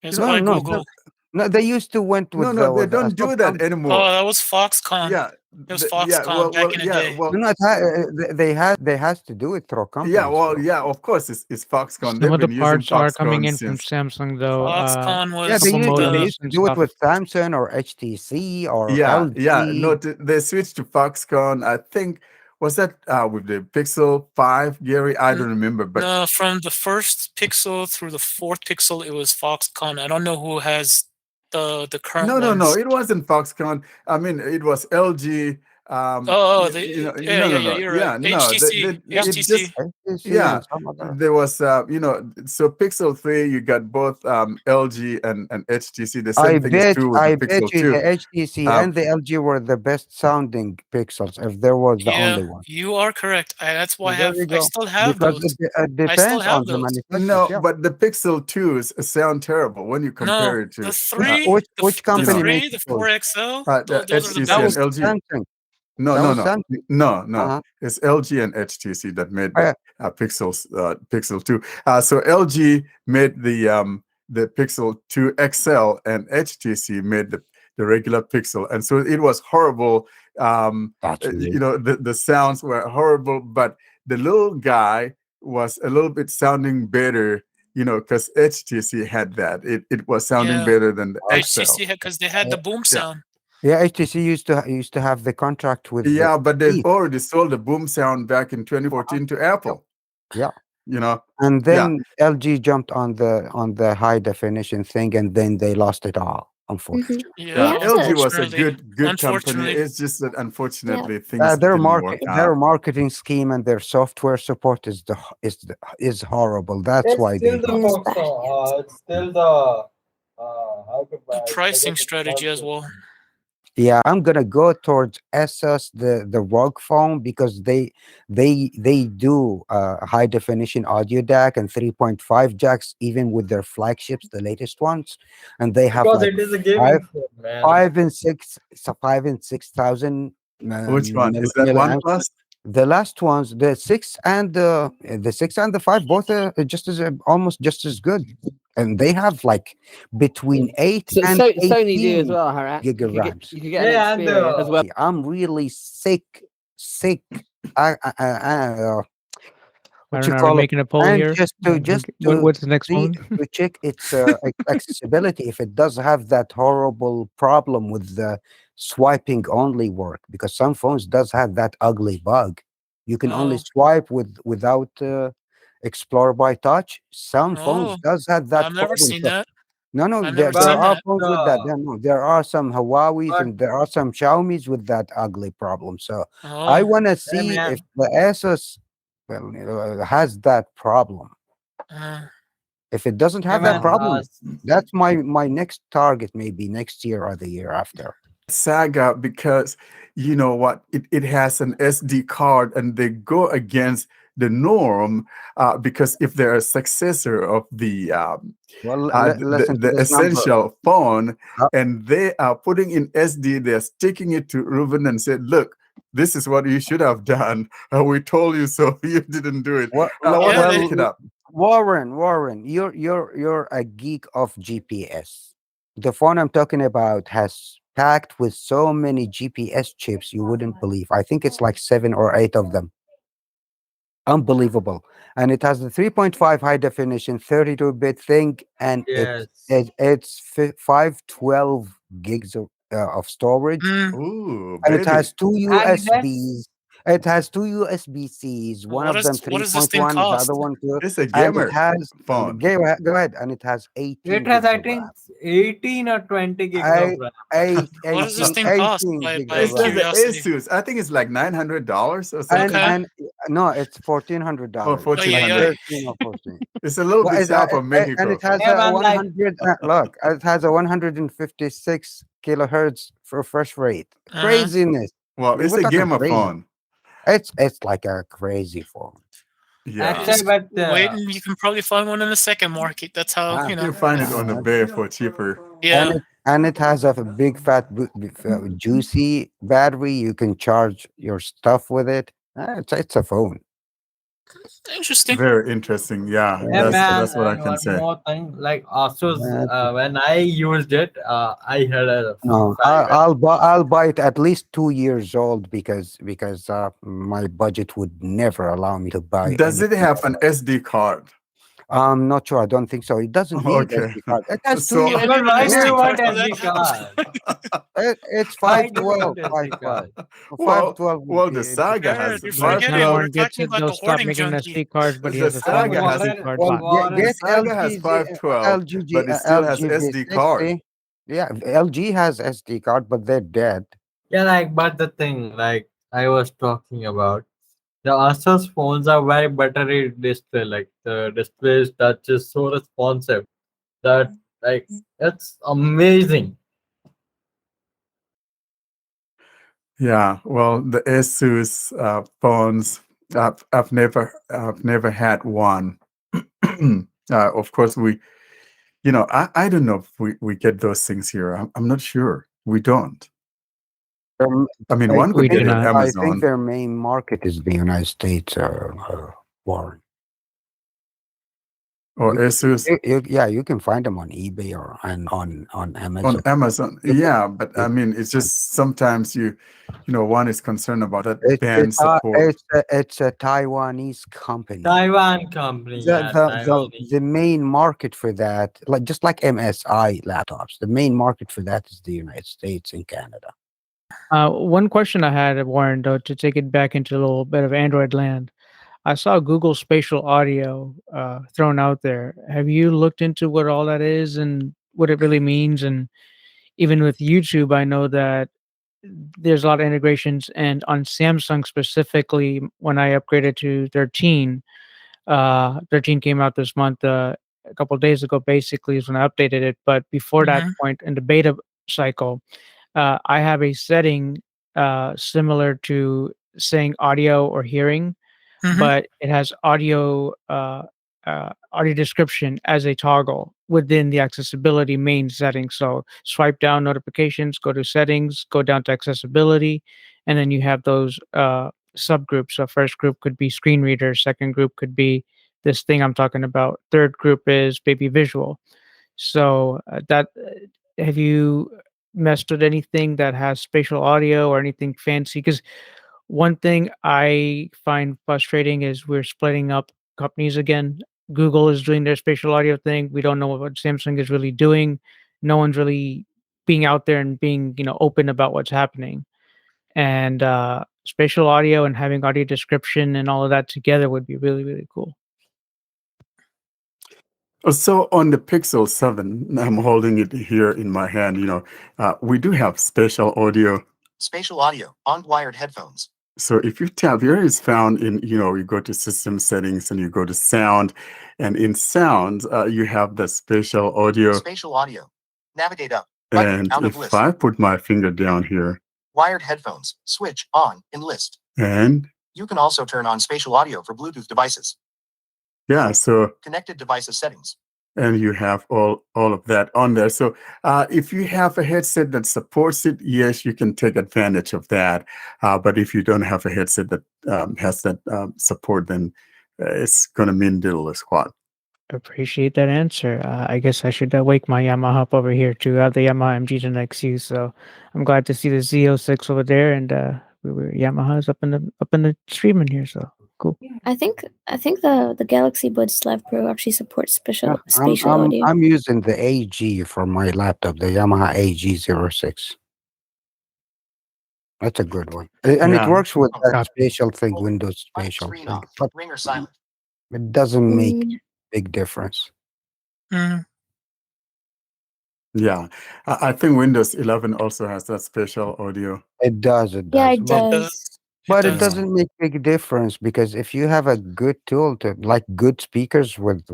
It's No, by no, Google. no. They used to went No, with no, they with a don't do that Qualcomm. Oh, anymore. that was Foxconn. Yeah, It was yeah. Foxconn back in the day. No, no. They has to do it through Yeah, companies. well, Though. yeah. Of course, it's Foxconn. Some They've of the been using parts are coming Foxconn in from since. Samsung, though. Foxconn Yeah, was they couple used to, they modems used to and do it stuff. with Samsung or HTC or Yeah, yeah. No, LG. they switched to Foxconn. I think was that with the Pixel 5, Gary? I don't remember, but no, from the first Pixel through the fourth Pixel, it was Foxconn. I don't know who has the current no. ones. It wasn't Foxconn. I mean, it was LG. Yeah, you're right. No. HTC, It just HTC. HTC yeah. and some other. There was so Pixel 3, you got both LG and HTC. The same thing is true with the I bet Pixel you the 2. HTC and the LG were the best sounding pixels if there was the Yeah, only one. you are correct. That's why There you I go. still have Because those. it I still depends have on the those. manufacturers. No, Yeah. but the Pixel 2s sound terrible when you No, compare it the to three, Which the company know, makes three, the those? 4XL, the those are the HTC That and was best. LG. Samsung. No, That no, was no, Samsung. no. Uh-huh. It's LG and HTC that made Yeah. the Pixel 2. So LG made the Pixel 2 XL, and HTC made the regular Pixel, and so it was horrible. That's weird. The sounds were horrible, but the little guy was a little bit sounding better. Because HTC had that. It was sounding Yeah, better than the XL. HTC because they had the boom Yeah. sound. Yeah, HTC used to have the contract with the Yeah, but they Beats. already sold the boom sound back in 2014 to Apple. Yeah. And And yeah, then LG jumped on the high definition thing, and then they lost it all, unfortunately. yeah. have to- LG was a Unfortunately. good company. Unfortunately. It's just that unfortunately things Their didn't work their out. marketing scheme and their software support is horrible. That's It's why still they the don't. Foxconn. It's still the how to The buy. pricing strategy as well. Yeah, I'm gonna go towards Asus, the ROG phone, because they do high definition audio DAC and 3.5 jacks even with their flagships, the latest ones, and they have Because like it is a five gaming phone, man. 5 and 6,000 Which one is that? OnePlus? the last ones, the 6 and the 5, both are just as almost just as good, and they have like between 8 So, and Sony do as 18 well, Harat. gig of You rams. can get an Yeah, and Xperia as well. I'm really sick. I What don't you know. Are we call it? making a poll And here? just What's the next see, one? to check its accessibility if it does have that horrible problem with the swiping only work, because some phones does have that ugly bug. You can only Oh, swipe without Explore by touch. Some phones oh, does have that I've never problem. seen So that. no, I've there never there seen are that. phones with that. No, there are some Huawei's but and there are some Xiaomi's with that ugly problem. So I Oh, want to hey see if man, the Asus has that problem. uh, If it doesn't hey have that man. problem, that's my next target, maybe next year or the year after. Saga, because you know what, it has an SD card and they go against the norm, because if they're a successor of the Well, the listen to this number. essential phone, Uh, and they are putting in SD, they're sticking it to Ruben and said, look, this is what you should have done. We told you so. You didn't do it. yeah, Let's they, look it up. Warren, you're a geek of GPS. The phone I'm talking about has packed with so many GPS chips you wouldn't believe. I think it's like 7 or 8 of them. Unbelievable. And it has the 3.5 high definition 32-bit thing, and Yes. it's 512 gigs of storage, mm, Ooh, and it baby. has two And that's USBs It has two USB-Cs. One What of is them what does this thing 3.1, the other cost? one 2, It's a and it gamer has phone. go ahead, and it has It 18 has, gigs I of think, RAM. 18 or 20 gigs of I RAM. What does this 18, thing cost? 18 gigs By of It says RAM. the curiosity. Asus. I think it's like $900 or And something. Okay. and no, it's Or $1,400, Oh yeah, like yeah. 1400. 13 or 14. It's a little What bit is that? south of And it Mexico. has Yeah, a man, like 100. Look, it has a 156 kilohertz for refresh rate. Uh-huh. Craziness. Well, it's We're a talking gamer crazy. phone. It's like a crazy phone. Yeah. actually, Just but wait, and you can probably find one in the second market. That's how, Ah, You can find it on ah, eBay for cheaper. and Yeah. it has a big fat juicy battery. You can charge your stuff with it. It's a phone. Interesting. Very interesting. Yeah, yeah, Yeah, man, that's what I and can one say. more thing, like Asus, yeah. when I used it, I had a No, very I'll buy it at least 2 years old because my budget would never allow me to buy Does it anything have that an SD card? I'm not sure. I don't think so. It doesn't need Okay. SD card. It has two So I USB But need an why do SD you ports. card want for that. SD card? It's Why do you 512, want SD card? 512 well, the would be Saga Garrett, has you By the forget time it. five. We're Warren gets talking it, about they'll the stop hoarding making junkie. SD cards, but he The has a Saga permanent has SD Warren, card well. bot. the Warren, Saga has 512, but it still has SD card. LG. Yeah, LG has SD card, but they're dead. yeah, like, but the thing, like I was talking about, the Asus phones are very battery display. Like the display touch is so responsive that, like, it's amazing. Yeah, well, the Asus phones, I've never had one. Of course, I don't know if we get those things here. I'm not sure. We don't. I mean, one We could do get it at not. I think Amazon their main market is the United States. Warren. or Asus. Yeah, you can find them on eBay or on On Amazon. Amazon, It- yeah, but I it- mean, it's just sometimes one is concerned about that It's band support. it's a Taiwanese company. Taiwan company, The, yeah, the the Taiwanese. the main market for that, like just like MSI laptops, the main market for that is the United States and Canada. One question I had, Warren, though, to take it back into a little bit of Android land. I saw Google Spatial Audio thrown out there. Have you looked into what all that is and what it really means? And even with YouTube, I know that there's a lot of integrations. And on Samsung specifically, when I upgraded to 13, 13 came out this month. A couple of days ago, basically, is when I updated it. But before that Mm-hmm. point in the beta cycle, I have a setting similar to saying audio or hearing, Mm-hmm. but it has audio description as a toggle within the accessibility main settings. So swipe down notifications, go to settings, go down to accessibility, and then you have those subgroups. So first group could be screen reader, second group could be this thing I'm talking about, third group is baby visual. So have you messed with anything that has spatial audio or anything fancy? Because one thing I find frustrating is we're splitting up companies again. Google is doing their spatial audio thing. We don't know what Samsung is really doing. No one's really being out there and being, open about what's happening. And spatial audio and having audio description and all of that together would be really, really cool. So on the Pixel 7, I'm holding it here in my hand. We do have spatial audio. Spatial audio on wired headphones. So if you tap here, is found in, you go to system settings and you go to sound, and in sound, you have the spatial audio. Spatial audio. Navigate up. Button And out of if list. I put my finger down here Wired headphones. Switch on in list. and You can also turn on spatial audio for Bluetooth devices. yeah, so Connected devices settings. and you have all of that on there. So if you have a headset that supports it, yes, you can take advantage of that. But if you don't have a headset that has that support, then it's going to mean little or squat. Appreciate that answer. I guess I should wake my Yamaha up over here to the Yamaha MG10XU. So I'm glad to see the Z06 over there, and Yamaha's up in the streaming here. So cool. I think the Galaxy Buds Slav Pro actually supports Yeah, spatial audio. I'm using the AG for my laptop, the Yamaha AG06. That's a good one. And it Yeah. works with that Copy. spatial thing, Windows spatial Screen thing. off. But Ringer silent. it doesn't make Mm, big difference. Mm. Yeah. I think Windows 11 also has that special audio. It does, it Yeah, does. it But It does. does. It but it does. doesn't make big difference because if you have a good tool to like good speakers with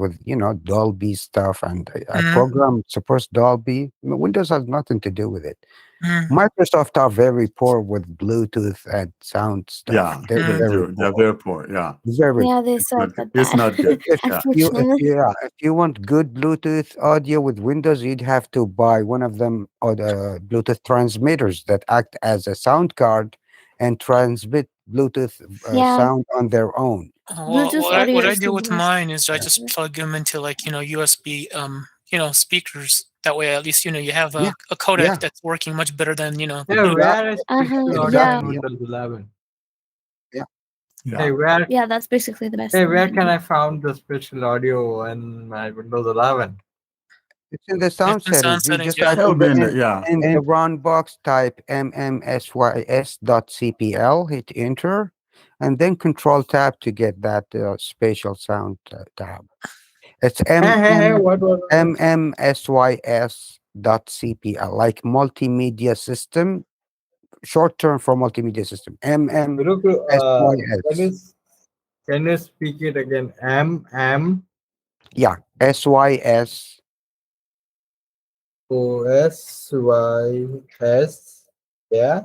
Dolby stuff and a Mm. program supports Dolby, Windows has nothing to do with it. Mm. Microsoft are very poor with Bluetooth and sound stuff. Yeah, They're Mm. they very do. They're poor. very poor. Yeah. Very Yeah, they It's suck not good. at It's that. not good. if Yeah. Unfortunately. if you want good Bluetooth audio with Windows, you'd have to buy one of them or the Bluetooth transmitters that act as a sound card and transmit Bluetooth Yeah, sound on their own. Well, Bluetooth audio what I is do the with worst. mine is I just plug them into like USB speakers. That way, at least you have Yeah, a codec yeah, that's working much better than Hey, Bluetooth. where is Uh-huh. Spatial Audio Yeah. in exactly. Yeah, Windows 11? yeah. Hey, Yeah. where Yeah, that's basically the best hey, thing you where can can do. I find the Spatial Audio in my Windows 11? It's in the It's sound in sound settings. You settings. just Yeah. type That'll in be in the, yeah. the run box, type mmmsys.cpl, hit enter, and then Control Tab to get that spatial sound tab. It's Hey, what was it? mmmsys.cpl, like multimedia system, short term for multimedia system. Look, MMSYS. can you speak it again? Yeah, SYS MMOSYS. Yeah.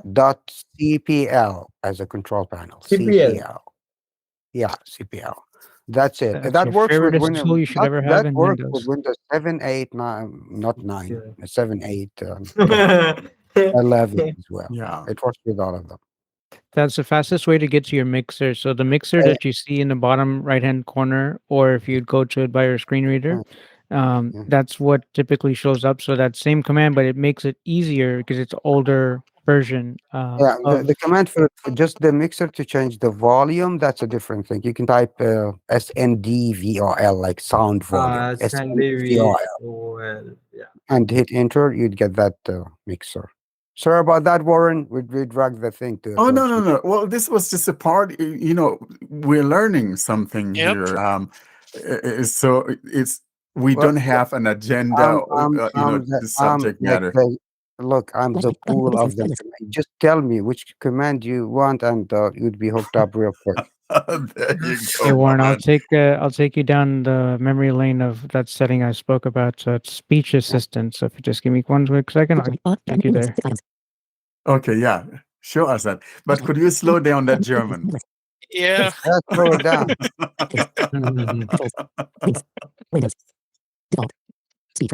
.cpl as a control panel. CPL. CPL. Yeah, CPL. That's it. That's That your works with favorite Windows. tool you should ever have That in works with Windows. Windows 7, 8, 9, not 9, Yeah. 7, 8, 10, 11 as well. Yeah. It works with all of them. That's the fastest way to get to your mixer. So the mixer Uh, that you see in the bottom right-hand corner, or if you go to it by your screen reader, yeah. that's what typically shows up. So that same command, but it makes it easier because it's older version Yeah, of the command for just the mixer to change the volume, that's a different thing. You can type SNDVOL, like sound volume, SNDVOL, SNDVOL. Yeah. and hit enter, you'd get that mixer. Sorry about that, Warren. We dragged the thing to Oh, no, towards no, you. no. Well, this was just a part, we're learning something Yep. here. So we Well, don't have an agenda, the subject like matter. look, I'm the pool of them. Just tell me which command you want, and you'd be hooked up real quick. There you Hey go, Warren, man. I'll take you down the memory lane of that setting I spoke about. So it's speech assistant. So if you just give me one quick second, I'll take you there. Okay, yeah. Show us that. But could you slow down that German? Yeah. Yeah, slow it down. Speech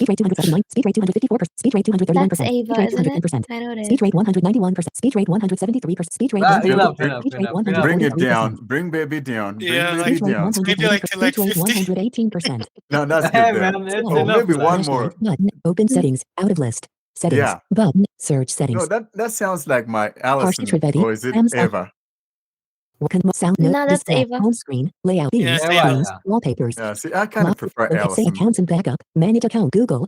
rate 279. Speech rate 254%. Speech rate 231%. That's Ava, isn't it? I know it is. Speech rate 191%. Speech rate 173%. Speech rate Enough, 180%. enough, Speech rate enough, enough. 143%. Bring it down. Bring baby down. Bring Yeah, baby Speech rate down. maybe 140%. to like Speech rate 50. 118%. No, that's Hey, good there. man, it's Oh, enough. maybe one Flashlight more. button. Open settings. Out of list. Settings. Yeah. Button. Search No, settings. that sounds like my Harshness Allison, ready. or is it Sam's Eva? sound note. No, that's Display. Ava. Home screen. Layout. Yeah, Themes. it's Eva, Ava. Themes. yeah. Wallpapers. Yeah, see, I kind of prefer Say Allison. accounts and backup. Manage account. Google.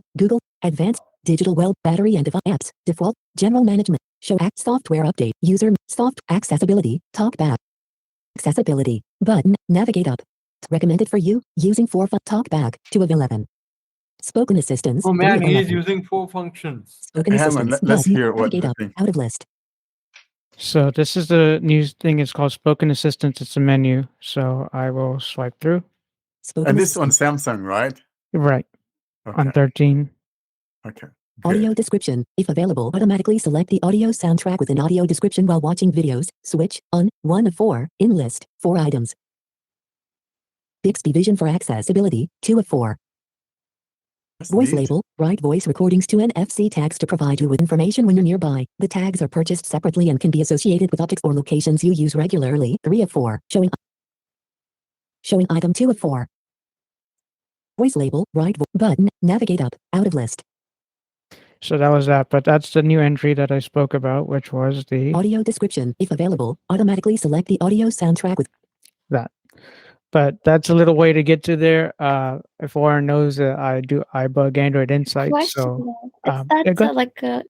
Advanced. Digital well. Battery and device apps. Default. General management. Show act. Software update. User. Soft. Accessibility. Talk back. Accessibility. Button. Navigate up. Recommended for you. Using 4 talk back. 2 of 11. Spoken assistance. Oh 3 man, of he is 11. using 4 functions. Spoken Hang on, assistance. let's Button. hear what Navigate the up. thing. Out of list. So this is the new thing. It's called Spoken Assistant. It's a menu. So I will swipe through. Spoken And this on assistant. Samsung, right? Right. On Okay. 13. Okay. Audio Good. description. If available, automatically select the audio soundtrack with an audio description while watching videos. Switch on 1 of 4. In list. 4 items. Bixby Vision for accessibility. 2 of 4. That's Voice neat. label. Write voice recordings to NFC tags to provide you with information when you're nearby. The tags are purchased separately and can be associated with objects or locations you use regularly. 3 of 4. Showing item 2 of 4. Voice label. Write button. Navigate up. Out of list. So that was that. But that's the new entry that I spoke about, which was the Audio description. If available, automatically select the audio soundtrack with that. But that's a little way to get to there. If Warren knows that I do iBug Android Insight, Question so though. Is yeah, that go ahead. like a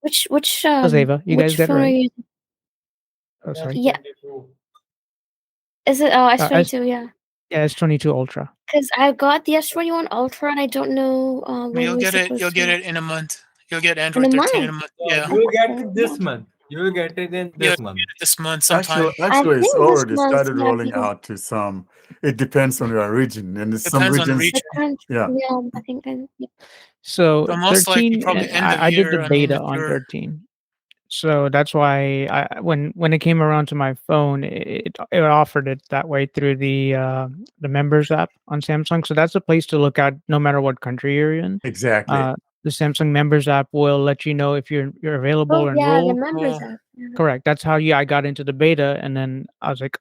Which Ava, you guys which get it phone are right. you? Oh, sorry. Yeah. Is it S22? Yeah. Yeah, S22 Ultra. Because I got the S21 Ultra, and I don't know when You'll we're get it. supposed You'll to. get it in a month. You'll get In a Android 13 in a month. month. Yeah. You will get it this month. You will get it in You'll this get month. it this month sometime. Actually, it's think this already month, started yeah, rolling because out to some. It depends on your region, and some Depends on the regions, the region. country. yeah. Yeah, I think. Yeah. So But most likely 13, probably and end of I did the year. I mean, beta if on you're 13. So that's why when it came around to my phone, it offered it that way through the members app on Samsung. So that's a place to look at no matter what country you're in. Exactly. The Samsung members app will let you know if you're available Oh or yeah, the enrolled. members app. Yeah. Correct. That's how I got into the beta, and then I was like,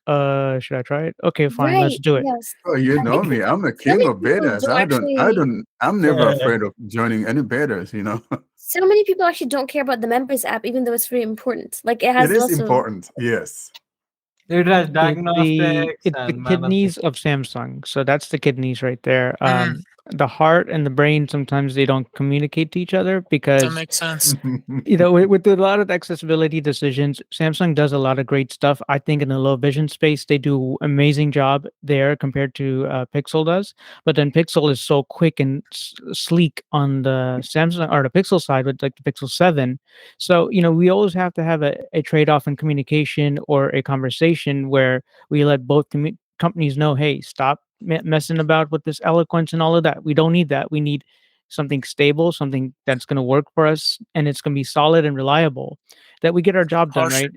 should I try it? Okay, fine, let's Right. do it. Yes. Oh, you I know think me. I'm the so king many of people betas. don't actually. I'm never afraid of joining any betas, So many people actually don't care about the members app, even though it's very important. Like it It has is lots of. important, yes. It has It's diagnostics the and kidneys of Samsung. So that's the kidneys right there. Mm. The heart and the brain, sometimes they don't communicate to each other That because makes sense. with a lot of accessibility decisions, Samsung does a lot of great stuff. I think in the low vision space, they do amazing job there compared to Pixel does. But then Pixel is so quick and sleek on the Samsung or the Pixel side with like the Pixel 7. So, we always have to have a trade-off in communication or a conversation where we let both companies know, hey, stop messing about with this eloquence and all of that. We don't need that. We need something stable, something that's going to work for us, and it's going to be solid and reliable. That we get our job done, right?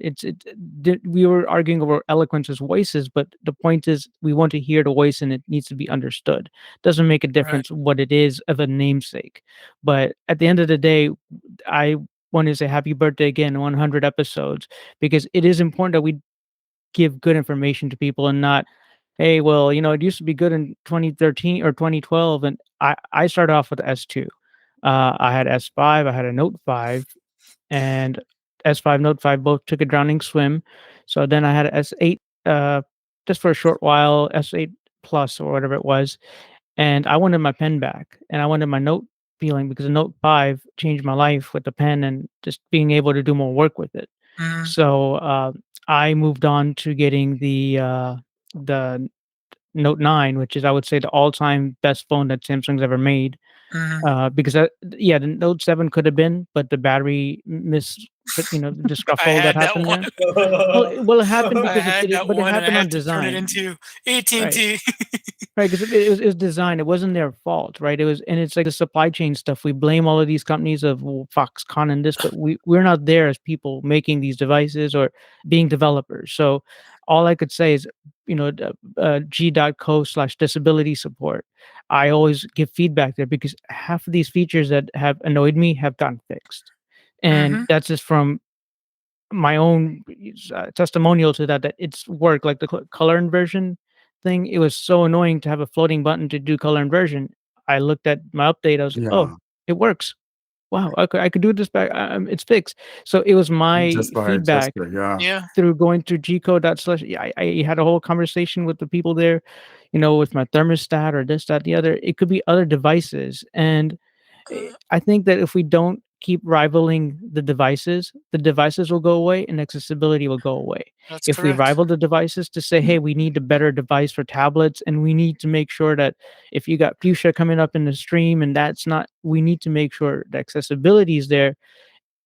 We were arguing over eloquence as voices, but the point is we want to hear the voice and it needs to be understood. Doesn't make a difference what it is of a namesake. But at the end of the day, I want to say happy birthday again, 100 episodes, because it is important that we give good information to people and not, hey, well, it used to be good in 2013 or 2012, and I started off with S2. I had S5, I had a Note 5, and S5, Note 5 both took a drowning swim. So then I had a S8, just for a short while, S8 Plus or whatever it was, and I wanted my pen back, and I wanted my Note feeling because the Note 5 changed my life with the pen and just being able to do more work with it. Mhm. So I moved on to getting the Note 9, which is I would say the all-time best phone that Samsung's ever made. Mhm. Because the Note 7 could have been, but the battery the I scuffle that had that happened one. there. Well, it happened I because had that but it one, and I happened on had to turn it design. into Right. AT&T. Right, because it was design. It wasn't their fault, right? It was, and it's like the supply chain stuff. We blame all of these companies of Foxconn and this, but we're not there as people making these devices or being developers. So all I could say is, g.co/disability support. I always give feedback there because half of these features that have annoyed me have gotten fixed, and Mhm. that's just from my own testimonial to that it's work like the color inversion thing. It was so annoying to have a floating button to do color inversion. I looked at my update. I was like, oh, Yeah. it works. Wow, I could do this back. It's fixed. So it was my Just by feedback gesture, yeah. Yeah. through going to gcode.slash. Yeah, I had a whole conversation with the people there, with my thermostat or this, that, the other. It could be other devices. And I think that if we don't keep rivaling the devices will go away and accessibility will go away. That's If we correct. rival the devices to say, hey, we need a better device for tablets, and we need to make sure that if you got fuchsia coming up in the stream and that's not, we need to make sure the accessibility is there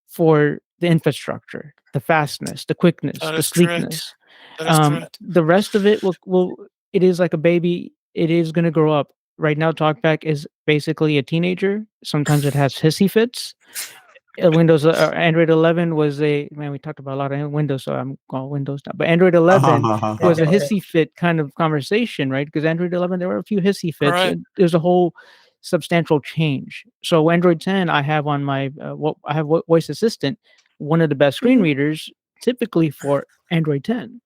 for the infrastructure, the fastness, the quickness, That the is correct. sleekness. That is correct. The rest of it will it is like a baby. It is going to grow up. Right now, TalkBack is basically a teenager. Sometimes it has hissy fits. Windows Android 11 was we talked about a lot of Windows, so I'm all Windows now. But Android 11 was a hissy fit kind of conversation, right? Because Android 11 there were a few hissy fits. Right. There's a whole substantial change. So Android 10, I have on my I have Voice Assistant, one of the best screen readers, typically for Android 10,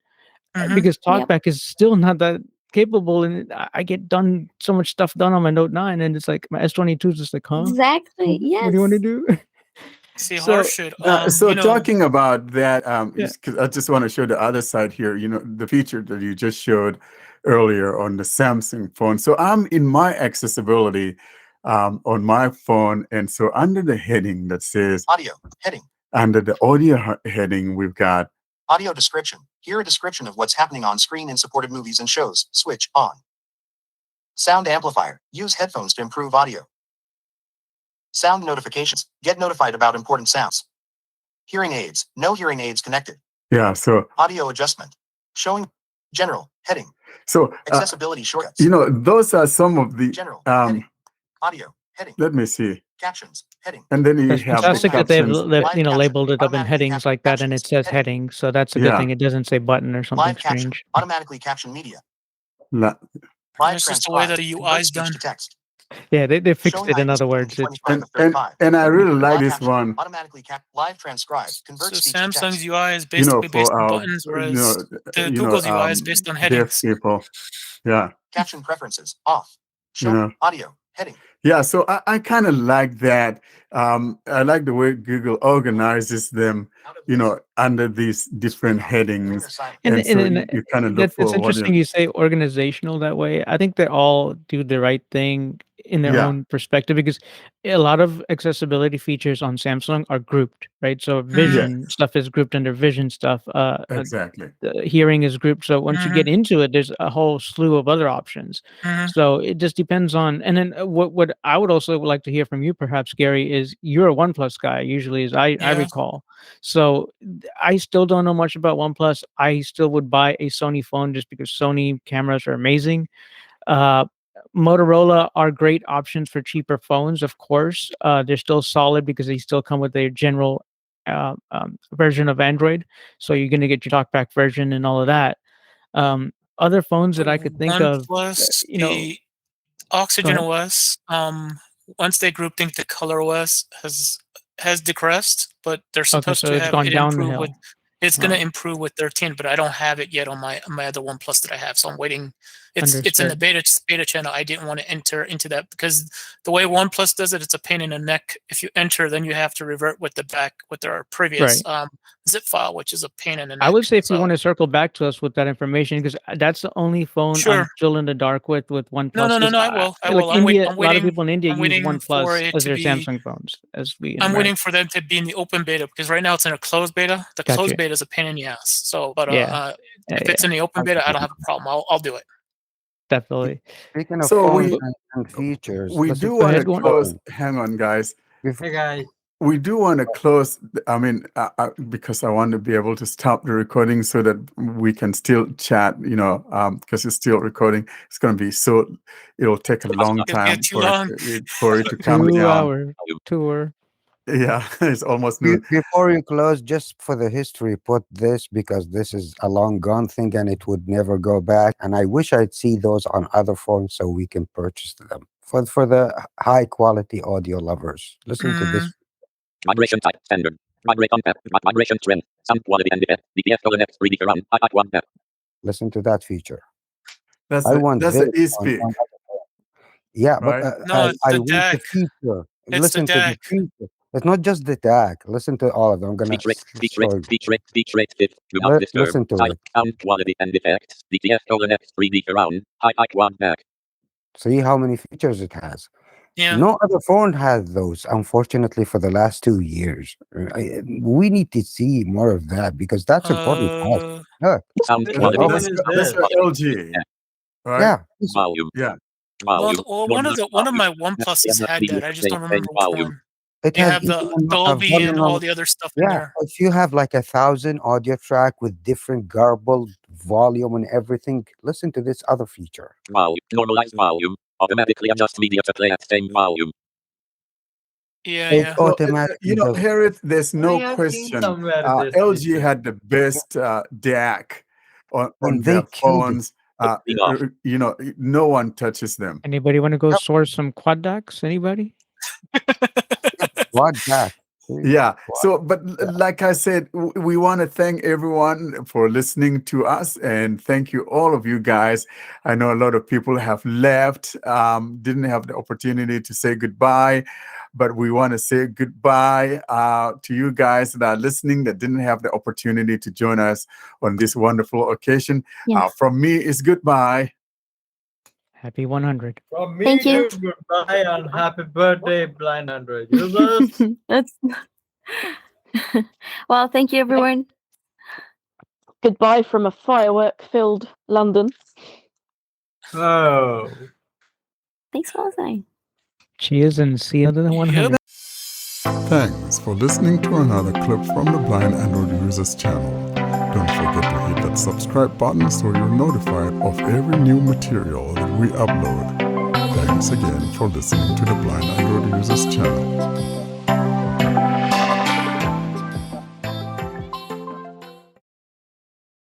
Mhm. because Yep. TalkBack is still not that capable, and I get done so much stuff done on my Note 9, and it's like my S22 is just like, huh? Exactly. What do you want to Yes. do? See, So harsh should So talking about that, Yeah. 'cause I just want to show the other side here. The feature that you just showed earlier on the Samsung phone. So I'm in my accessibility on my phone, and so under the heading that says Audio heading. Under the audio heading, we've got audio description. Here a description of what's happening on screen in supported movies and shows. Switch on. Sound amplifier. Use headphones to improve audio. Sound notifications. Get notified about important sounds. Hearing aids. No hearing aids connected. Yeah, so audio adjustment. Showing general heading. So accessibility shortcuts. Those are some of the general heading. Audio heading. Let me see. Captions heading. And then you It's have the fantastic that they've captions. labeled it up in headings like that, and it says heading. So that's a good thing. It doesn't say button or something Live caption. strange. Automatically caption media. Live it's just the way that the UI is done. To text. Yeah, they fixed it. In other words, and I really like this one. Automatically live transcribe. Convert speech to Samsung's text. UI is basically based on our, buttons, whereas Google's UI is based on deaf headings. people. Yeah. Caption preferences off. Show audio heading. Yeah, so I kind of like that. I like the way Google organizes them, under these different headings. And so you kind of look for it's interesting you say organizational that way. I think they all do the right thing in their own perspective, because a lot of accessibility features on Samsung are grouped, right? So vision stuff is grouped under vision stuff. Exactly. Hearing is grouped. So once you get into it, there's a whole slew of other options. So it just depends on. And then what I would also like to hear from you, perhaps, Gary, is you're a OnePlus guy, usually, as I recall. So I still don't know much about OnePlus. I still would buy a Sony phone just because Sony cameras are amazing. Motorola are great options for cheaper phones, of course. They're still solid because they still come with their general version of Android. So you're going to get your TalkBack version and all of that. Other phones that I could think of, the Oxygen OS, once they groupthink the Color OS has decreased, but they're supposed to have it improve with. It's going to improve with 13, but I don't have it yet on my other OnePlus that I have, so I'm waiting. It's in the beta channel. I didn't want to enter into that because the way OnePlus does it, it's a pain in the neck. If you enter, then you have to revert with their previous zip file, which is a pain in the neck. I would say if you want to circle back to us with that information, because that's the only phone I'm still in the dark with OnePlus. No, I will. Like India, a lot of people in India use for OnePlus it as to their be- Samsung phones. I'm waiting for them to be in the open beta because right now it's in a closed beta. The Gotcha. closed beta is a pain in the ass. So, but Yeah. if it's in the open beta, I don't have a problem. I'll do it. Definitely. Speaking of So phones and features, we let's do just want to go ahead, close. Hang on, guys. Hey guys. We do want to close. I mean, because I want to be able to stop the recording so that we can still chat. Because it's still recording. It's going to be it'll take a long time for it to come 2 down. hour tour. Yeah, it's almost noon. Before you close, just for the history, put this because this is a long gone thing and it would never go back. And I wish I'd see those on other phones so we can purchase them for the high quality audio lovers. Listen to this. Vibration type standard. Vibrate on tap. Vibration trim. Sound quality and effect. DTS X 3D surround. I1 tap. Listen to that feature. That's I want that's this the e-speak. Yeah, right? but No, I it's the want the DAC. feature. It's Listen the to DAC. the feature. It's not just the DAC. Listen to all of them. I'm gonna Speech rate. Speech show rate. you. Speech rate. Fit. Do not disturb. Listen to Type. it. Sound quality and effects. DTS X 3D surround. I1 back. See how many features it has. Yeah. No other phone has those, unfortunately, for the last 2 years. We need to see more of that because that's important for us. Look. Sound Look, quality. oh, That's your LG, right? yeah. Volume. Yeah. Volume. Well, one of my OnePluses had that. I just don't remember which one. It They has have the even a Dolby and volume all of- the other stuff in Yeah, there. if you have like 1,000 audio track with different garbled volume and everything, listen to this other feature. Volume. Normalize volume. Automatically adjust media to play at same volume. Yeah, It yeah. automatically does. Harriet, there's no I have seen question. somewhere this LG feature. had the best DAC on And their they killed it. phones. No one touches them. Anybody want to go source some quad DACs? Anybody? What that? Yeah. So, but like I said, we want to thank everyone for listening to us, and thank you, all of you guys. I know a lot of people have left, didn't have the opportunity to say goodbye, but we want to say goodbye to you guys that are listening that didn't have the opportunity to join us on this wonderful occasion. Yes. From me, is goodbye. Happy 100. From me, Thank you. goodbye and happy birthday, blind Android users. That's Well, thank you, everyone. Goodbye from a firework-filled London. Oh. Thanks for listening. Cheers and see you in the 100. Thanks for listening to another clip from the Blind Android Users channel. Don't forget to hit that subscribe button so you're notified of every new material that we upload. Thanks again for listening to the Blind Android Users channel.